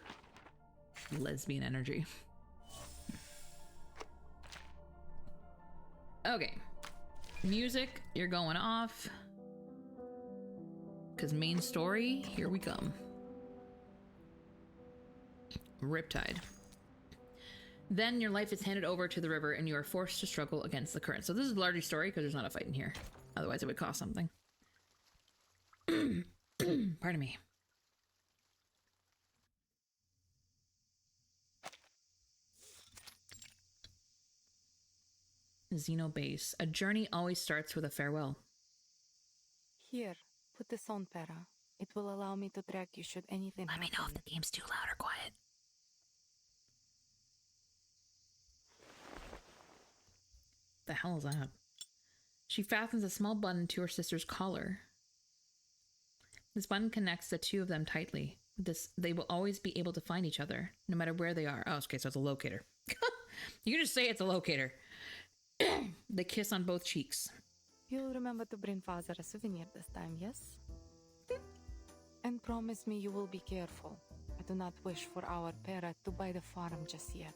lesbian energy. Okay. Music, you're going off. Because main story, here we come. Riptide. Then your life is handed over to the river and you are forced to struggle against the current. So this is largely story because there's not a fight in here. Otherwise it would cost something. Pardon me. Xenobase. A journey always starts with a farewell. Here, put this on, Para. It will allow me to track you should anything happen. Let me know if the game's too loud or quiet. The hell is that? She fastens a small button to her sister's collar. This button connects the two of them tightly. With this, they will always be able to find each other, no matter where they are. Oh, okay, so it's a locator. You can just say it's a locator. They kiss on both cheeks. You'll remember to bring father a souvenir this time, yes? And promise me you will be careful. I do not wish for our parrot to buy the farm just yet.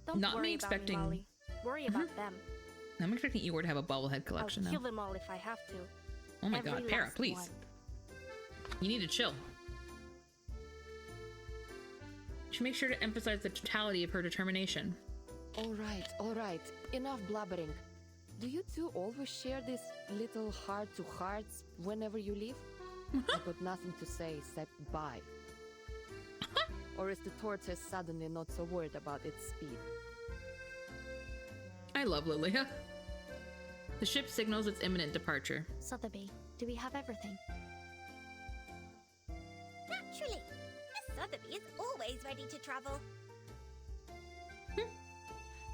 Don't Not worry me expecting. about me, Molly. Worry about them. I'm expecting Eeyore to have a bobblehead collection I'll now. kill them all if I have to. Oh my Every god, Para, last please. one. You need to chill. She makes sure to emphasize the totality of her determination. All right. Enough blabbering. Do you two always share this little heart-to-hearts whenever you leave? I got nothing to say except bye. Or is the tortoise suddenly not so worried about its speed? I love Lilia. The ship signals its imminent departure. Sotheby, do we have everything? Naturally. Miss Sotheby is always ready to travel.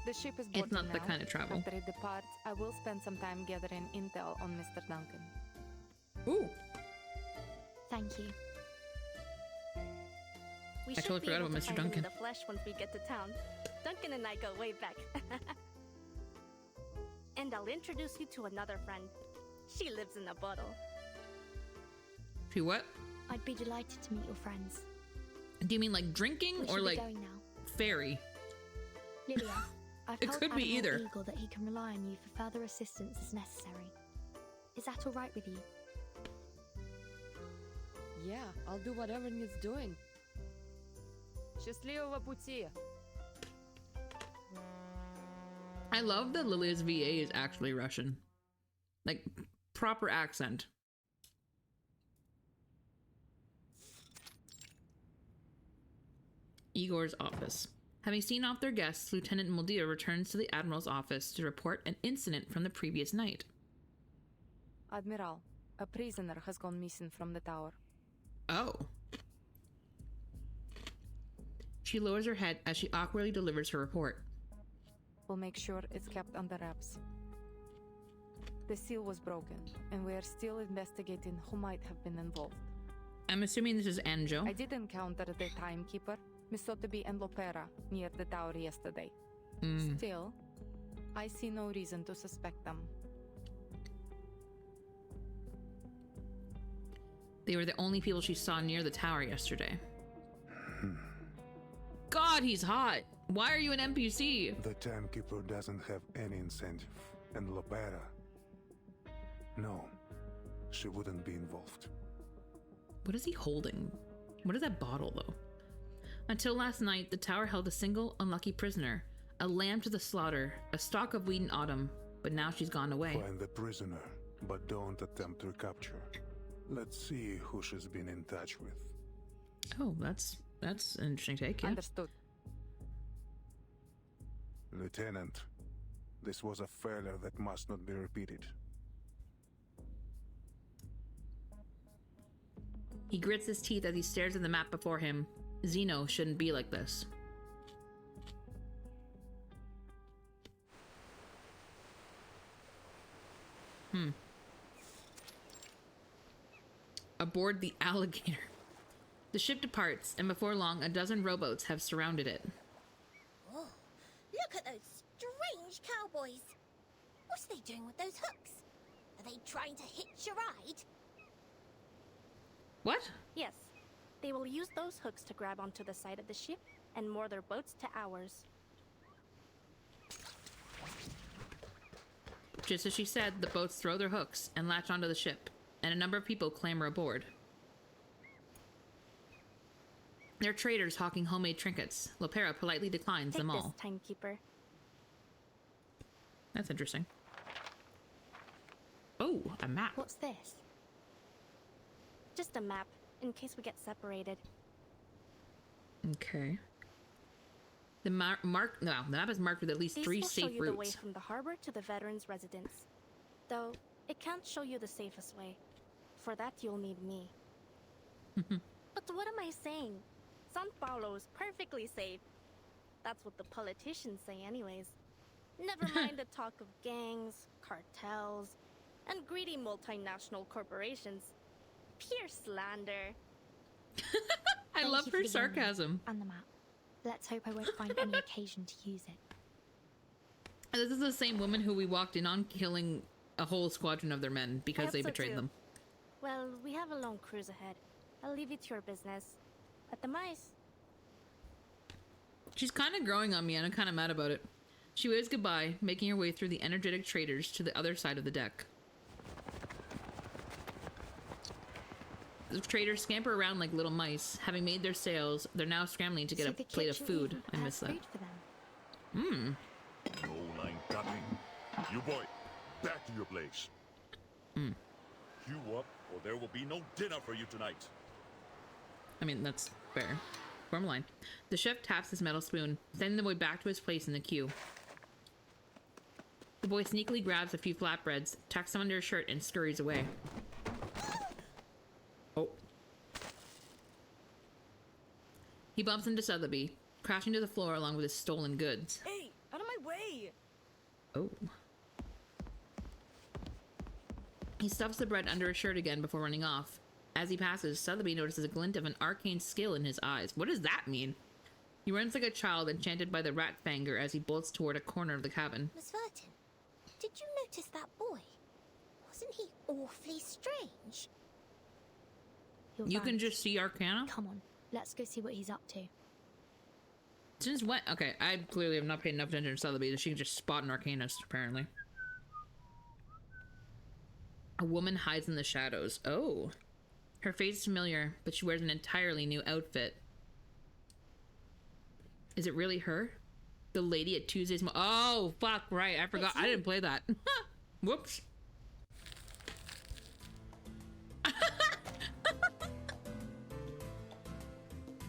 The ship is It's boarding not the now. kind of travel. After it departs, I will spend some time gathering intel on Mr. Duncan. Ooh. Thank you. I totally forgot about Mr. Duncan. The flesh once we get to town. Duncan and I go way back. And I'll introduce you to another friend. She lives in a bottle. She what? I'd be delighted to meet your friends. Do you mean like drinking or like fairy? Lilia, I've It told could be Admiral either. Eagle that he can rely on you for further assistance as necessary. Is that all right with you? Yeah, I'll do whatever needs doing. Счастливого пути. I love that Lilia's VA is actually Russian. Like, proper accent. Igor's office. Having seen off their guests, Lieutenant Moldia returns to the Admiral's office to report an incident from the previous night. Admiral, a prisoner has gone missing from the tower. Oh. She lowers her head as she awkwardly delivers her report. We'll make sure it's kept under wraps. The seal was broken, and we are still investigating who might have been involved. I'm assuming this is Anjo. I did encounter the timekeeper, Miss Sotheby and Lopera, near the tower yesterday. Still, I see no reason to suspect them. They were the only people she saw near the tower yesterday. God, he's hot! Why are you an NPC? The timekeeper doesn't have any incentive, and Lopera... No, she wouldn't be involved. What is he holding? What is that bottle, though? Until last night, the tower held a single unlucky prisoner, a lamb to the slaughter, a stalk of wheat in autumn, but now she's gone away. Find the prisoner, but don't attempt to recapture. Let's see who she's been in touch with. Oh, that's an interesting take, yeah. Understood. Lieutenant, this was a failure that must not be repeated. He grits his teeth as he stares at the map before him. Zeno shouldn't be like this. Aboard the Alligator. The ship departs, and before long, a dozen rowboats have surrounded it. Oh, look at those strange cowboys. What's they doing with those hooks? Are they trying to hitch a ride? What? Yes. They will use those hooks to grab onto the side of the ship and moor their boats to ours. Just as she said, the boats throw their hooks and latch onto the ship, and a number of people clamber aboard. They're traders hawking homemade trinkets. Lopera politely declines them all. Take this, timekeeper. That's interesting. Oh, a map. What's this? Just a map, in case we get separated. Okay. The map is marked with at least 3 These will safe show you the way routes. from the harbor to the veterans' residence. Though, it can't show you the safest way. For that, you'll need me. But what am I saying? San Paulo's perfectly safe. That's what the politicians say anyways. Never mind the talk of gangs, cartels, and greedy multinational corporations. Pure slander. I love her sarcasm. And the map. Let's hope I won't find any occasion to use it. This is the same woman who we walked in on killing a whole squadron of their men because they betrayed them. Well, we have a long cruise ahead. I'll leave it to your business. At the mice. She's kind of growing on me and I'm kind of mad about it. She waves goodbye, making her way through the energetic traders to the other side of the deck. The traders scamper around like little mice. Having made their sails, they're now scrambling to get a plate of food. I miss that. No line cutting. You boy, back to your place. Queue up, or there will be no dinner for you tonight. I mean, that's fair. Form line. The chef taps his metal spoon, sending the boy back to his place in the queue. The boy sneakily grabs a few flatbreads, tucks them under his shirt, and scurries away. Oh. He bumps into Sotheby, crashing to the floor along with his stolen goods. Hey, out of my way! Oh. He stuffs the bread under his shirt again before running off. As he passes, Sotheby notices a glint of an arcane skill in his eyes. What does that mean? He runs like a child enchanted by the rat fanger as he bolts toward a corner of the cabin. Miss Verton, did you notice that boy? Wasn't he awfully strange? You can just see Arcana? Come on, let's go see what he's up to. Since when? Okay, I clearly have not paid enough attention to Sotheby that she can just spot an Arcanist, apparently. A woman hides in the shadows. Oh. Her face is familiar, but she wears an entirely new outfit. Is it really her? The lady at Tuesday's oh, fuck, right. I forgot. I didn't play that. Whoops.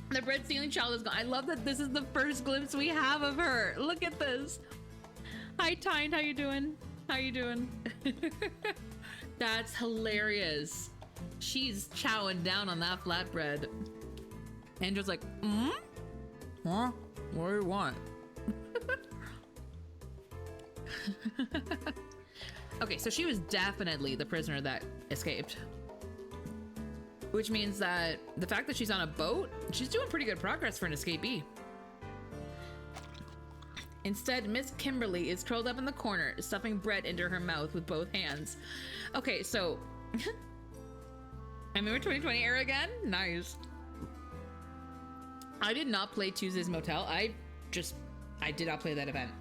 The bread stealing child is gone. I love that this is the first glimpse we have of her. Look at this. Hi, Tyne. How you doing? How you doing? That's hilarious. She's chowing down on that flatbread. Andrew's like, Huh? What do you want? Okay, so she was definitely the prisoner that escaped. Which means that the fact that she's on a boat, she's doing pretty good progress for an escapee. Instead, Miss Kimberly is curled up in the corner, stuffing bread into her mouth with both hands. Okay, so I'm in 2020 era again. Nice. I did not play Tuesday's Motel. I did not play that event.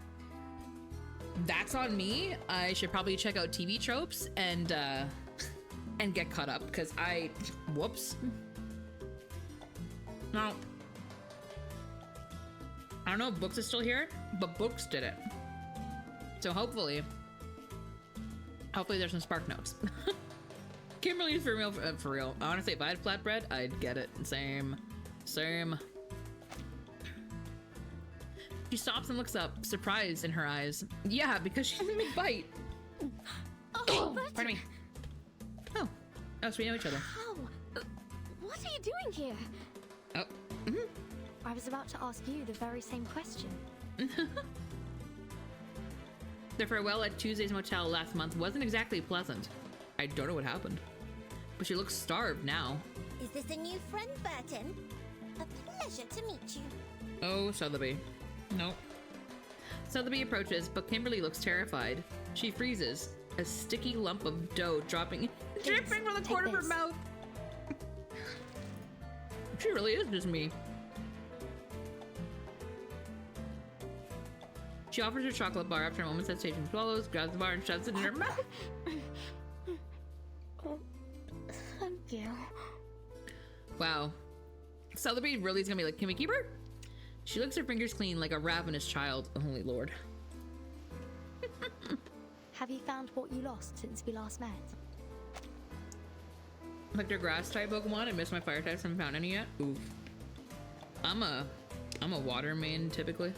That's on me. I should probably check out TV Tropes and get caught up because whoops. No. I don't know if Books is still here, but Books did it. So hopefully there's some spark notes. Kimberly's for real. Honestly, if I had flatbread, I'd get it. Same. She stops and looks up, surprise in her eyes. Yeah, because she's a big bite. Oh, pardon me. Oh, so we know each other. How? What are you doing here? Oh. I was about to ask you the very same question. The farewell at Tuesday's Motel last month wasn't exactly pleasant. I don't know what happened, but she looks starved now. Is this a new friend, Burton? A pleasure to meet you. Oh, Sotheby. Nope. Sotheby approaches, but Kimberly looks terrified. She freezes, a sticky lump of dough dripping from the corner of her mouth. She really is just me. She offers her chocolate bar after a moment's hesitation, swallows, grabs the bar, and shoves it in her mouth. Oh, thank you. Wow. Sotheby really is gonna be like, can we keep her? She licks her fingers clean like a ravenous child. Holy Lord. Have you found what you lost since we last met? Like their grass type Pokemon. I missed my fire types. Haven't found any yet. Oof. I'm a water main typically.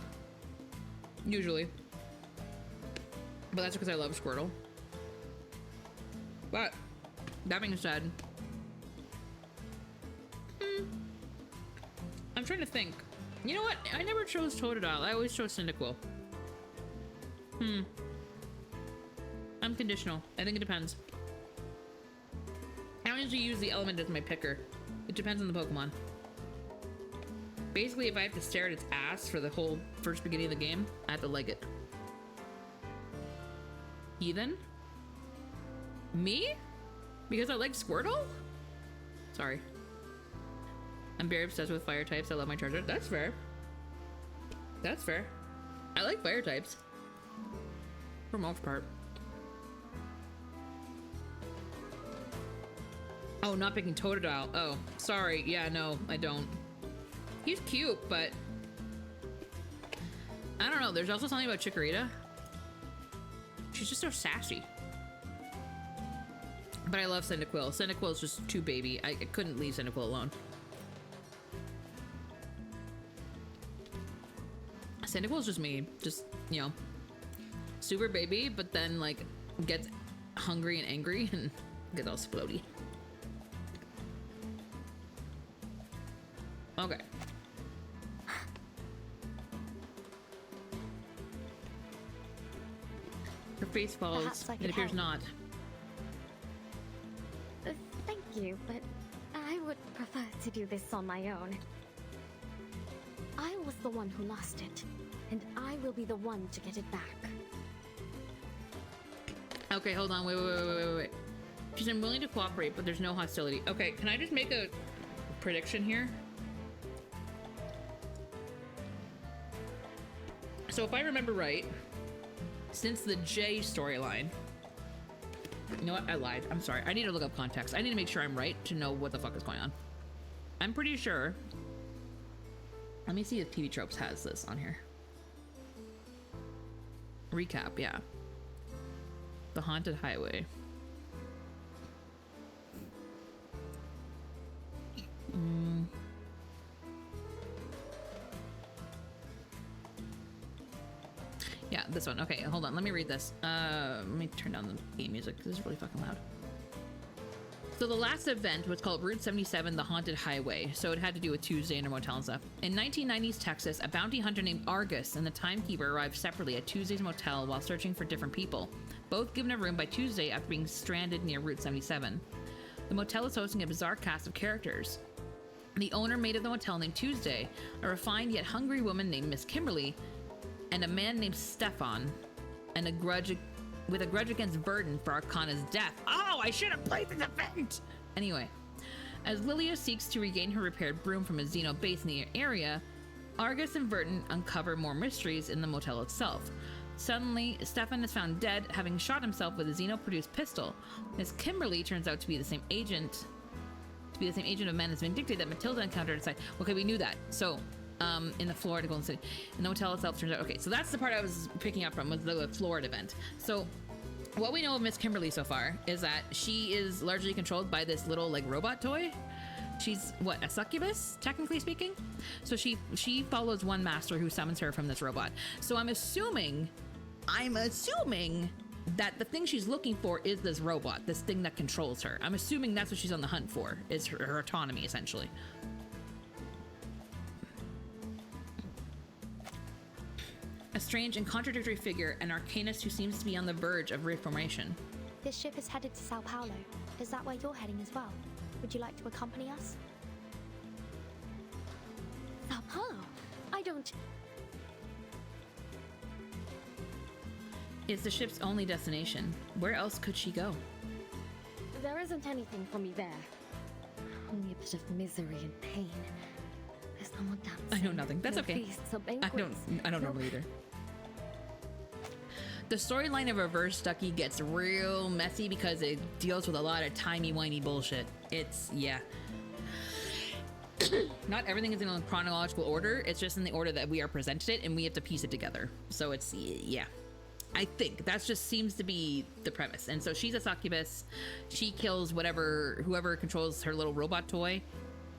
Usually. But that's because I love Squirtle. But that being said, I'm trying to think. You know what? I never chose Totodile. I always chose Cyndaquil. I'm conditional. I think it depends. I don't usually use the element as my picker. It depends on the Pokemon. Basically, if I have to stare at its ass for the whole first beginning of the game, I have to like it. Heathen? Me? Because I like Squirtle? Sorry. I'm very obsessed with fire types. I love my Charizard. That's fair. That's fair. I like fire types. For the most part. Oh, not picking Totodile. Oh, sorry. Yeah, no, I don't. He's cute, but I don't know. There's also something about Chikorita. She's just so sassy. But I love Cyndaquil. Cyndaquil is just too baby. I couldn't leave Cyndaquil alone. Cyndaquil is just me. Just, you know, super baby, but then, like, gets hungry and angry and gets all splody. Okay. Her face falls. It appears not. you, but I would prefer to do this on my own. I was the one who lost it, and I will be the one to get it back. Okay, hold on. Wait. She's unwilling to cooperate, but there's no hostility. Okay, can I just make a prediction here? So if I remember right, since the J storyline... You know what? I lied. I'm sorry. I need to look up context. I need to make sure I'm right to know what the fuck is going on. I'm pretty sure... Let me see if TV Tropes has this on here. Recap, yeah. The Haunted Highway. Yeah, this one. Okay, hold on. Let me read this. Let me turn down the game music because it's really fucking loud. So the last event was called Route 77, the Haunted Highway. So it had to do with Tuesday and a motel and stuff. In 1990s Texas, a bounty hunter named Argus and the timekeeper arrived separately at Tuesday's motel while searching for different people, both given a room by Tuesday after being stranded near Route 77. The motel is hosting a bizarre cast of characters. The owner maid of the motel named Tuesday, a refined yet hungry woman named Miss Kimberly, and a man named Stefan, and with a grudge against Verdun for Arcana's death. Oh, I should have played this event! Anyway, as Lilia seeks to regain her repaired broom from a Xeno base in the area, Argus and Verdun uncover more mysteries in the motel itself. Suddenly, Stefan is found dead, having shot himself with a Xeno-produced pistol. Miss Kimberly turns out to be the same agent of Manus Vindicta that Matilda encountered inside. Okay, we knew that. So, in the Florida Golden City. And the hotel itself turns out, okay, so that's the part I was picking up from, was the Florida event. So what we know of Miss Kimberly so far is that she is largely controlled by this little like robot toy. She's what, a succubus, technically speaking? So she follows one master who summons her from this robot. So I'm assuming that the thing she's looking for is this robot, this thing that controls her. I'm assuming that's what she's on the hunt for, is her autonomy, essentially. A strange and contradictory figure, an arcanist who seems to be on the verge of reformation. This ship is headed to Sao Paulo. Is that where you're heading as well? Would you like to accompany us? Sao Paulo? I don't... It's the ship's only destination. Where else could she go? There isn't anything for me there. Only a bit of misery and pain. There's no more dancing. I know nothing. That's no okay. Feasts or banquets. I don't normally either. The storyline of Reverse Ducky gets real messy because it deals with a lot of timey-wimey bullshit. It's, yeah. Not everything is in a chronological order. It's just in the order that we are presented it, and we have to piece it together. So it's, yeah. I think that just seems to be the premise. And so she's a succubus. She kills whoever controls her little robot toy.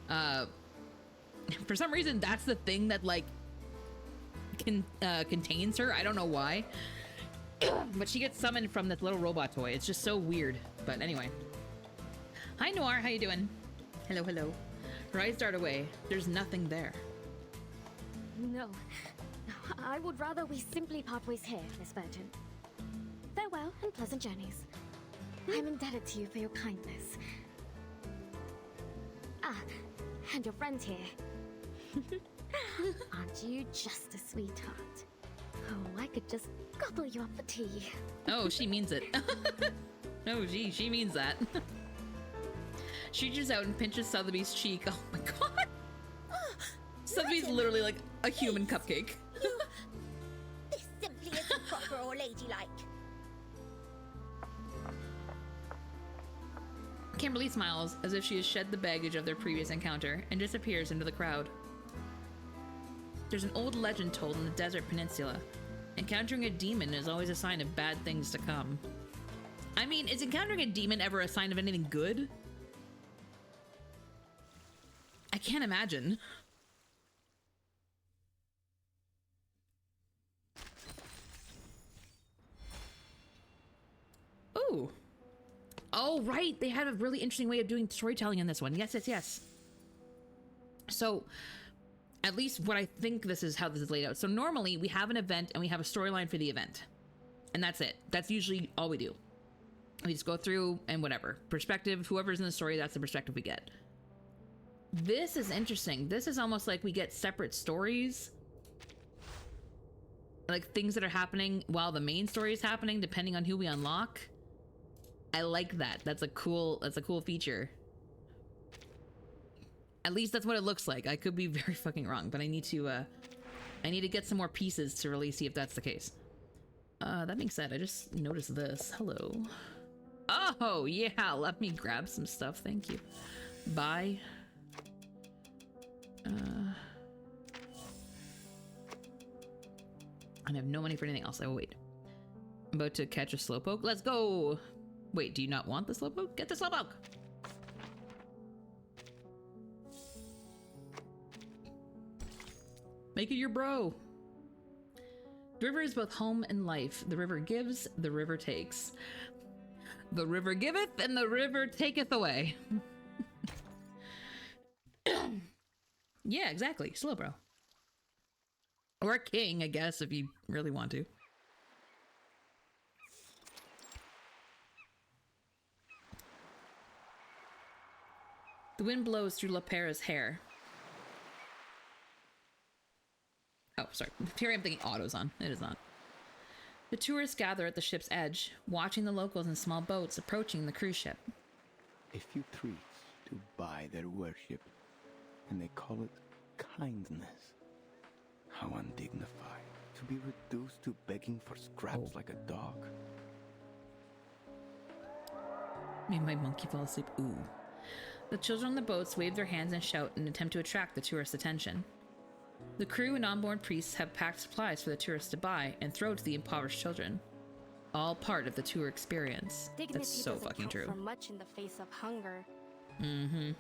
For some reason, that's the thing that like contains her. I don't know why. But she gets summoned from this little robot toy. It's just so weird. But anyway. Hi, Noir. How you doing? Hello, hello. Her eyes dart away. There's nothing there. No. I would rather we simply part ways here, Miss Virgin. Farewell and pleasant journeys. I'm indebted to you for your kindness. Ah, and your friend here. Aren't you just a sweetheart? Oh, I could just gobble you up for tea. Oh, she means it. Oh, gee, she means that. She reaches out and pinches Sotheby's cheek. Oh my god. Sotheby's literally like a human cupcake. This simply isn't proper or ladylike. Kimberly smiles as if she has shed the baggage of their previous encounter and disappears into the crowd. There's an old legend told in the desert peninsula. Encountering a demon is always a sign of bad things to come. I mean, is encountering a demon ever a sign of anything good? I can't imagine. Ooh. Oh, right. They had a really interesting way of doing storytelling in this one. Yes, yes, yes. So, at least what I think this is how this is laid out. So normally we have an event and we have a storyline for the event. And that's it. That's usually all we do. We just go through and whatever. Perspective, whoever's in the story, that's the perspective we get. This is interesting. This is almost like we get separate stories. Like things that are happening while the main story is happening, depending on who we unlock. I like that. That's a cool feature. At least that's what it looks like. I could be very fucking wrong, but I need to get some more pieces to really see if that's the case. That being said, I just noticed this. Hello. Oh, yeah, let me grab some stuff. Thank you. Bye. I have no money for anything else. I will wait. I'm about to catch a slowpoke. Let's go. Wait, do you not want the slowpoke? Get the slowpoke. Make it your bro. The river is both home and life. The river gives, the river takes. The river giveth, and the river taketh away. Yeah, exactly. Slow bro. Or a king, I guess, if you really want to. The wind blows through Lopera's hair. Oh, sorry. Here I'm thinking auto's on. It is not. The tourists gather at the ship's edge, watching the locals in small boats approaching the cruise ship. A few treats to buy their worship, and they call it kindness. How undignified to be reduced to begging for scraps like a dog. Made my monkey fall asleep. Ooh. The children on the boats wave their hands and shout in an attempt to attract the tourists' attention. The crew and onboard priests have packed supplies for the tourists to buy and throw to the impoverished children. All part of the tour experience. Dignity That's so doesn't fucking count true. for much in the face of hunger. Mm-hmm.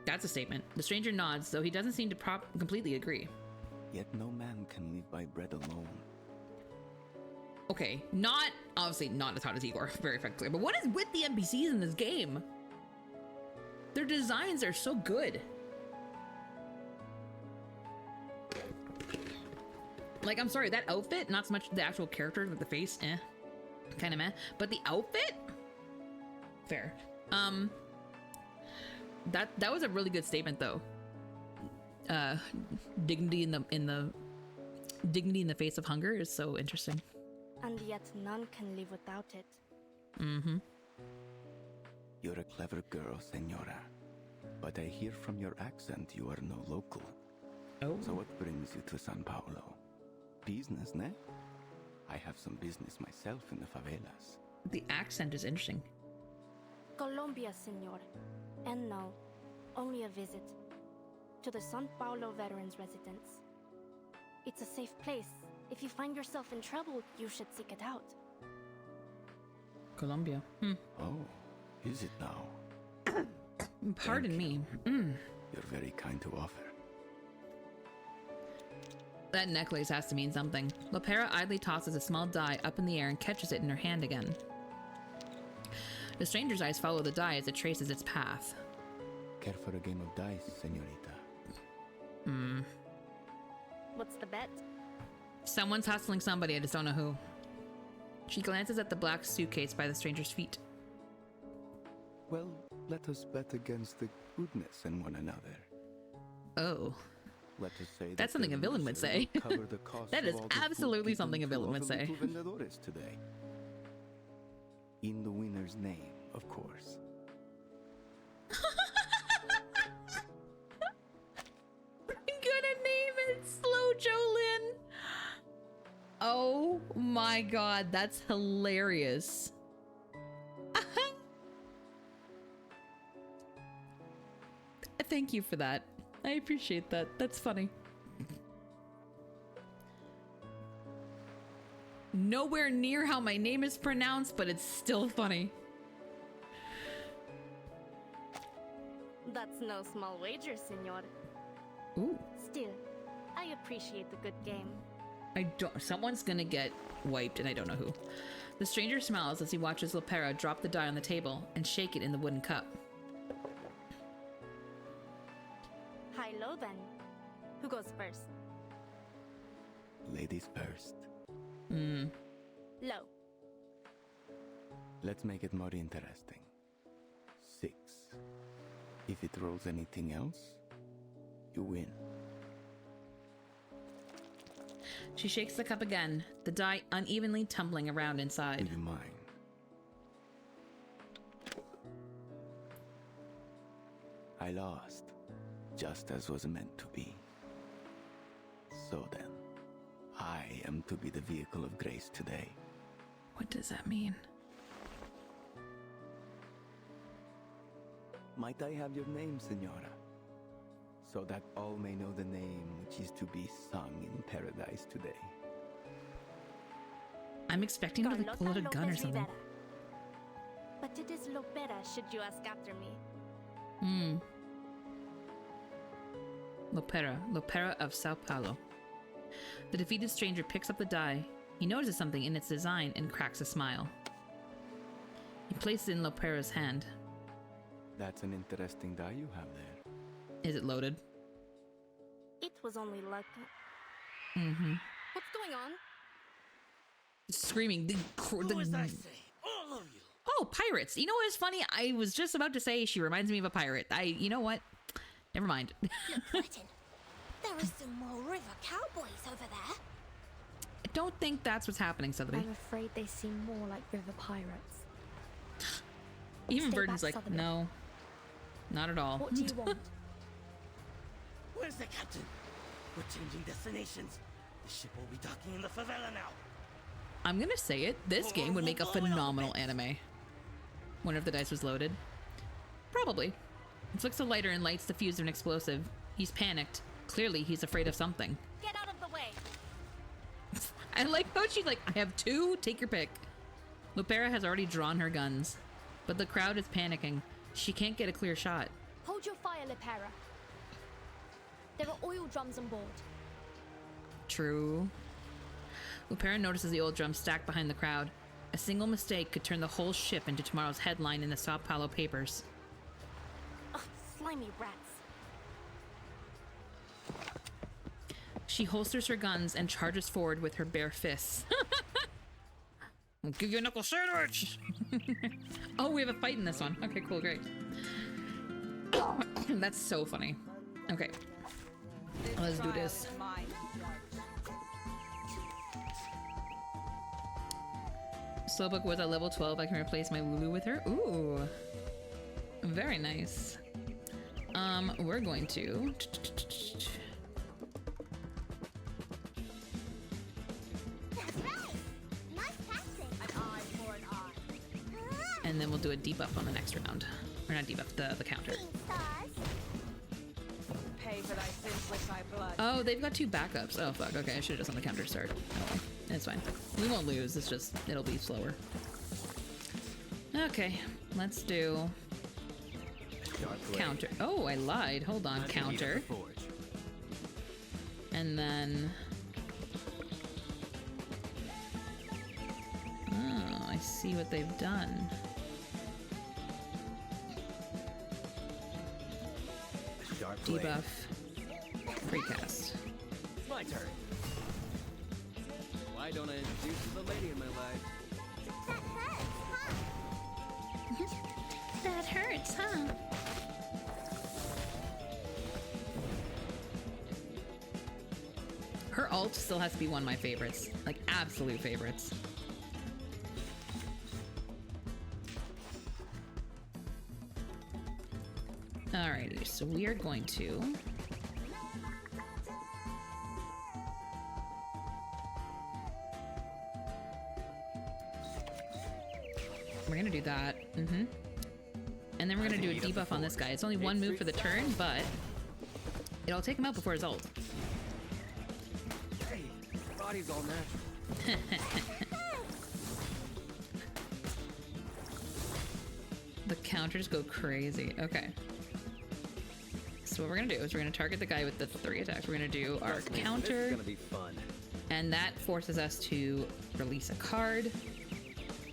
That's a statement. The stranger nods, though he doesn't seem to completely agree. Yet no man can live by bread alone. Okay, obviously not as hot as Igor, very effectively. But what is with the NPCs in this game? Their designs are so good. Like, I'm sorry, that outfit, not so much the actual character, like the face, kind of meh. But the outfit? Fair. That was a really good statement, though. Dignity in the face of hunger is so interesting. And yet none can live without it. Mm-hmm. You're a clever girl, Senora. But I hear from your accent you are no local. Oh. So what brings you to San Paulo? Business, ne? I have some business myself in the favelas. The accent is interesting. Colombia, senor. And no, only a visit. To the San Paulo Veterans Residence. It's a safe place. If you find yourself in trouble, you should seek it out. Colombia. Oh, is it now? Pardon me. You're very kind to offer. That necklace has to mean something. Lopera idly tosses a small die up in the air and catches it in her hand again. The stranger's eyes follow the die as it traces its path. Care for a game of dice, senorita? What's the bet? Someone's hustling somebody, I just don't know who. She glances at the black suitcase by the stranger's feet. Well, let us bet against the goodness in one another. Oh. Let us say that's something a villain would say. That is absolutely something a villain would say. Today. In the winner's name, of course. I'm gonna name it Slow Jolin. Oh my god, that's hilarious. Thank you for that. I appreciate that. That's funny. Nowhere near how my name is pronounced, but it's still funny. That's no small wager, senor. Ooh. Still, I appreciate the good game. Someone's gonna get wiped, and I don't know who. The stranger smiles as he watches Lopera drop the die on the table and shake it in the wooden cup. High-low then. Who goes first? Ladies first. Low. Let's make it more interesting. 6. If it rolls anything else, you win. She shakes the cup again, the die unevenly tumbling around inside. Do you mind? I lost, just as was meant to be. So then, I am to be the vehicle of grace today. What does that mean? Might I have your name, Senora? So that all may know the name which is to be sung in paradise today. I'm expecting to like, pull out a gun or something. But it is Lopera, should you ask after me. Lopera of Sao Paulo. The defeated stranger picks up the die. He notices something in its design and cracks a smile. He places it in Lopera's hand. That's an interesting die you have there. Is it loaded? It was only luck. What's going on? Screaming. Who was I say? All of you. Oh, pirates. You know what is funny? I was just about to say she reminds me of a pirate. You know what? Never mind. Look, Martin. There are some more river cowboys over there. I don't think that's what's happening, Sotheby. I'm afraid they seem more like river pirates. Even Stay Verdon's back, like, Sotheby. no. Not at all. What do you want? Where's the captain? We're changing destinations. The ship will be docking in the favela now. I'm gonna say it. This game would make a phenomenal anime. Wonder if the dice was loaded. Probably. He flicks a lighter and lights the fuse of an explosive. He's panicked. Clearly, he's afraid of something. Get out of the way. I like how she's like, I have 2, take your pick. Lopera has already drawn her guns, but the crowd is panicking. She can't get a clear shot. Hold your fire, Lepera. There are oil drums on board. True. Lopera notices the old drum stacked behind the crowd. A single mistake could turn the whole ship into tomorrow's headline in the Sao Paulo papers. Ugh, slimy rats. She holsters her guns and charges forward with her bare fists. I'll give you a knuckle sandwich! Oh, we have a fight in this one. Okay, cool, great. That's so funny. Okay. Let's do this. Slowbook was at level 12. I can replace my Lulu with her. Ooh. Very nice. We're going to... And then we'll do a debuff on the next round. Or not debuff, the counter. Pay for thy sins with thy blood. Oh, they've got 2 backups. Oh, fuck. Okay, I should have just on the counter start. Oh, well. It's fine. We won't lose. It's just, it'll be slower. Okay, let's do... counter. Oh, I lied. Hold on. Counter. And then... Oh, I see what they've done. Debuff. Precast. It's my turn. Why don't I introduce you to the lady in my life? That hurts, huh? Her ult still has to be one of my favorites. Like, absolute favorites. Alrighty, so we are going to... We're gonna do that. And then we're gonna do a debuff on this guy. It's only 1 move for the turn, but it'll take him out before his ult. Hey, body's all natural. The counters go crazy. Okay. So what we're gonna do is we're gonna target the guy with the 3 attacks. We're gonna do our counter. This is gonna be fun. And that forces us to release a card.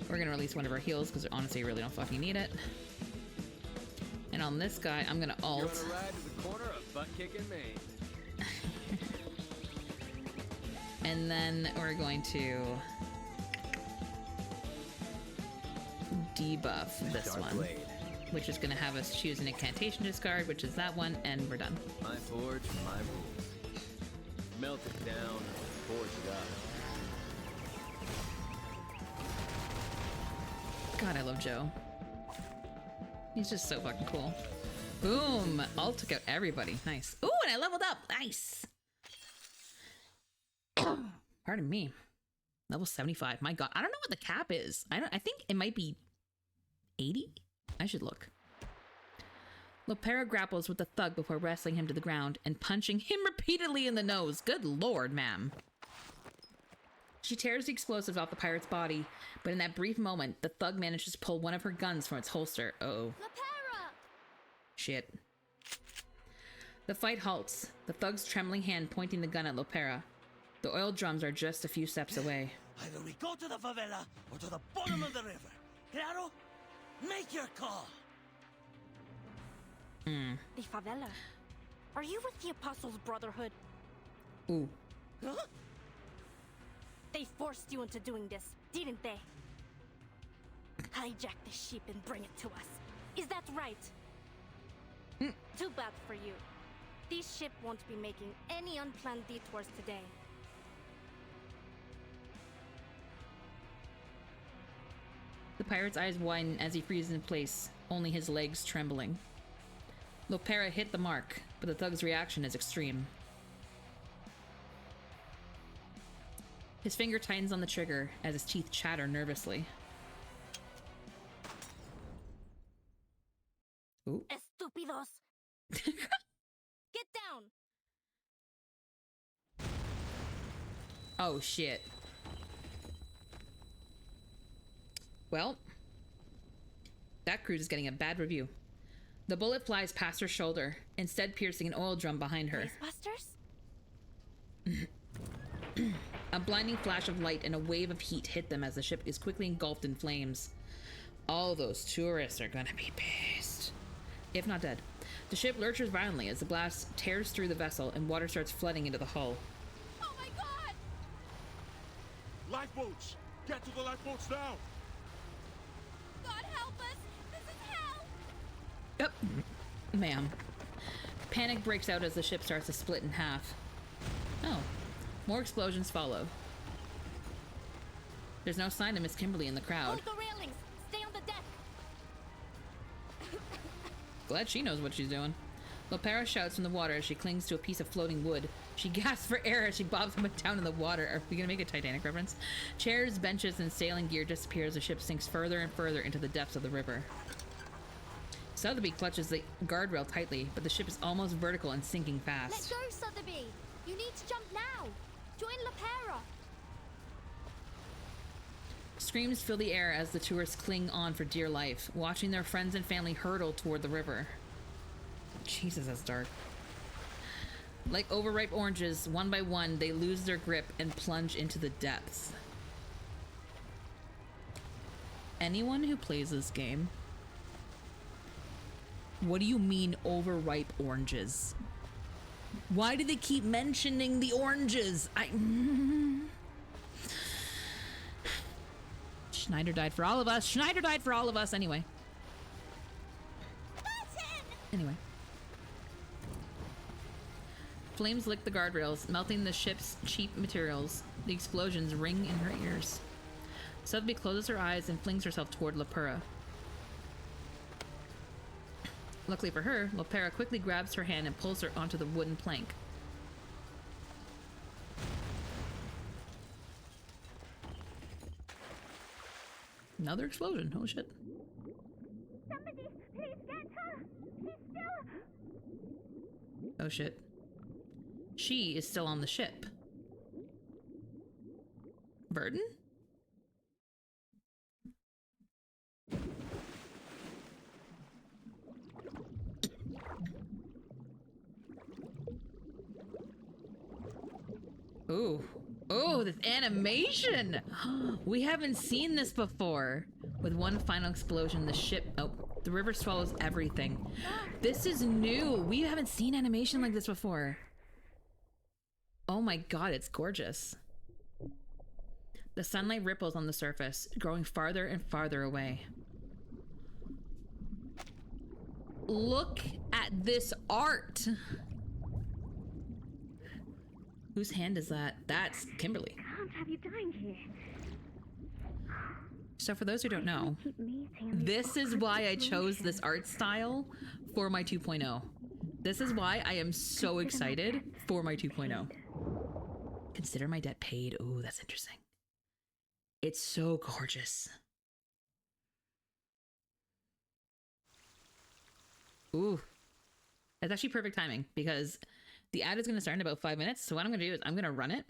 We're gonna release one of our heals because honestly, we really don't fucking need it. And on this guy, I'm gonna ult. You're gonna ride to the corner of butt kicking Maine. And then we're going to debuff this one, which is going to have us choose an incantation discard, which is that one, and we're done. My forge, my rules. Melt it down, forge it up. God, I love Joe. He's just so fucking cool. Boom! All took out everybody. Nice. Ooh, and I leveled up. Nice. Pardon me. Level 75. My God, I don't know what the cap is. I think it might be 80. I should look. Lopera grapples with the thug before wrestling him to the ground and punching him repeatedly in the nose. Good lord, ma'am. She tears the explosives off the pirate's body, but in that brief moment, the thug manages to pull one of her guns from its holster. Uh-oh. Shit. The fight halts, the thug's trembling hand pointing the gun at Lopera. The oil drums are just a few steps away. Either we go to the favela or to the bottom of the river. Claro? Make your call. The favela. Are you with the Apostles' Brotherhood? Ooh. Huh? They forced you into doing this, didn't they? Hijack the ship and bring it to us. Is that right? Too bad for you. This ship won't be making any unplanned detours today. The pirate's eyes widen as he freezes in place, only his legs trembling. Lopera hit the mark, but the thug's reaction is extreme. His finger tightens on the trigger as his teeth chatter nervously. Ooh. Estúpidos! Get down! Oh shit. Well, that cruise is getting a bad review. The bullet flies past her shoulder, instead piercing an oil drum behind her. A blinding flash of light and a wave of heat hit them as the ship is quickly engulfed in flames. All those tourists are gonna be pissed. If not dead. The ship lurches violently as the blast tears through the vessel and water starts flooding into the hull. Oh my God! Lifeboats! Get to the lifeboats now! God help us! This is hell! Yep. Ma'am. Panic breaks out as the ship starts to split in half. Oh. More explosions follow. There's no sign of Miss Kimberly in the crowd. Hold the railings! Stay on the deck! Glad she knows what she's doing. Lopera shouts from the water as she clings to a piece of floating wood. She gasps for air as she bobs them down in the water. Are we gonna make a Titanic reference? Chairs, benches, and sailing gear disappear as the ship sinks further and further into the depths of the river. Sotheby clutches the guardrail tightly, but the ship is almost vertical and sinking fast. Let go, Sotheby! You need to jump now! Join Lopera! Screams fill the air as the tourists cling on for dear life, watching their friends and family hurtle toward the river. Jesus, that's dark. Like overripe oranges, one by one, they lose their grip and plunge into the depths. Anyone who plays this game, what do you mean overripe oranges? Why do they keep mentioning the oranges? Schneider died for all of us. Schneider died for all of us. Anyway. Anyway. Flames lick the guardrails, melting the ship's cheap materials. The explosions ring in her ears. Sotheby closes her eyes and flings herself toward Lopera. Luckily for her, Lopera quickly grabs her hand and pulls her onto the wooden plank. Another explosion. Holy shit. Somebody, please get her! She's still... Oh shit. She is still on the ship. Burden? Ooh. Oh, this animation! We haven't seen this before. With one final explosion, the ship... Oh, the river swallows everything. This is new. We haven't seen animation like this before. Oh my god, it's gorgeous. The sunlight ripples on the surface, growing farther and farther away. Look at this art. Whose hand is that? That's Kimberly. Can't have you dying here. So for those who don't know, this is why I chose this art style for my 2.0. This is why I am so excited for my 2.0. Consider my debt paid. Ooh, that's interesting. It's so gorgeous. Ooh. That's actually perfect timing because the ad is going to start in about 5 minutes. So what I'm going to do is I'm going to run it.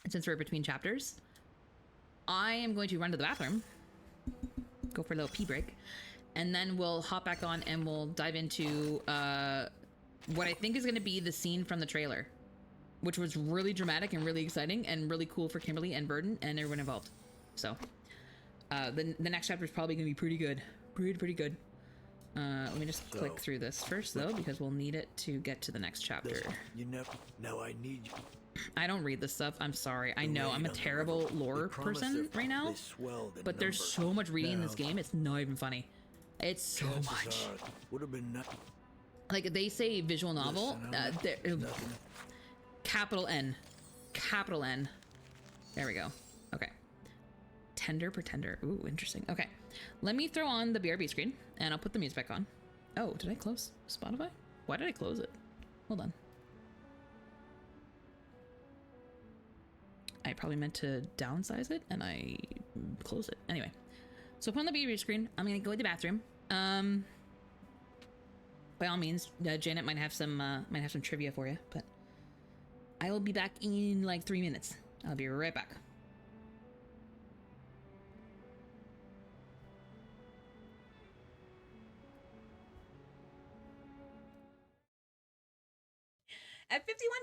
And since we're between chapters, I am going to run to the bathroom, go for a little pee break, and then we'll hop back on and we'll dive into what I think is going to be the scene from the trailer, which was really dramatic and really exciting and really cool for Kimberly and Burden and everyone involved. So the next chapter is probably going to be pretty good. Pretty good. Let me just click through this first though, because we'll need it to get to the next chapter. You never. Now I need you. I don't read this stuff. I'm sorry. I know I'm a terrible lore person right now, but there's so much reading in this game. It's not even funny. It's so much. Would have been like they say visual novel. Capital N. Capital N. There we go. Okay. Tender Pretender. Ooh, interesting. Okay. Let me throw on the BRB screen and I'll put the music back on. Oh, did I close Spotify? Why did I close it? Hold on. I probably meant to downsize it and I closed it. Anyway, so put on the BRB screen. I'm gonna go to the bathroom. By all means, Janet might have some trivia for you, but I will be back in like 3 minutes. I'll be right back. At 51.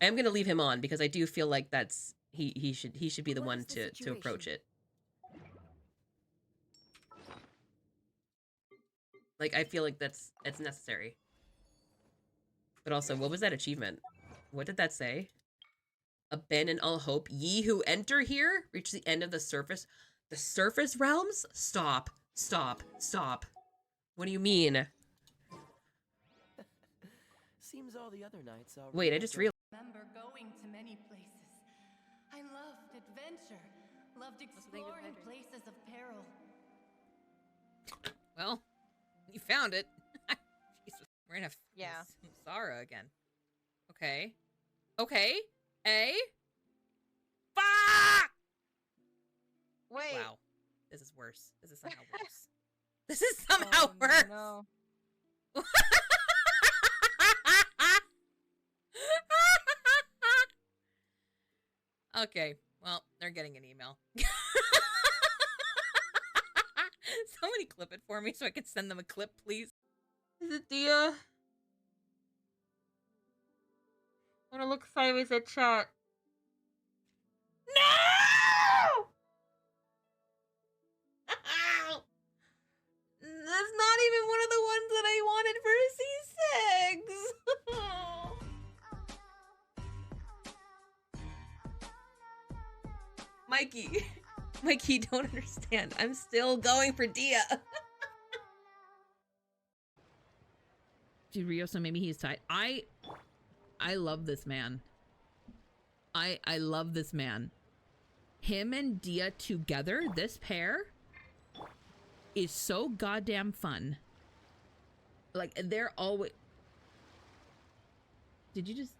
I'm gonna leave him on because I do feel like that's he should be the one to approach it. Like I feel like it's necessary. But also, what was that achievement? What did that say? Abandon all hope. Ye who enter here reach the end of the surface realms? Stop. What do you mean? Seems all the other nights are. Wait, I just realized. Remember going to many places. I loved adventure, loved exploring places of peril. Well, you found it. Jesus, we're in a samsara again. Okay. Fuck! Wait. Wow. This is worse. This is somehow worse. This is somehow worse. No. Okay, well, they're getting an email. Somebody clip it for me so I can send them a clip, please. Is it Dia? I want to look sideways at chat. No! That's not even one of the ones that I wanted for C6. Mikey, don't understand. I'm still going for Dia. Dude, Rio, so maybe he's tied. I love this man. I love this man. Him and Dia together, this pair, is so goddamn fun. Like, they're always... Did you just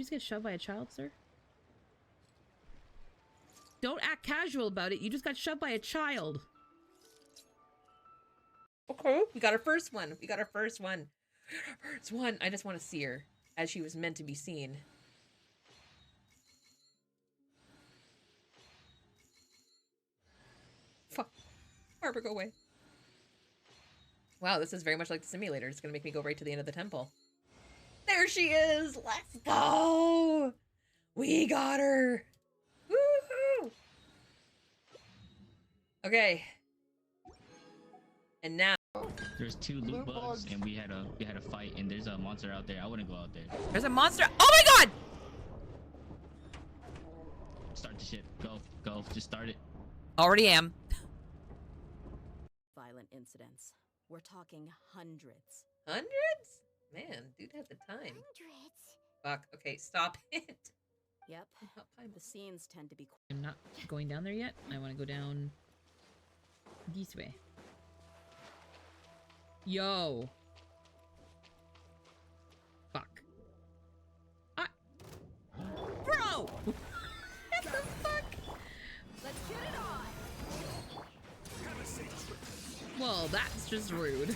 get shoved by a child, sir? Don't act casual about it. You just got shoved by a child. Okay. We got our first one. I just want to see her as she was meant to be seen. Fuck. Barbara, go away. Wow, this is very much like the simulator. It's gonna make me go right to the end of the temple. There she is! Let's go! We got her! Woohoo! Okay. And now there's 2 loot bugs and we had a fight and there's a monster out there. I wouldn't go out there. There's a monster. Oh my god! Start the ship. Go. Just start it. Already am. violent incidents. We're talking hundreds. Hundreds? Man, dude had the time. Hundreds? Fuck. Okay, stop it. Yep. The scenes tend to be. I'm not going down there yet. I want to go down this way. Yo. Fuck. Bro! What the fuck? Let's get it on. Well, that's just rude.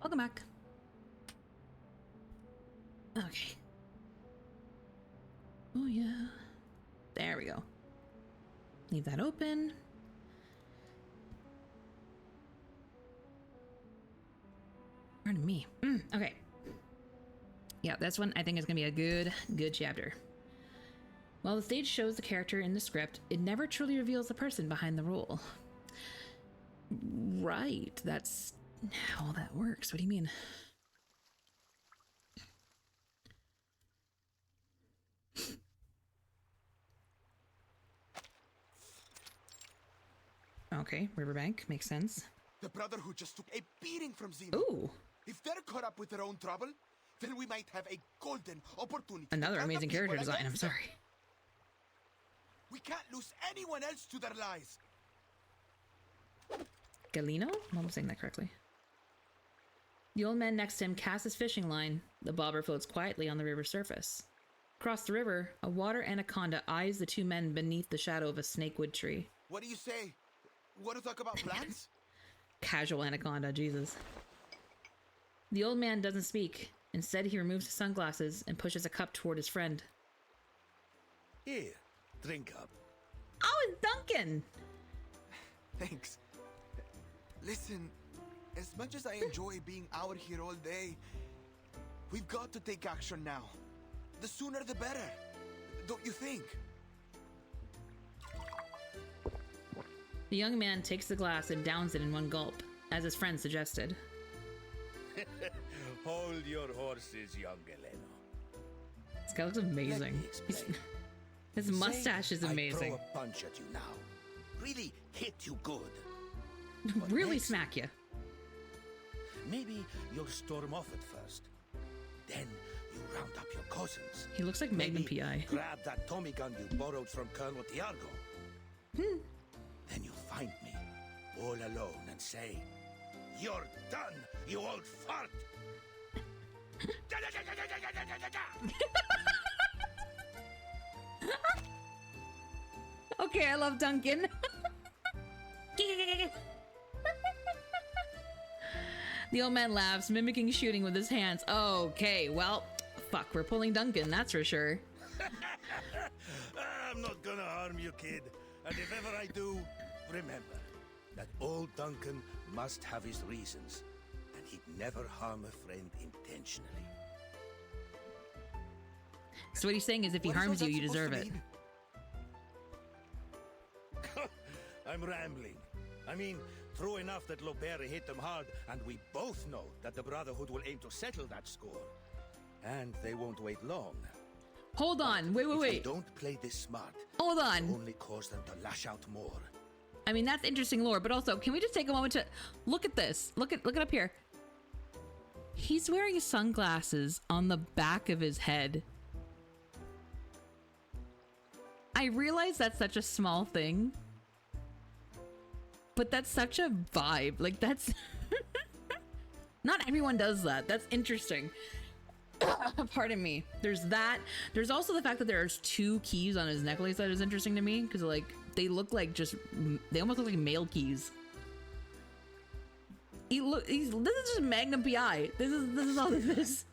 Welcome back. Okay. Oh yeah. There we go. Leave that open. Pardon me. Okay. Yeah, this one I think is gonna be a good chapter. While the stage shows the character in the script, it never truly reveals the person behind the role. Right, that's how that works. What do you mean? Okay, Riverbank makes sense. The Brotherhood just took a beating from Zeno. Ooh. If they're caught up with their own trouble, then we might have a golden opportunity. Another to amazing character design, I'm against them. sorry. We can't lose anyone else to their lies. Galino? No, I'm saying that correctly. The old man next to him casts his fishing line. The bobber floats quietly on the river's surface. Across the river, a water anaconda eyes the two men beneath the shadow of a snakewood tree. What do you say? Want to talk about plans? Casual anaconda, Jesus. The old man doesn't speak. Instead, he removes his sunglasses and pushes a cup toward his friend. Here, drink up. Oh, it's Duncan! Thanks. Listen, as much as I enjoy being out here all day, we've got to take action now. The sooner the better. Don't you think? The young man takes the glass and downs it in one gulp, as his friend suggested. Hold your horses, young Eleno. This guy looks amazing. His mustache is amazing. I throw a punch at you now. Really hit you good. Really smack you. Maybe you'll storm off at first. Then you round up your cousins. He looks like Magnum PI. Grab that Tommy gun you borrowed from Colonel Tiago. Then you'll find me, all alone, and say, "You're done, you old fart!" Okay, I love Duncan. The old man laughs, mimicking shooting with his hands. Okay, well, fuck, we're pulling Duncan, that's for sure. I'm not gonna harm you, kid. And if ever I do, remember that old Duncan must have his reasons, and he'd never harm a friend intentionally. So what he's saying is if he harms you, you deserve it. I'm rambling. I mean, true enough that Lopera hit them hard, and we both know that the Brotherhood will aim to settle that score. And they won't wait long. Hold on, wait. If they don't play this smart, hold on. It'll only cause them to lash out more. I mean, that's interesting lore, but also, can we just take a moment to look at this? Look it up here. He's wearing sunglasses on the back of his head. I realize that's such a small thing, but that's such a vibe. Like, that's... Not everyone does that. That's interesting. Pardon me. There's that. There's also the fact that there's two keys on his necklace that is interesting to me, because, like, they look like just... They almost look like male keys. This is just Magnum PI. This is all this is.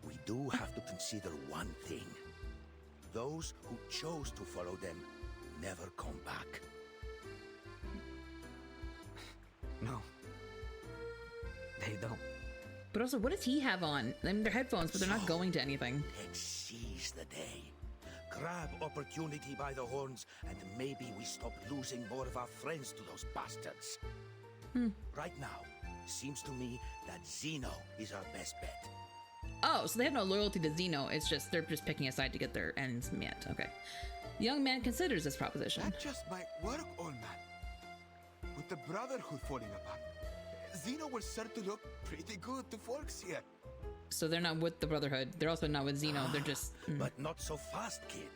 We do have to consider one thing. Those who chose to follow them never come back. No. They don't. But also, what does he have on? I mean, they're headphones, but they're not going to anything. Let's seize the day. Grab opportunity by the horns, and maybe we stop losing more of our friends to those bastards. Right now, seems to me that Zeno is our best bet. Oh, so they have no loyalty to Zeno. It's just they're just picking a side to get their ends met. Okay. The young man considers this proposition. That just might work, old man. With the Brotherhood falling apart, Zeno will start to look pretty good to folks here. So they're not with the Brotherhood. They're also not with Zeno. They're just... But not so fast, kid.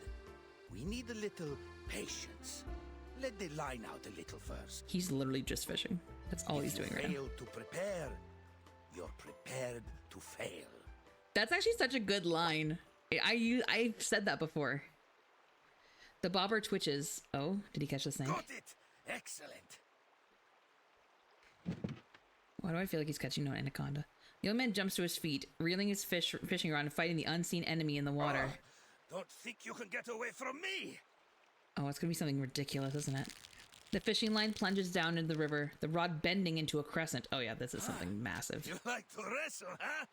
We need a little patience. Let the line out a little first. He's literally just fishing. That's all he's doing right now. If you fail to prepare, you're prepared to fail. That's actually such a good line. I've said that before. The bobber twitches. Oh, did he catch the snake? Got it! Excellent. Why do I feel like he's catching no anaconda? The old man jumps to his feet, reeling his fishing rod and fighting the unseen enemy in the water. Don't think you can get away from me! Oh, it's gonna be something ridiculous, isn't it? The fishing line plunges down into the river, the rod bending into a crescent. Oh yeah, this is something massive. You like to wrestle, huh?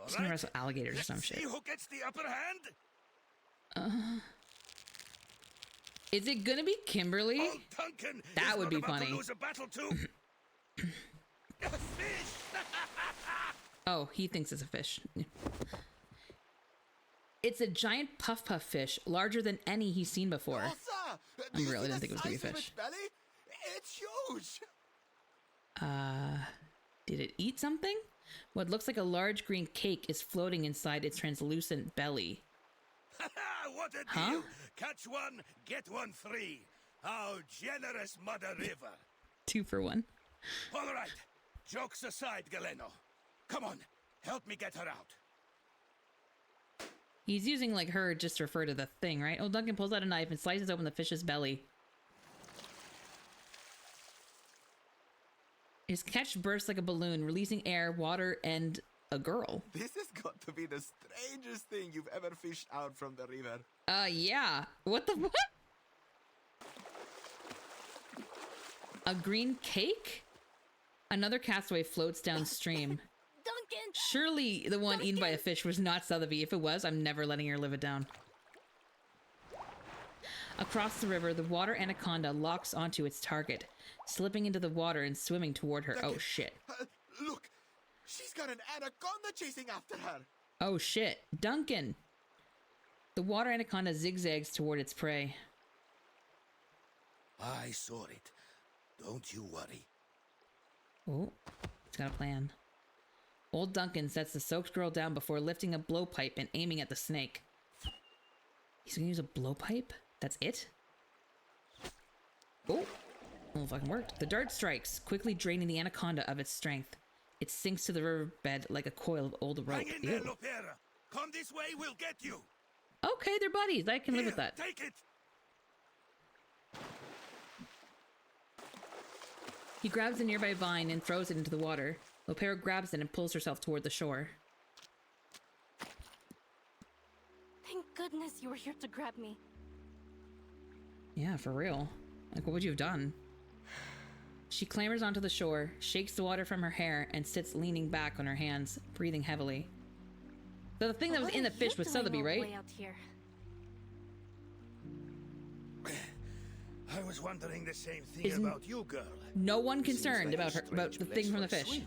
He's gonna wrestle alligators or some shit. See who gets the upper hand? Is it gonna be Kimberly? Oh, Duncan that would be about funny. To lose a battle to a fish. Oh, he thinks it's a fish. It's a giant puff fish, larger than any he's seen before. I really didn't think it was gonna be a fish. It's huge. Did it eat something? What looks like a large green cake is floating inside its translucent belly. What a deal! Catch one, get one free. How generous, Mother River. 2 for 1. All right, jokes aside, Galeno. Come on, help me get her out. He's using like her just to refer to the thing, right? Oh, Duncan pulls out a knife and slices open the fish's belly. His catch bursts like a balloon, releasing air, water, and a girl. This has got to be the strangest thing you've ever fished out from the river. Yeah. What the what? A green cake? Another castaway floats downstream. Duncan! Surely the one eaten by a fish was not Sotheby. If it was, I'm never letting her live it down. Across the river, the water anaconda locks onto its target, slipping into the water and swimming toward her. Duncan, oh shit. Look! She's got an anaconda chasing after her! Oh shit. Duncan! The water anaconda zigzags toward its prey. I saw it. Don't you worry. Oh, it's got a plan. Old Duncan sets the soaked girl down before lifting a blowpipe and aiming at the snake. He's gonna use a blowpipe? That's it? Oh, well, fucking worked. The dart strikes, quickly draining the anaconda of its strength. It sinks to the riverbed like a coil of old rope. Hang in there, Lopera. Come this way, we'll get you. Okay, they're buddies. I can live with that. Take it. He grabs a nearby vine and throws it into the water. Lopera grabs it and pulls herself toward the shore. Thank goodness you were here to grab me. Yeah, for real. Like, what would you have done? She clambers onto the shore, shakes the water from her hair, and sits leaning back on her hands, breathing heavily. So the thing that was in the fish was Sotheby, right? Way out here? I was wondering the same thing about you, girl. No one concerned about her, about the thing from the fish. Swim.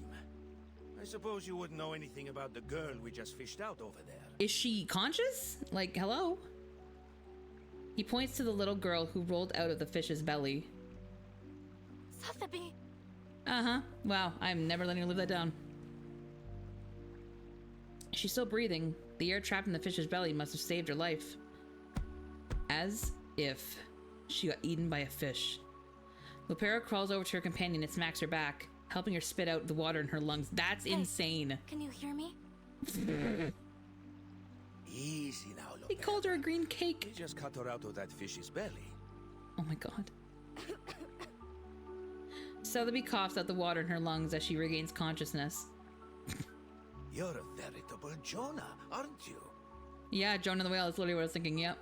I suppose you wouldn't know anything about the girl we just fished out over there. Is she conscious? Like, hello? He points to the little girl who rolled out of the fish's belly. Sotheby! Uh-huh. Wow, I'm never letting her live that down. She's still breathing. The air trapped in the fish's belly must have saved her life. As if she got eaten by a fish. Lopera crawls over to her companion and smacks her back, helping her spit out the water in her lungs. That's insane. Can you hear me? Easy now, Lopera. He called her a green cake. We just cut her out of that fish's belly. Oh my god. Sotheby coughs out the water in her lungs as she regains consciousness. You're a veritable Jonah, aren't you? Yeah, Jonah the whale is literally what I was thinking, yep.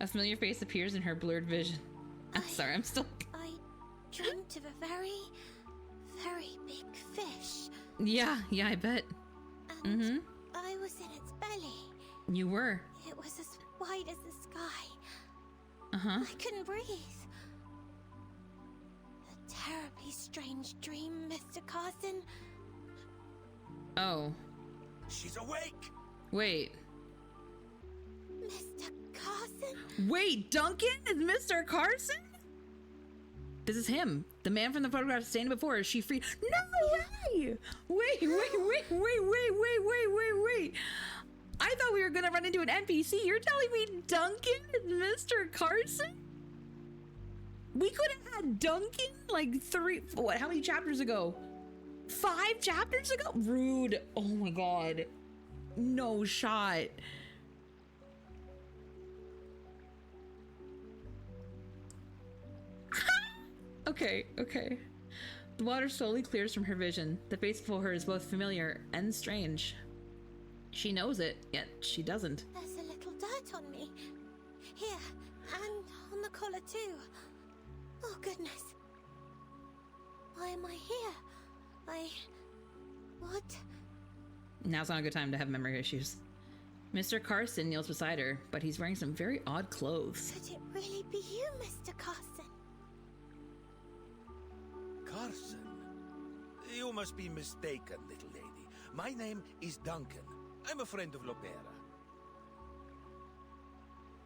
A familiar face appears in her blurred vision. I'm sorry, I'm still... I dreamt of a very, very big fish. Yeah, I bet. And I was in its belly. You were. It was as wide as the sky. Uh-huh. I couldn't breathe. The terror very strange dream, Mr. Carson. Oh. She's awake! Wait. Mr. Carson? Wait, Duncan is Mr. Carson? This is him. The man from the photograph standing before. Is she free? No way! Wait. I thought we were gonna run into an NPC. You're telling me Duncan is Mr. Carson? We could have had Duncan like how many chapters ago? 5 chapters ago? Rude. Oh my god. No shot. Okay. The water slowly clears from her vision. The face before her is both familiar and strange. She knows it, yet she doesn't. There's a little dirt on me. Here, and on the collar too. Oh goodness. Why am I here? What? Now's not a good time to have memory issues. Mr. Carson kneels beside her, but he's wearing some very odd clothes. Could it really be you, Mr. Carson? Carson? You must be mistaken, little lady. My name is Duncan. I'm a friend of Lopera.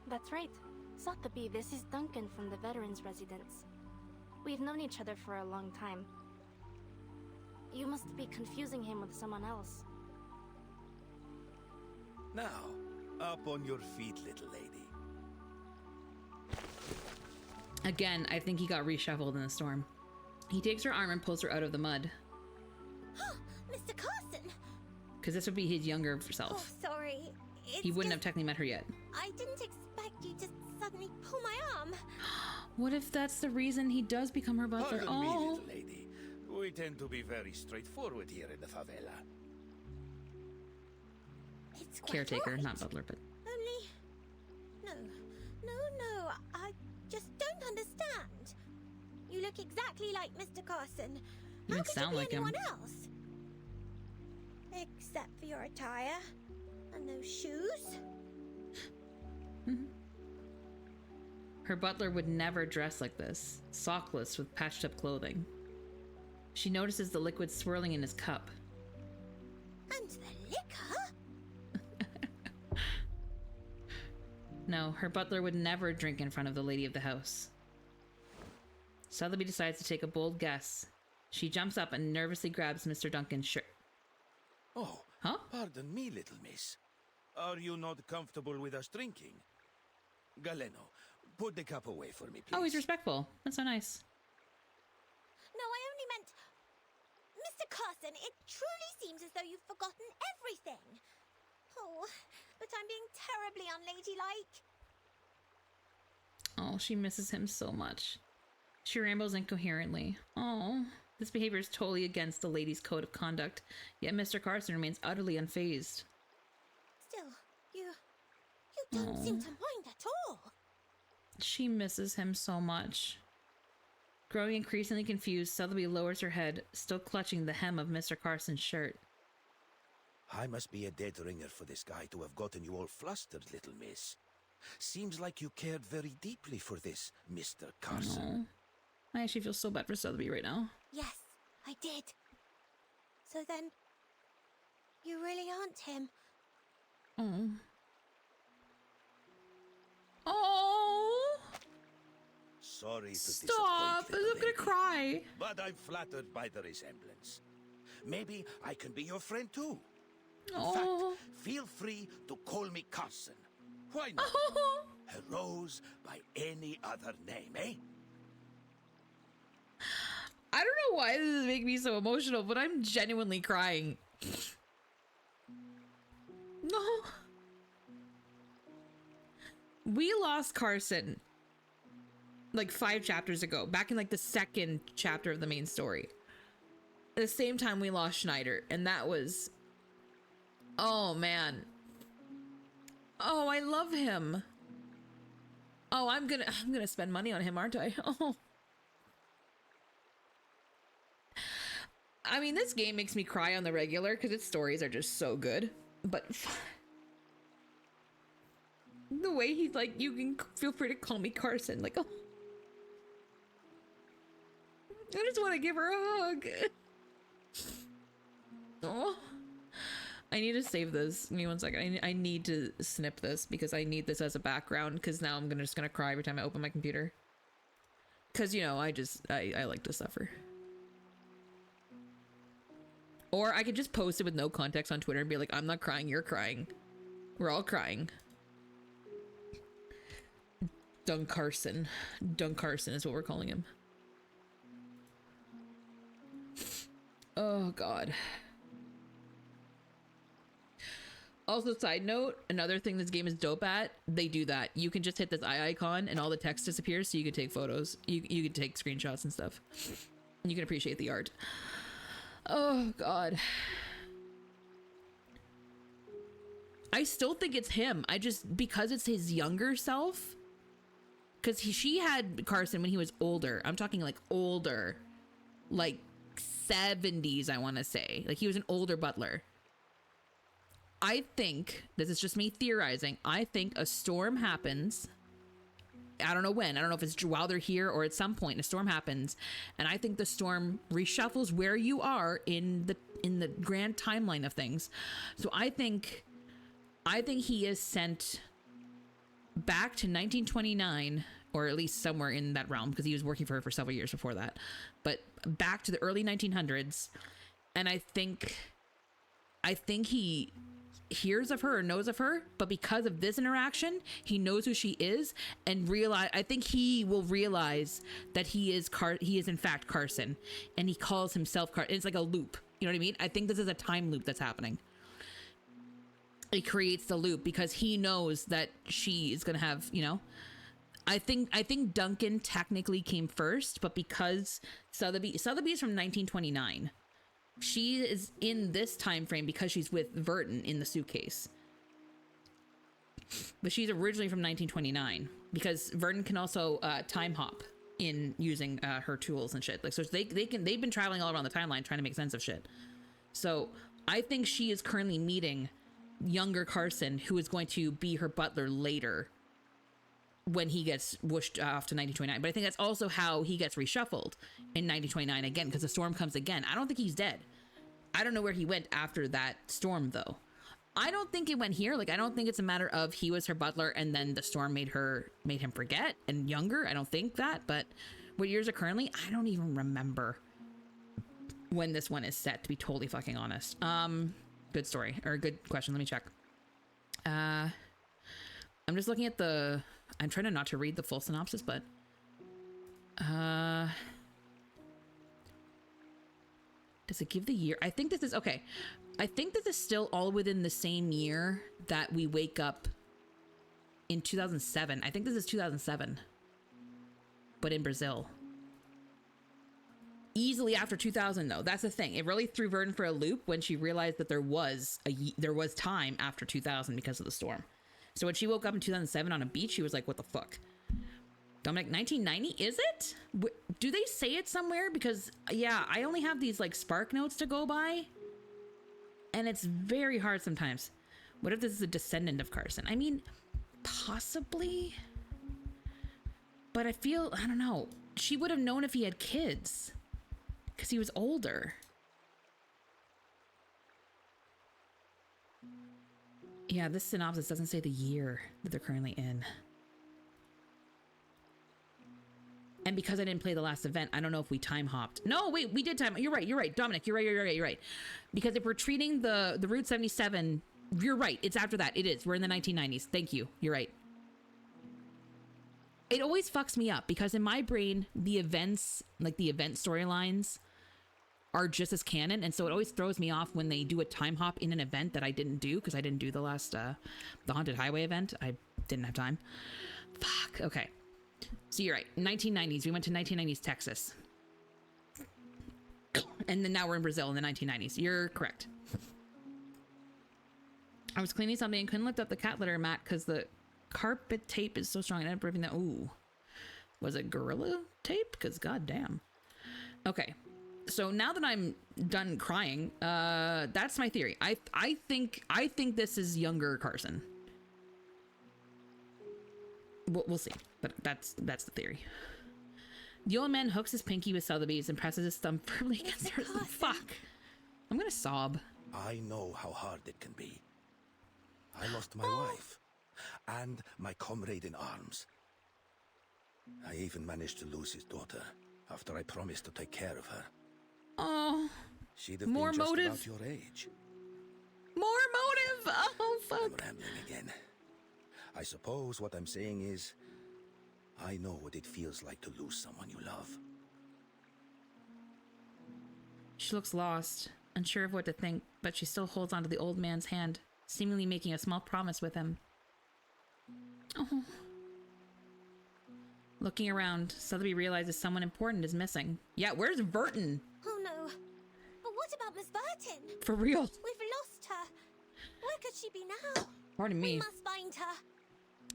That's right. Sotheby, this is Duncan from the Veterans Residence. We've known each other for a long time. You must be confusing him with someone else. Now, up on your feet, little lady. Again, I think he got reshuffled in the storm. He takes her arm and pulls her out of the mud. Mr. Carson! Because this would be his younger self. Oh, sorry. He wouldn't have technically met her yet. I didn't expect you to suddenly pull my arm. What if that's the reason he does become her butler? Pardon me, little lady. We tend to be very straightforward here in the favela. It's quite Caretaker, right. not butler, but... No, I just don't understand. You look exactly like Mr. Carson. You How don't could sound you be like him. anyone else? Except for your attire and those shoes. Her butler would never dress like this, sockless with patched up clothing. She notices the liquid swirling in his cup. And the liquor? No, her butler would never drink in front of the lady of the house. Sotheby decides to take a bold guess. She jumps up and nervously grabs Mr. Duncan's shirt. Oh, huh? Pardon me, little miss. Are you not comfortable with us drinking? Galeno, put the cup away for me, please. Oh, he's respectful. That's so nice. No, I only meant... Mr. Carson, it truly seems as though you've forgotten everything. Oh, but I'm being terribly unladylike. Oh, she misses him so much. She rambles incoherently. Oh, this behavior is totally against the lady's code of conduct, yet Mr. Carson remains utterly unfazed. Still, you don't seem to mind at all. She misses him so much. Growing increasingly confused, Sotheby lowers her head, still clutching the hem of Mr. Carson's shirt. I must be a dead ringer for this guy to have gotten you all flustered, little miss. Seems like you cared very deeply for this, Mr. Carson. I actually feel so bad for Sotheby right now. Yes, I did. So then, you really aren't him. Oh! Sorry to Stop! disappoint, I'm gonna cry. But I'm flattered by the resemblance. Maybe I can be your friend too. In fact, feel free to call me Carson. Why not? A rose by any other name, eh? I don't know why this is making me so emotional, but I'm genuinely crying. No. We lost Carson like 5 chapters ago, back in like the 2nd chapter of the main story. At the same time we lost Schneider, and that was... Oh, man. Oh, I love him. Oh, I'm gonna spend money on him, aren't I? Oh. I mean, this game makes me cry on the regular because its stories are just so good. But the way he's like, you can feel free to call me Carson. Like, oh. I just want to give her a hug. Oh, I need to save this. Give me 1 second. I need to snip this because I need this as a background, because now I'm just gonna cry every time I open my computer. Because, you know, I like to suffer. Or I could just post it with no context on Twitter and be like, I'm not crying, you're crying. We're all crying. Duncarson. Duncarson is what we're calling him. Oh, God. Also, side note, another thing this game is dope at, they do that. You can just hit this eye icon and all the text disappears, so you can take photos. You can take screenshots and stuff. You can appreciate the art. Oh, God. I still think it's him. Because it's his younger self. Because she had Carson when he was older. I'm talking like older. Like 70s, I want to say. Like he was an older butler. I think, this is just me theorizing, I think a storm happens. I don't know when. I don't know if it's while they're here or at some point a storm happens. And I think the storm reshuffles where you are in the grand timeline of things. So I think he is sent back to 1929, or at least somewhere in that realm, because he was working for her for several years before that. But back to the early 1900s. And I think he hears of her or knows of her, but because of this interaction, he knows who she is, and I think he will realize that he is in fact Carson, and he calls himself Carson. It's like a loop. You know what I mean? I think this is a time loop that's happening. It creates the loop because he knows that she is going to have, you know, I think Duncan technically came first, but because Sotheby is from 1929. She is in this time frame because she's with Verton in the suitcase. But she's originally from 1929 because Verton can also time hop in using her tools and shit. Like, so they've been traveling all around the timeline trying to make sense of shit. So I think she is currently meeting younger Carson, who is going to be her butler later when he gets whooshed off to 1929. But I think that's also how he gets reshuffled in 1929 again, because the storm comes again. I don't think he's dead. I don't know where he went after that storm, though. I don't think it went here. Like, I don't think it's a matter of he was her butler and then the storm made him forget and younger. I don't think that. But what years are currently? I don't even remember when this one is set, to be totally fucking honest. Good story, or good question. Let me check. I'm just looking at I'm trying not to read the full synopsis, but does it give the year? I think this is okay. I think this is still all within the same year that we wake up in 2007. I think this is 2007, but in Brazil. Easily after 2000, though. That's the thing. It really threw Verton for a loop when she realized that there was time after 2000 because of the storm. So when she woke up in 2007 on a beach, she was like, what the fuck? Dominic, 1990? Is it? Do they say it somewhere? Because, yeah, I only have these, like, spark notes to go by. And it's very hard sometimes. What if this is a descendant of Carson? I mean, possibly. But I don't know. She would have known if he had kids. Because he was older. Yeah, this synopsis doesn't say the year that they're currently in. And because I didn't play the last event, I don't know if we time hopped. No, wait, we did time. You're right, Dominic. You're right. Because if we're treating the Route 77, you're right. It's after that. It is. We're in the 1990s. Thank you. You're right. It always fucks me up because in my brain, the events, like the event storylines, are just as canon, and so it always throws me off when they do a time hop in an event that I didn't do because I didn't do the last the Haunted Highway event. I didn't have time. Fuck. Okay. So you're right. 1990s. We went to 1990s Texas, and then now we're in Brazil in the 1990s. You're correct. I was cleaning something and couldn't lift up the cat litter mat because the carpet tape is so strong. I ended up ripping that. Ooh, was it Gorilla Tape? Because goddamn. Okay. So now that I'm done crying, that's my theory. I think this is younger Carson. We'll see, but that's the theory. The old man hooks his pinky with Sotheby's and presses his thumb firmly against her. Fuck. I'm gonna sob. I know how hard it can be. I lost my wife and my comrade in arms. I even managed to lose his daughter after I promised to take care of her. Oh, She'd have more been just motive. about your age. More motive. Oh, fuck. I'm rambling again. I suppose what I'm saying is, I know what it feels like to lose someone you love. She looks lost, unsure of what to think, but she still holds onto the old man's hand, seemingly making a small promise with him. Oh. Looking around, Sotheby realizes someone important is missing. Yeah, where's Verton? Oh no. But what about Miss Burton? For real. We've lost her. Where could she be now? Pardon me. We must find her.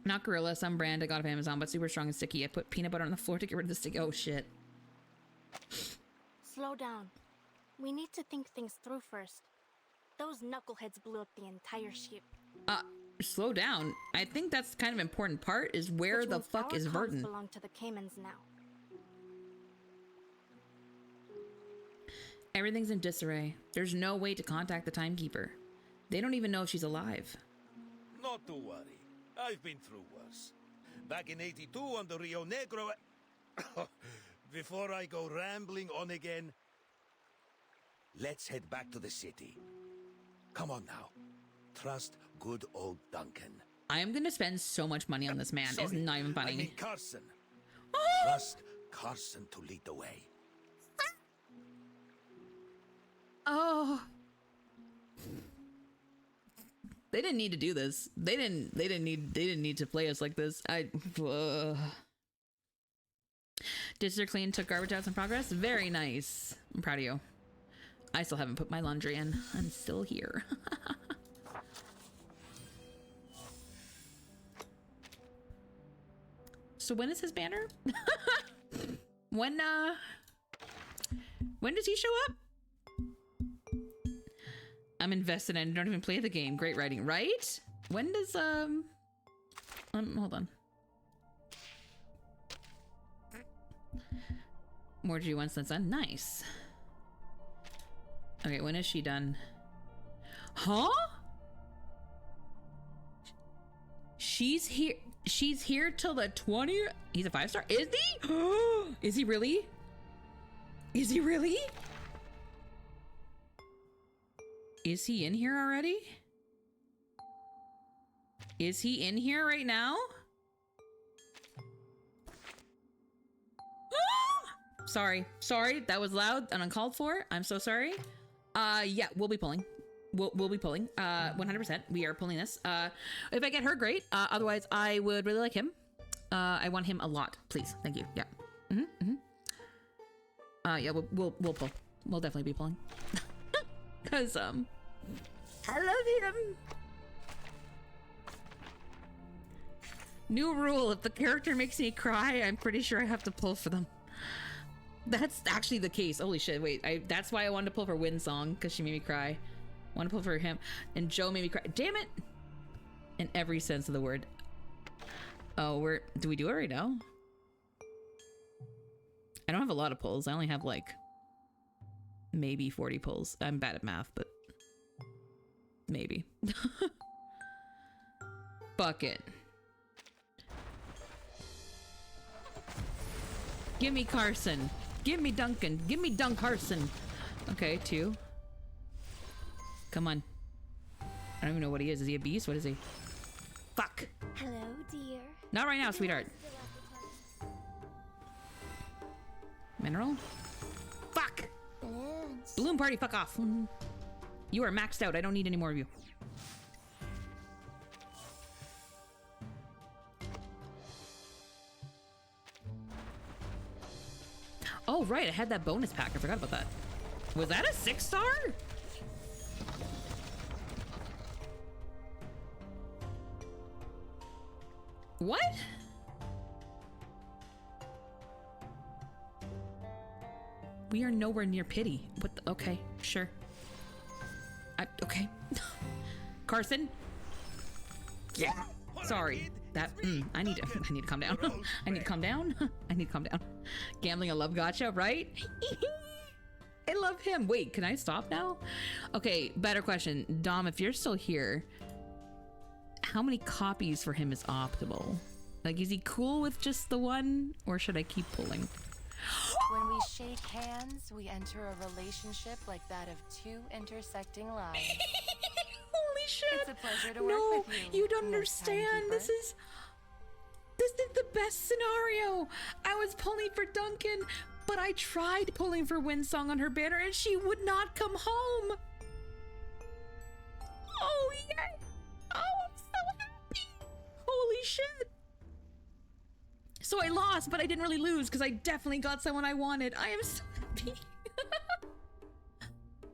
Not Gorilla, some brand I got off Amazon, but super strong and sticky. I put peanut butter on the floor to get rid of the stick. Oh shit. Slow down. We need to think things through first. Those knuckleheads blew up the entire ship. Slow down. I think that's kind of important part is where the fuck is Verton? Belong to the Caymans now. Everything's in disarray. There's no way to contact the timekeeper. They don't even know if she's alive. Not to worry. I've been through worse. Back in '82 on the Rio Negro. Before I go rambling on again, let's head back to the city. Come on now. Trust good old Duncan. I am gonna spend so much money on this man. It's not even funny. I mean Carson. Trust Carson to lead the way. Oh. They didn't need to do this. They didn't need to play us like this. Dishes are clean, took garbage out, some progress. Very nice. I'm proud of you. I still haven't put my laundry in. I'm still here. So when is his banner? When does he show up? I'm invested in. Don't even play the game. Great writing, right? When does hold on. More G once that's done. Nice. Okay, when is she done? Huh? She's here. She's here till the 20th. He's a 5-star. Is he? Is he really? Is he really? Is he in here already? Is he in here right now? Sorry, that was loud and uncalled for. I'm so sorry. Yeah, we'll be pulling. We'll be pulling. 100%. We are pulling this. If I get her, great. Otherwise, I would really like him. I want him a lot, please. Thank you. Yeah. Yeah, we'll pull. We'll definitely be pulling. Cause I love him. New rule: if the character makes me cry, I'm pretty sure I have to pull for them. That's actually the case. Holy shit! Wait, that's why I wanted to pull for Windsong, because she made me cry. I want to pull for him, and Joe made me cry. Damn it! In every sense of the word. Oh, do we do it right now? I don't have a lot of pulls. I only have like maybe 40 pulls. I'm bad at math, but maybe. Bucket. Give me Carson. Give me Duncan. Give me Dunk Carson. Okay, 2. Come on. I don't even know what he is. Is he a beast? What is he? Fuck. Hello, dear. Not right now, sweetheart. Mineral? Fuck! Balloon party, fuck off. You are maxed out. I don't need any more of you. Oh, right. I had that bonus pack. I forgot about that. Was that a 6-star? What? We are nowhere near pity. What the, okay, sure. Okay. Carson? Yeah. Sorry. That I need to calm down. I need to calm down. I need to calm down. Gambling a love gotcha, right? I love him. Wait, can I stop now? Okay, better question. Dom, if you're still here, how many copies for him is optimal? Like, is he cool with just the one, or should I keep pulling? When we shake hands, we enter a relationship like that of two intersecting lines. Holy shit! It's a pleasure to work with you. You don't understand. This is the best scenario. I was pulling for Duncan, but I tried pulling for Windsong on her banner, and she would not come home. Oh yeah! Oh, I'm so happy! Holy shit! So I lost, but I didn't really lose because I definitely got someone I wanted. I am so happy.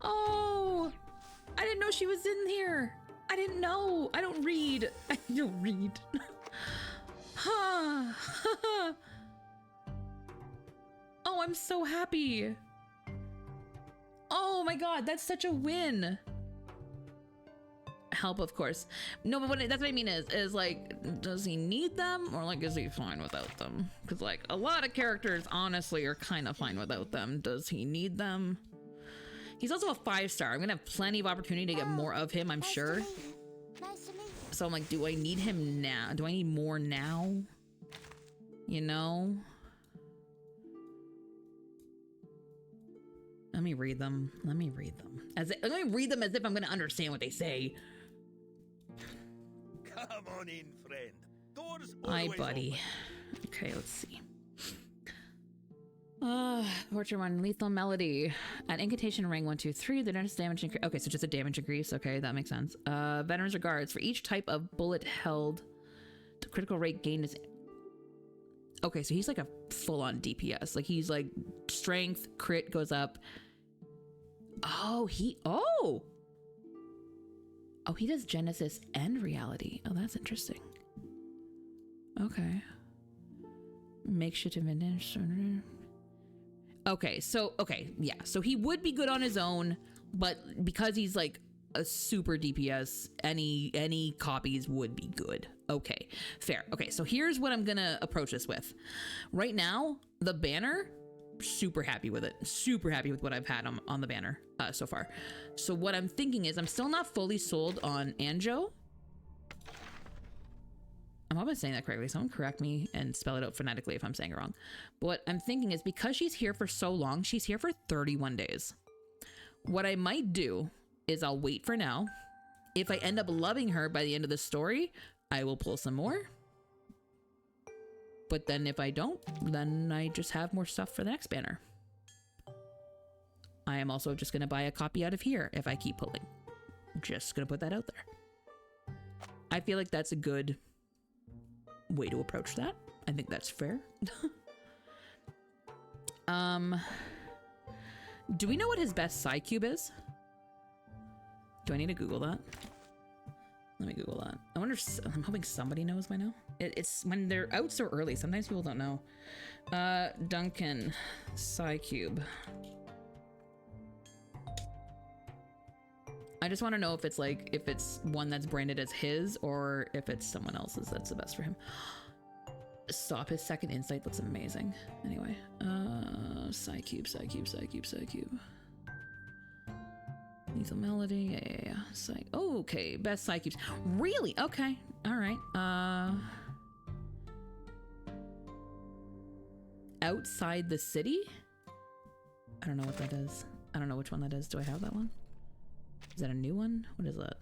Oh, I didn't know she was in here. I didn't know. I don't read. I don't read. Oh, I'm so happy. Oh my god, that's such a win. Help, of course. No, but that's what I mean is like, does he need them, or like, is he fine without them? Because like a lot of characters honestly are kind of fine without them. Does he need them? He's also a 5-star. I'm gonna have plenty of opportunity to get more of him, I'm sure. So I'm like, do I need him now? Do I need more now? You know? Let me read them. Let me read them. Let me read them as if I'm gonna understand what they say. Come on in, friend. Doors Hi, always buddy. open. Okay, let's see. Torture 1, lethal melody. At incantation ring 1, 2, 3, the next damage increase. Okay, so just a damage increase. Okay, that makes sense. Veterans regards. For each type of bullet held, the critical rate gain is. Okay, so he's like a full-on DPS. Like he's like strength, crit goes up. Oh, he does Genesis and reality. Oh, that's interesting. Okay. Makeshift advantage. Okay, so yeah. So he would be good on his own, but because he's like a super DPS, any copies would be good. Okay, fair. Okay, so here's what I'm gonna approach this with. Right now, the banner, super happy with it. Super happy with what I've had on the banner so far. So what I'm thinking is I'm still not fully sold on Anjo. I'm hoping I'm saying that correctly. Someone correct me and spell it out phonetically if I'm saying it wrong. But what I'm thinking is because she's here for so long, she's here for 31 days. What I might do is I'll wait for now. If I end up loving her by the end of the story, I will pull some more. But then if I don't, then I just have more stuff for the next banner. I am also just going to buy a copy out of here if I keep pulling. Just going to put that out there. I feel like that's a good way to approach that. I think that's fair. Do we know what his best psi cube is? Do I need to Google that? Let me Google that. I wonder if I'm hoping somebody knows by now. It's when they're out so early. Sometimes people don't know. Duncan psi cube. I just want to know if it's like, if it's one that's branded as his or if it's someone else's that's the best for him. Stop, his second insight looks amazing. Anyway, psi cube. Lethal melody, yeah. Oh, okay, best psi cubes. Really? Okay, all right. Outside the city? I don't know what that is. I don't know which one that is. Do I have that one? Is that a new one? What is that?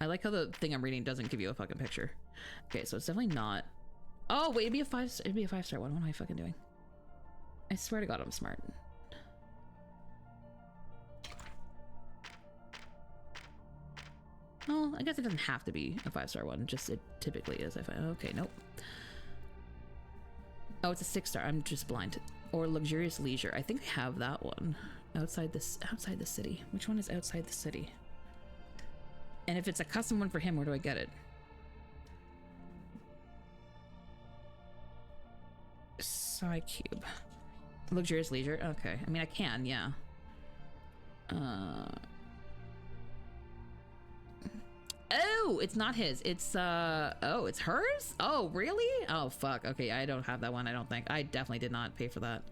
I like how the thing I'm reading doesn't give you a fucking picture. Okay, so it's definitely not. Oh wait, it'd be a 5-star one. What am I fucking doing? I swear to God, I'm smart. Well, I guess it doesn't have to be a 5-star one. Just it typically is. If I okay, nope. Oh, it's a 6-star. I'm just blind. Or luxurious leisure. I think I have that one. Outside the city. Which one is outside the city? And if it's a custom one for him, where do I get it? Psi cube. Luxurious leisure. Okay. I mean, I can, yeah. Oh, it's not his. It's oh, it's hers? Oh, really? Oh, fuck. Okay, I don't have that one, I don't think. I definitely did not pay for that.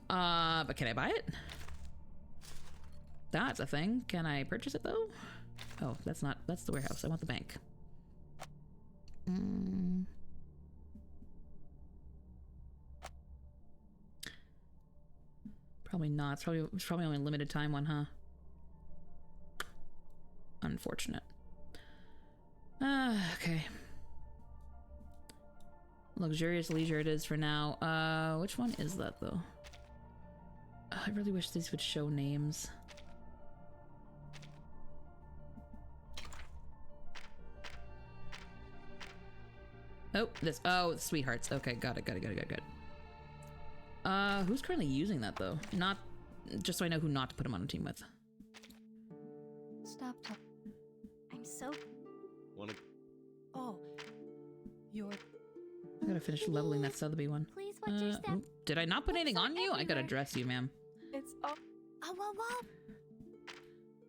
But can I buy it? That's a thing. Can I purchase it though? Oh, that's not, that's the warehouse. I want the bank. Probably not. It's probably only a limited time one, huh? Unfortunate. Okay. Luxurious leisure it is for now. Which one is that though? I really wish these would show names. Oh, this. Oh, sweethearts. Okay, got it. Who's currently using that though? Not just so I know who not to put him on a team with. Stop talking. I'm so. Wanna? Oh, you're. I gotta finish leveling that Sotheby one. Please, what's your step? Did I not put anything on you? I gotta dress you, ma'am. It's oh, wow.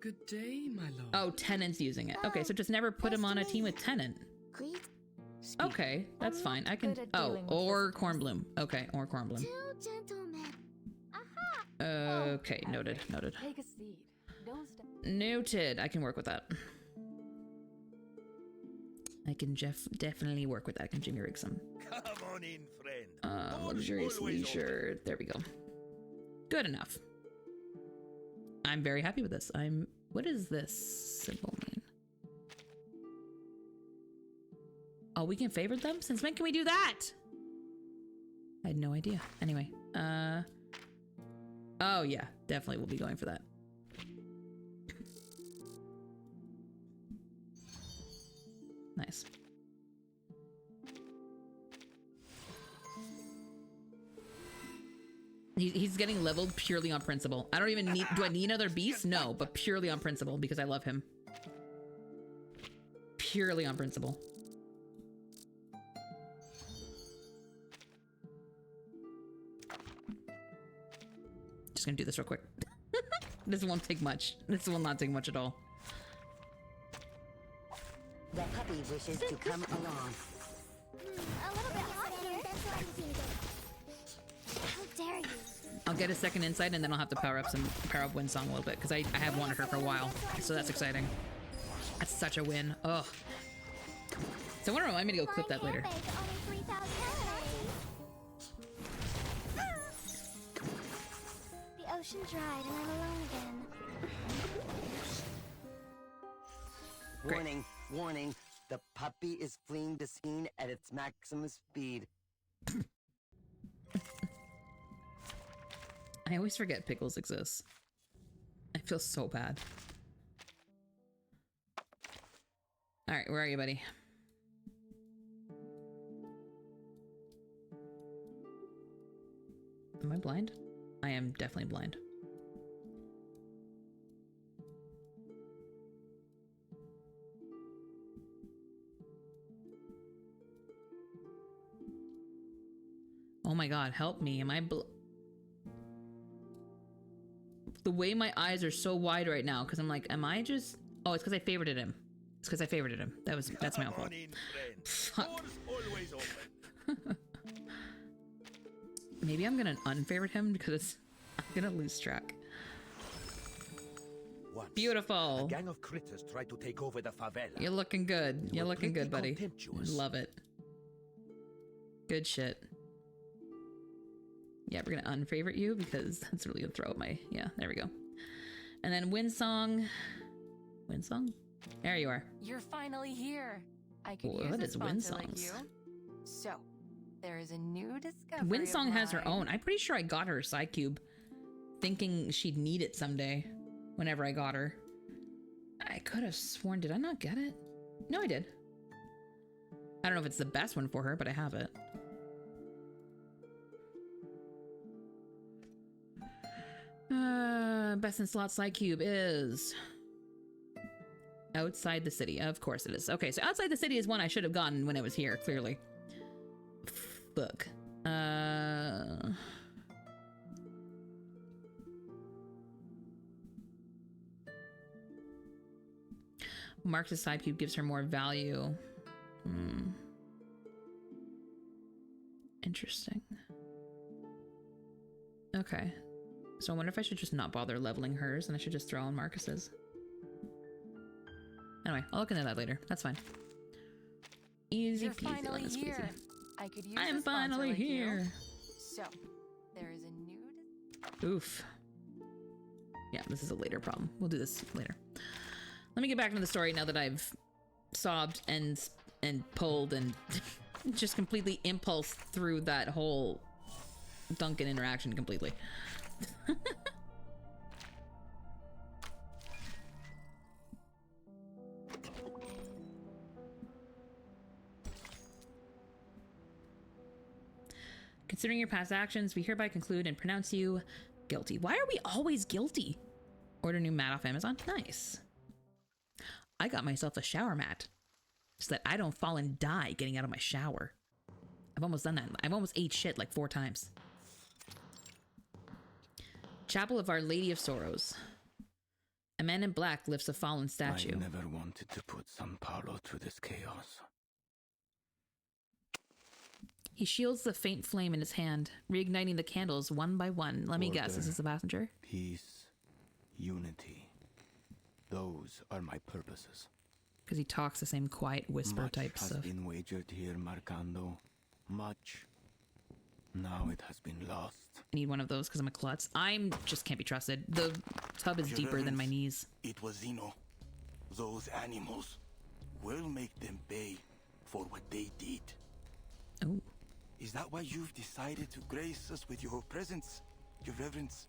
Good day, my lord. Oh, Tennant's using it. Okay, so just never put him on a team with Tennant. Okay, that's fine. I can. Oh, or Cornbloom. Okay, or Cornbloom. Two gentlemen. Aha. Okay, noted. Take a seat. Don't step. Noted. I can work with that. I can definitely work with that. I can Jimmy rig some. Come on in, friend. Luxurious leisure. There we go. Good enough. I'm very happy with this. What does this symbol mean? Oh, we can favorite them? Since when can we do that? I had no idea. Anyway, oh yeah, definitely we'll be going for that. Nice. He's getting leveled purely on principle. I don't even need, do I need another beast? No, but purely on principle because I love him. Purely on principle. Just gonna do this real quick. This won't take much. This will not take much at all. The puppy wishes to come along. A little bit hot here. How dare you? I'll get a second insight and then I'll have to power up Windsong a little bit because I have wanted her for a while, so that's exciting. That's such a win. Ugh. So I wonder, remind me to go clip that later. The ocean dried and I'm alone again. Great. Warning, the puppy is fleeing the scene at its maximum speed. I always forget Pickles exists. I feel so bad. Alright, where are you, buddy? Am I blind? I am definitely blind. Oh my god, help me. Am I the way my eyes are so wide right now because I'm like, am I just... Oh, it's because I favorited him. It's because I favorited him. That's my own fault. Fuck. Maybe I'm gonna unfavorite him because I'm gonna lose track. Once, beautiful. A gang of critters tried to take over the favela. You're looking good. You're looking good, buddy. Love it. Good shit. Yeah, we're gonna unfavorite you because that's really gonna throw up my... Yeah, there we go. And then Windsong. Windsong? There you are. You're finally here. I could use What a is sponsor like Windsong's? you. So, there is a new discovery. Windsong of has her mine. own. I'm pretty sure I got her a Psycube thinking she'd need it someday whenever I got her. I could have sworn, did I not get it? No, I did. I don't know if it's the best one for her, but I have it. Best in slot Psycube is outside the city. Of course it is. Okay, so outside the city is one I should have gotten when it was here, clearly. Fuck. Marks' side cube gives her more value. Interesting. Okay. So I wonder if I should just not bother leveling hers and I should just throw on Marcus's. Anyway, I'll look into that later. That's fine. Easy You're peasy, finally lemon here. squeezy. I could use I'm a sponsor finally like you. here. So, there is a new... Oof. Yeah, this is a later problem. We'll do this later. Let me get back into the story now that I've sobbed and pulled and just completely impulsed through that whole Duncan interaction completely. Considering your past actions, we hereby conclude and pronounce you guilty. Why are we always guilty? Order new mat off Amazon. Nice. I got myself a shower mat so that I don't fall and die getting out of my shower. I've almost done that. I've almost ate shit like 4 times. Chapel of Our Lady of Sorrows. A man in black lifts a fallen statue. I never wanted to put San Paulo through this chaos. He shields the faint flame in his hand, reigniting the candles one by one. Let me guess, this is the passenger? Peace, unity. Those are my purposes. Because he talks the same quiet whisper type Much has stuff. been wagered here, Marcando. Much. Now it has been lost. I need one of those because I'm a klutz. I'm just can't be trusted. The tub is Your deeper than my Reverence, knees. It was Zeno. Those animals. We'll make them pay for what they did. Oh. Is that why you've decided to grace us with your presence, Your Reverence?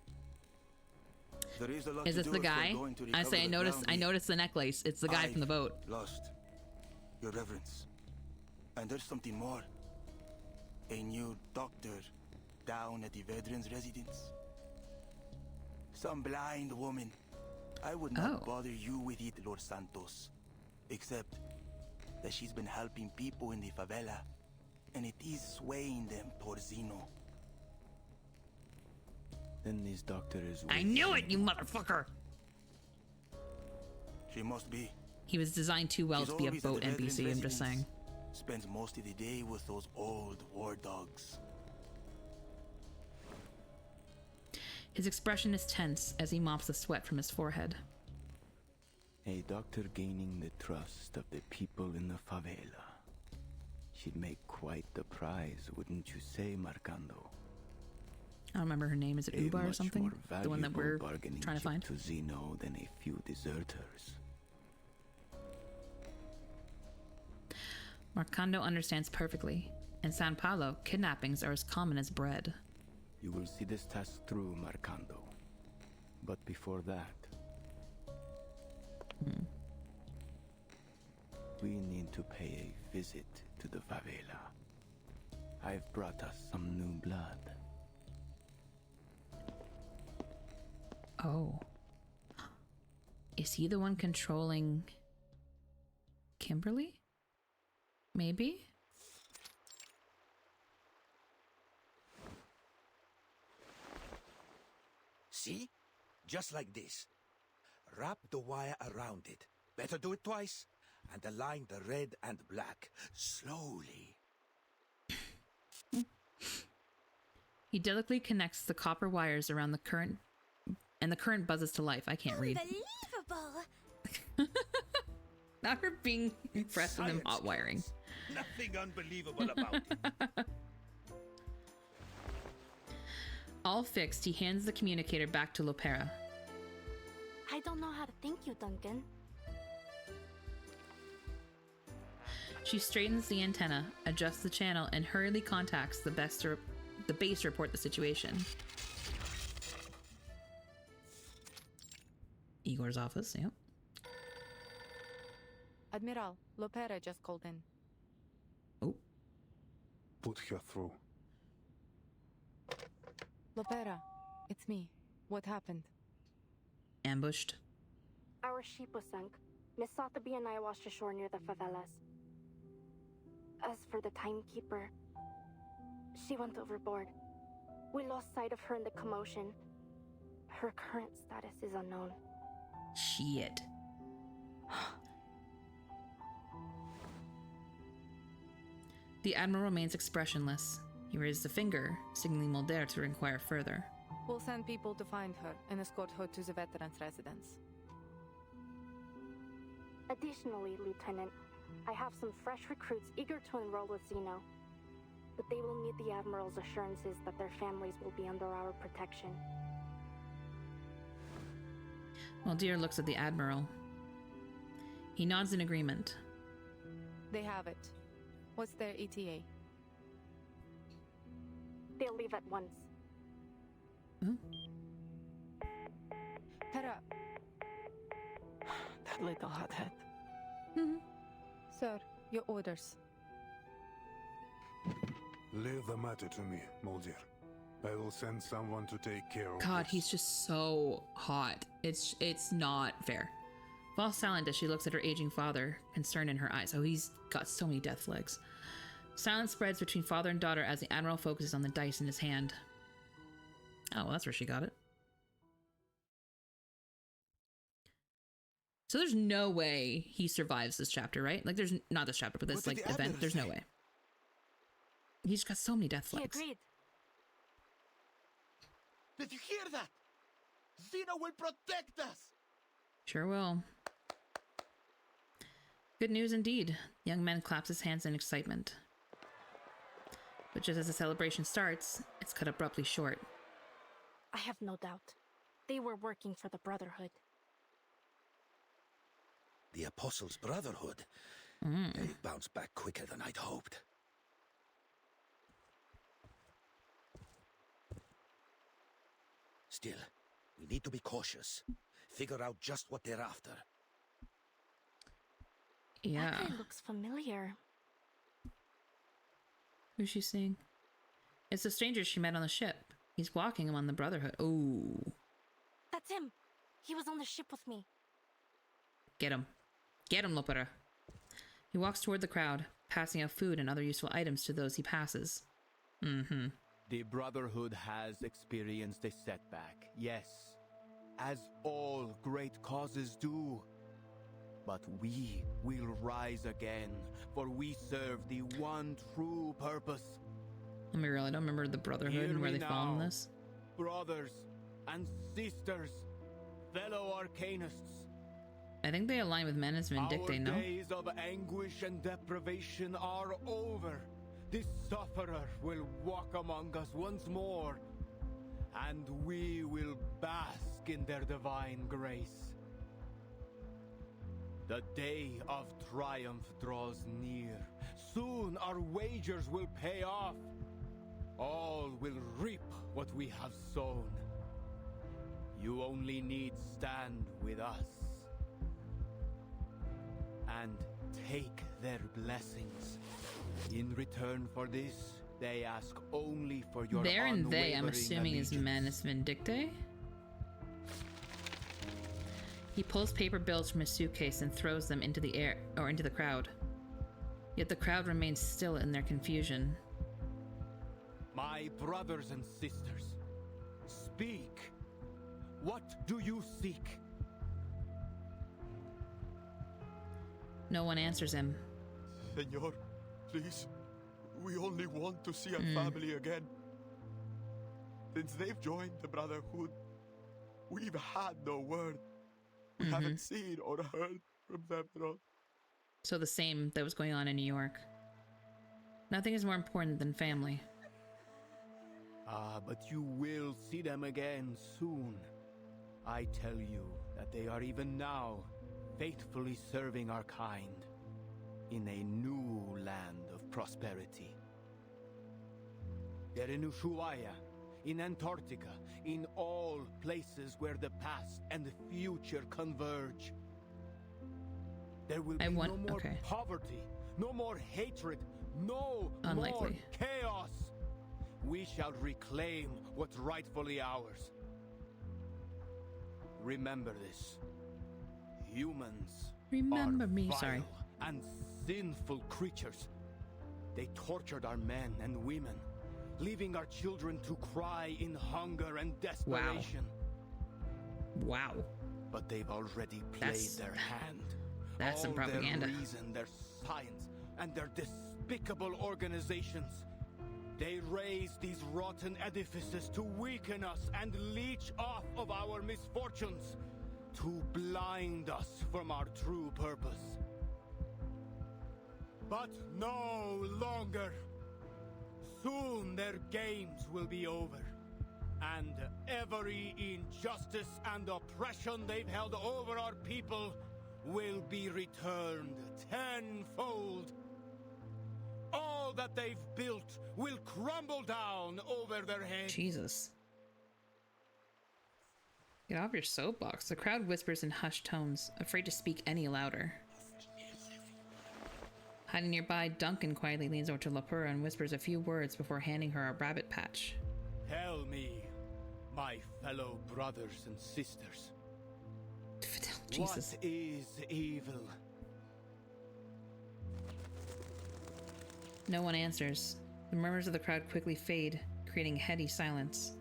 There is a lot Is to this do the if we're guy? going to I recover say I the noticed ground I we noticed the necklace. It's the guy from the boat. Lost, Your Reverence. And there's something more. A new doctor down at the veterans' residence. Some blind woman. I would not bother you with it, Lord Santos. Except that she's been helping people in the favela. And it is swaying them towards Zeno. Then this doctor is... I knew it, you motherfucker! She must be. He was designed too well She's to be a always at boat the veterans' NPC, I'm just residence. saying. Spends most of the day with those old war dogs. His expression is tense as he mops the sweat from his forehead. A doctor gaining the trust of the people in the favela. She'd make quite the prize, wouldn't you say, Marcando? I don't remember her name. Is it Uba or something? The one that we're trying to find? To Zeno than a few deserters. Marcando understands perfectly. In San Paulo, kidnappings are as common as bread. You will see this task through, Marcando. But before that... we need to pay a visit to the favela. I've brought us some new blood. Oh. Is he the one controlling Kimberly? Maybe? See? Just like this. Wrap the wire around it. Better do it twice. And align the red and black. Slowly. He delicately connects the copper wires around the current, and the current buzzes to life. I can't read. Unbelievable! Now we're being impressed with him hot wiring. Nothing unbelievable about it. All fixed, he hands the communicator back to Lopera. I don't know how to thank you, Duncan. She straightens the antenna, adjusts the channel, and hurriedly contacts the base to report the situation. Igor's office, yep. Admiral, Lopera just called in. Oh. Put her through. Lopera, it's me. What happened? Ambushed. Our ship was sunk. Miss Sotheby and I washed ashore near the favelas. As for the timekeeper, she went overboard. We lost sight of her in the commotion. Her current status is unknown. Shit. The Admiral remains expressionless. He raises a finger, signaling Mulder to inquire further. We'll send people to find her and escort her to the veterans' residence. Additionally, Lieutenant, I have some fresh recruits eager to enroll with Xeno. But they will need the Admiral's assurances that their families will be under our protection. Mulder looks at the Admiral. He nods in agreement. They have it. What's their ETA? They'll leave at once. Hera. That little hothead. Sir, your orders. Leave the matter to me, Mulder. I will send someone to take care of God, this. he's just so hot. It's not fair. Falls silent as she looks at her aging father, concern in her eyes. Oh, he's got so many death legs. Silence spreads between father and daughter as the Admiral focuses on the dice in his hand. Oh, well, that's where she got it. So there's no way he survives this chapter, right? Like, there's not this chapter, but this like event. There's no way. He's got so many death legs. He agreed. Did you hear that? Xeno will protect us. Sure will. Good news indeed. The young man claps his hands in excitement. But just as the celebration starts, it's cut abruptly short. I have no doubt. They were working for the Brotherhood. The Apostles' Brotherhood. They bounced back quicker than I'd hoped. Still, we need to be cautious. Figure out just what they're after. Yeah. That guy looks familiar. Who's she seeing? It's the stranger she met on the ship. He's walking among the Brotherhood. Ooh. That's him. He was on the ship with me. Get him. Get him, Lopera. He walks toward the crowd, passing out food and other useful items to those he passes. The Brotherhood has experienced a setback, yes, as all great causes do. But we will rise again, for we serve the one true purpose. Let me real, I don't remember the Brotherhood and where they fall in this. Brothers and sisters, fellow Arcanists. I think they align with Manus Vindictae, no? Our days of anguish and deprivation are over. The sufferer will walk among us once more, and we will bask in their divine grace. The day of triumph draws near. Soon our wagers will pay off. All will reap what we have sown. You only need stand with us and take their blessings. In return for this, they ask only for your There and they, I'm unwavering assuming, is allegiance. Manus Vindictae. He pulls paper bills from his suitcase and throws them into the air, or into the crowd. Yet the crowd remains still in their confusion. My brothers and sisters, speak. What do you seek? No one answers him. Senor, please. We only want to see our family again. Since they've joined the Brotherhood, we've had no word. We haven't seen or heard from them at all. So the same that was going on in New York. Nothing is more important than family. But you will see them again soon. I tell you that they are even now faithfully serving our kind in a new land of prosperity. They're in Ushuaia, in Antarctica, in all places where the past and the future converge. There will be no more poverty, no more hatred, no more chaos. We shall reclaim what's rightfully ours. Remember this. Humans Remember are me, vile sorry. and sinful creatures. They tortured our men and women, leaving our children to cry in hunger and desperation. Wow. But they've already played their hand. That's some All propaganda. Their reason, their science, and their despicable organizations. They raise these rotten edifices to weaken us and leech off of our misfortunes, to blind us from our true purpose. But no longer. Soon their games will be over, and every injustice and oppression they've held over our people will be returned tenfold. All that they've built will crumble down over their heads. Jesus. Get off your soapbox. The crowd whispers in hushed tones, afraid to speak any louder. Hiding nearby, Duncan quietly leans over to Lapura and whispers a few words before handing her a rabbit patch. Tell me, my fellow brothers and sisters, Jesus. What is evil? No one answers. The murmurs of the crowd quickly fade, creating a heady silence.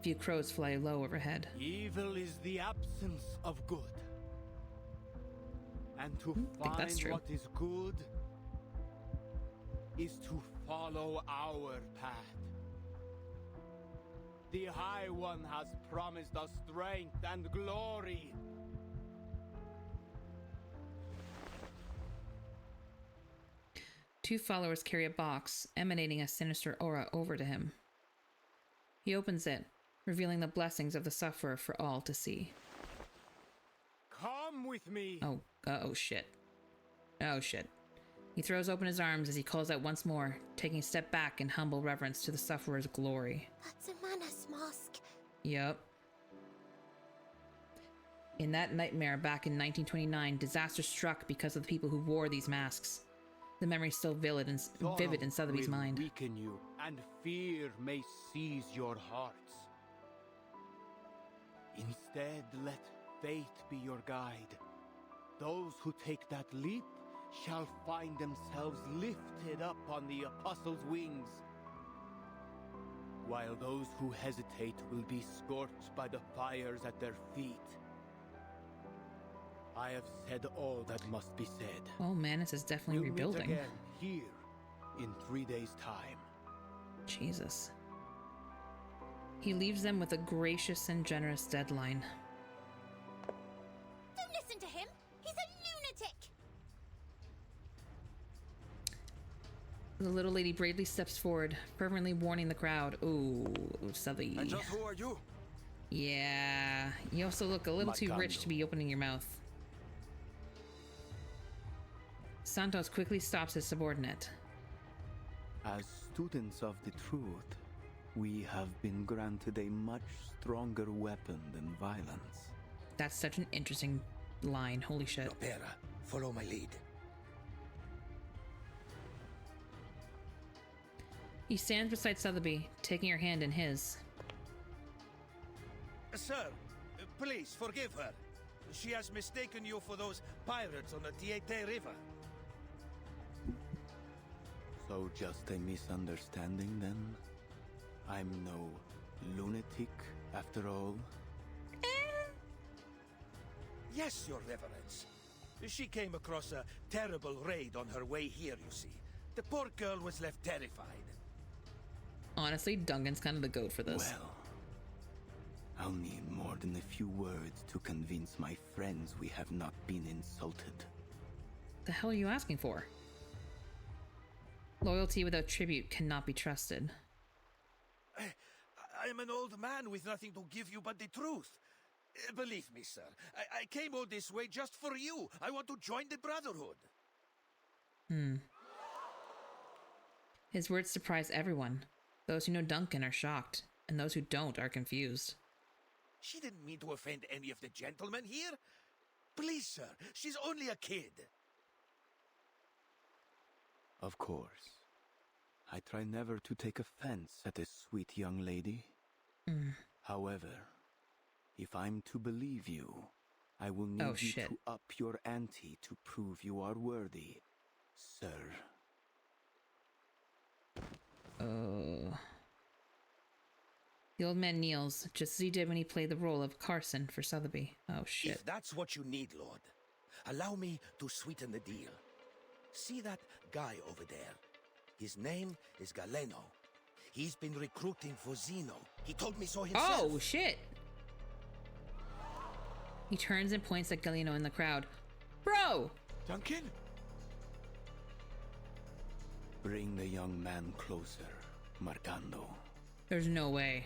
A few crows fly low overhead. Evil is the absence of good. And to think that's find true. what is good is to follow our path. The High One has promised us strength and glory. Two followers carry a box, emanating a sinister aura over to him. He opens it, revealing the blessings of the sufferer for all to see. Come with me. Oh shit. Oh shit. He throws open his arms as he calls out once more, taking a step back in humble reverence to the sufferer's glory. That's a Manus mask. Yup. In that nightmare back in 1929, disaster struck because of the people who wore these masks. The memory's still vivid in Sotheby's mind. Weaken you, and fear may seize your hearts. Instead, let faith be your guide. Those who take that leap shall find themselves lifted up on the apostles' wings, while those who hesitate will be scorched by the fires at their feet. I have said all that must be said. Oh, Manus is definitely rebuilding. Meet again here in 3 days' time. Jesus. He leaves them with a gracious and generous deadline. Don't listen to him. He's a lunatic. The little lady bravely steps forward, fervently warning the crowd. Ooh, Southey. And just who are you? Yeah, you also look a little too rich to be opening your mouth. Santos quickly stops his subordinate. As students of the truth, we have been granted a much stronger weapon than violence. That's such an interesting line. Holy shit. Opera, follow my lead. He stands beside Sotheby, taking her hand in his. Sir, please forgive her. She has mistaken you for those pirates on the Tiete River. So just a misunderstanding then? I'm no lunatic after all? Yes, Your Reverence. She came across a terrible raid on her way here, you see. The poor girl was left terrified. Honestly, Duncan's kind of the goat for this. Well, I'll need more than a few words to convince my friends we have not been insulted. The hell are you asking for? Loyalty without tribute cannot be trusted. I am an old man with nothing to give you but the truth. Believe me, sir, I came all this way just for you. I want to join the Brotherhood. His words surprise everyone. Those who know Duncan are shocked, and those who don't are confused. She didn't mean to offend any of the gentlemen here. Please, sir, she's only a kid. Of course. I try never to take offense at a sweet young lady. However, if I'm to believe you, I will need you to up your ante to prove you are worthy, sir. The old man kneels, just as he did when he played the role of Carson for Sotheby. Oh shit. If that's what you need, Lord, allow me to sweeten the deal. See that guy over there? His name is Galeno. He's been recruiting for Zeno. He told me so himself. Oh, shit. He turns and points at Galeno in the crowd. Bro! Duncan? Bring the young man closer, Marcando. There's no way.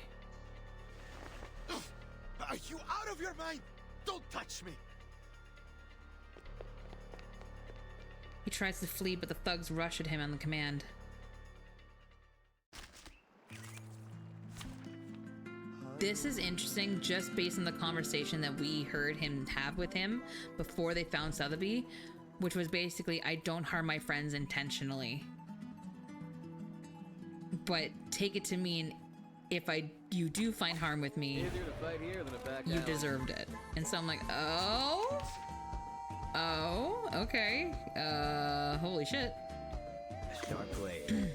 Are you out of your mind? Don't touch me! He tries to flee, but the thugs rush at him on the command. This is interesting just based on the conversation that we heard him have with him before they found Sotheby, which was basically, I don't harm my friends intentionally. But take it to mean, if you do find harm with me, you deserved it. And so I'm like, oh, okay. Holy shit. Sharp blade.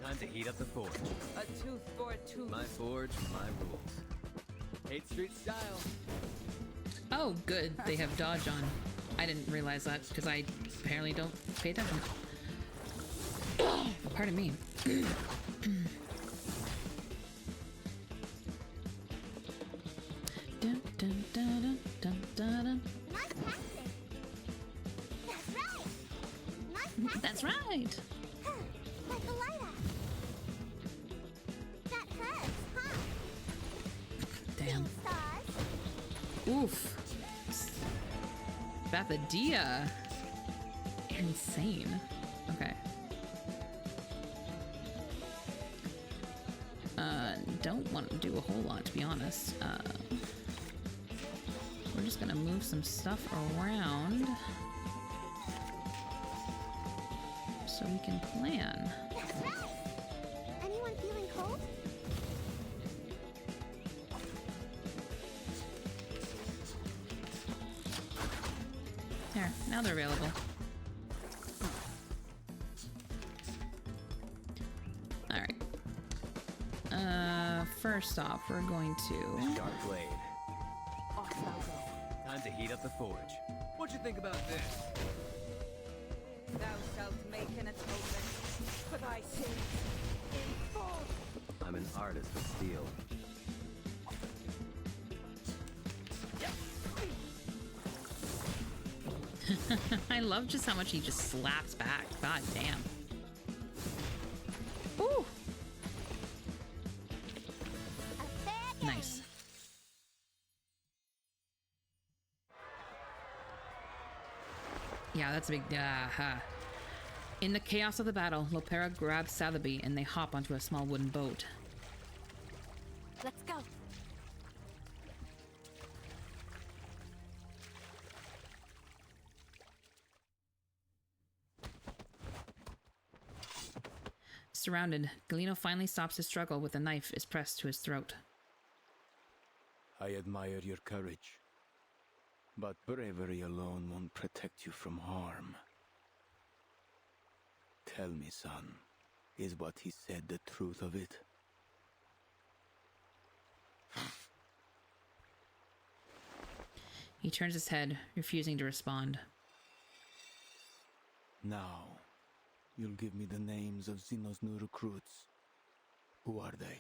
Time to heat up the forge. A tooth for a tooth. My forge, my rules. 8th Street style. Oh, good. They have dodge on. I didn't realize that because I apparently don't pay attention. Pardon me. Dun, dun, dun, dun, dun, dun. Nice practice. That's right. Nice practice. That's right. Like a lighter. That hurts, huh? Damn. Stars. Oof. Bathadia. Insane. Okay. Don't want to do a whole lot, to be honest. We're just gonna move some stuff around so we can plan. That's right. Anyone feeling cold? There, now they're available. Alright. First off, we're going to... Sharp blade. Time to heat up the forge. What you think about this? Thou shalt make an atonement for thy sins in full. I'm an artist of steel. I love just how much he just slaps back. God damn. Ooh. Nice. Yeah, that's a big In the chaos of the battle, Lopera grabs Sotheby and they hop onto a small wooden boat. Let's go. Surrounded, Galeno finally stops his struggle with a knife is pressed to his throat. I admire your courage, but bravery alone won't protect you from harm. Tell me, son, is what he said the truth of it? He turns his head, refusing to respond. Now, you'll give me the names of Zeno's new recruits. Who are they?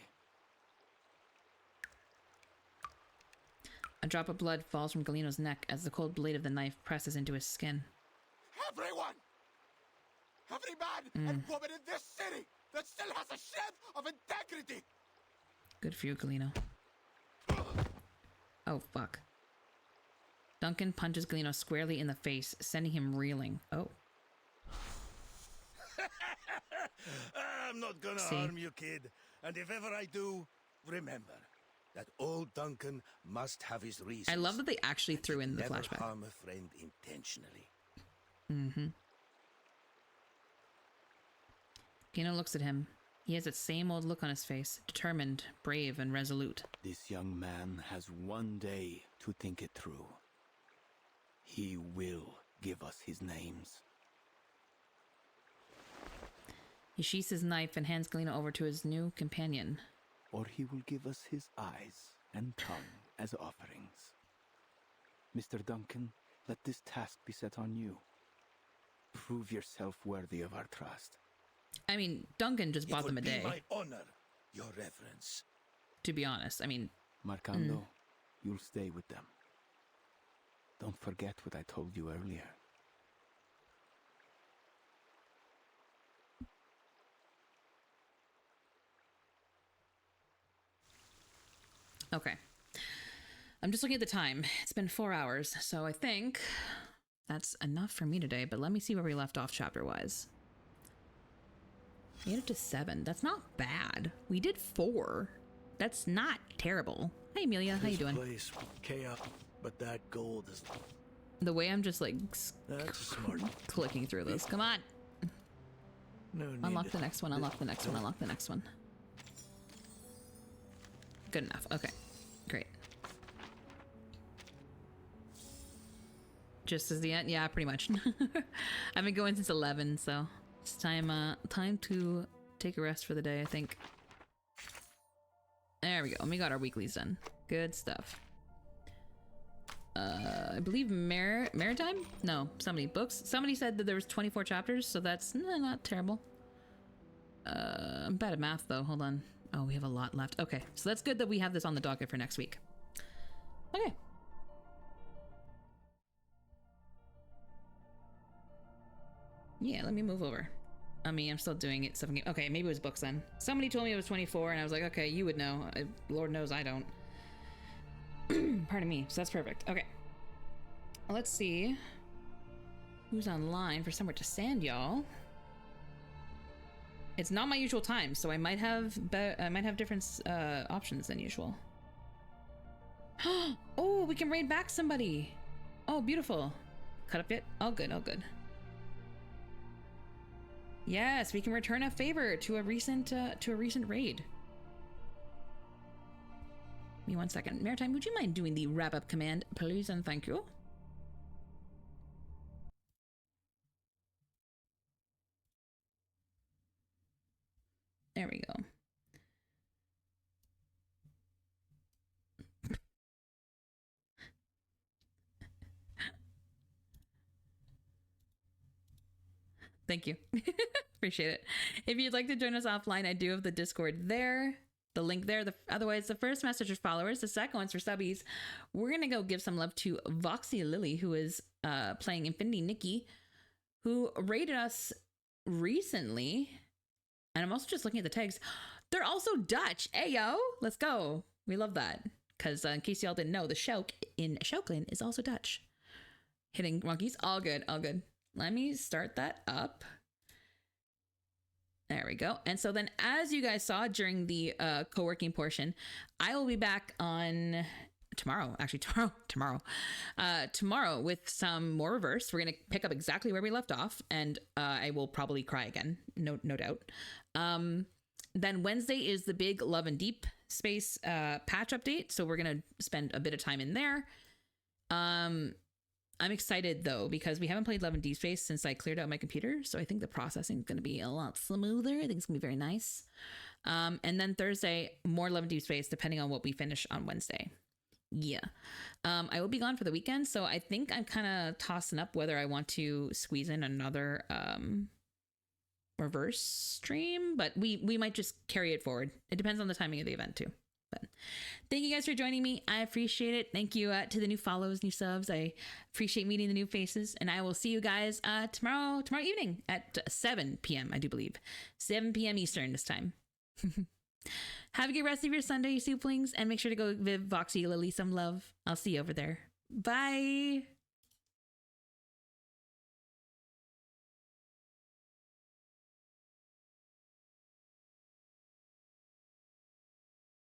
A drop of blood falls from Galeno's neck as the cold blade of the knife presses into his skin. Everyone! Every man and woman in this city that still has a shred of integrity! Good for you, Galeno. Oh, fuck. Duncan punches Galeno squarely in the face, sending him reeling. Oh. I'm not gonna harm you, kid. And if ever I do, remember that old Duncan must have his reasons. I love that they actually threw in the Never flashback. harm a friend intentionally. Mm-hmm. Galeno looks at him. He has that same old look on his face, determined, brave, and resolute. This young man has one day to think it through. He will give us his names. He sheaths his knife and hands Galeno over to his new companion. Or he will give us his eyes and tongue as offerings. Mr. Duncan, let this task be set on you. Prove yourself worthy of our trust. I mean, Duncan just bought them a day. It would be my honor, your reverence. To be honest, I mean... Marcando, you'll stay with them. Don't forget what I told you earlier. Okay. I'm just looking at the time. It's been 4 hours, so I think that's enough for me today, but let me see where we left off chapter-wise. We made it to 7. That's not bad. We did 4. That's not terrible. Hey, Amelia. How you doing? Place, chaos, but that gold is... The way I'm just, like, That's smart. clicking through this. Come on. No need Unlock to- the next one. Unlock the next one. Unlock the next one. Good enough. Okay. Great. Just as the end? Yeah, pretty much. I've been going since 11, so it's time to take a rest for the day, I think. There we go. And we got our weeklies done. Good stuff. I believe Maritime? No, books. Somebody said that there was 24 chapters, so that's not terrible. I'm bad at math though. Hold on. Oh, we have a lot left. Okay, so that's good that we have this on the docket for next week. Okay. Yeah, let me move over. I mean, I'm still doing it. Okay, maybe it was books then. Somebody told me it was 24, and I was like, okay, you would know. Lord knows I don't. Pardon me. So that's perfect. Okay. Let's see who's online for Somewhere to Sand, y'all. It's not my usual time, so I might have different options than usual. Oh, we can raid back somebody. Oh, beautiful. Cut up yet? Oh, good. Oh, good. Yes, we can return a favor to a recent raid. Give me 1 second. Maritime, would you mind doing the wrap-up command, please, and thank you? There we go. Thank you. Appreciate it. If you'd like to join us offline, I do have the Discord there. The link there. Otherwise, the first message is followers. The second one's for subbies. We're going to go give some love to Voxy Lily, who is playing Infinity Nikki, who raided us recently. And I'm also just looking at the tags. They're also Dutch. Ayo, let's go. We love that. Because in case y'all didn't know, the Shouk in Shoukland is also Dutch. Hitting monkeys. All good. All good. Let me start that up. There we go. And so then, as you guys saw during the co-working portion, I will be back on tomorrow. Actually, tomorrow with some more reverse. We're gonna pick up exactly where we left off, and I will probably cry again, no doubt. Then Wednesday is the big Love and Deepspace patch update, so we're gonna spend a bit of time in there. I'm excited though, because we haven't played Love and Deepspace since I cleared out my computer. So I think the processing is going to be a lot smoother. I think it's going to be very nice. And then Thursday, more Love and Deepspace, depending on what we finish on Wednesday. Yeah. I will be gone for the weekend. So I think I'm kind of tossing up whether I want to squeeze in another reverse stream, but we might just carry it forward. It depends on the timing of the event too. But thank you guys for joining me. I appreciate it. Thank you to the new follows, new subs. I appreciate meeting the new faces, and I will see you guys tomorrow evening at 7 p.m. I do believe 7 p.m. Eastern this time. Have a good rest of your Sunday, you souplings, and make sure to go give Voxy Lily some love. I'll see you over there. Bye.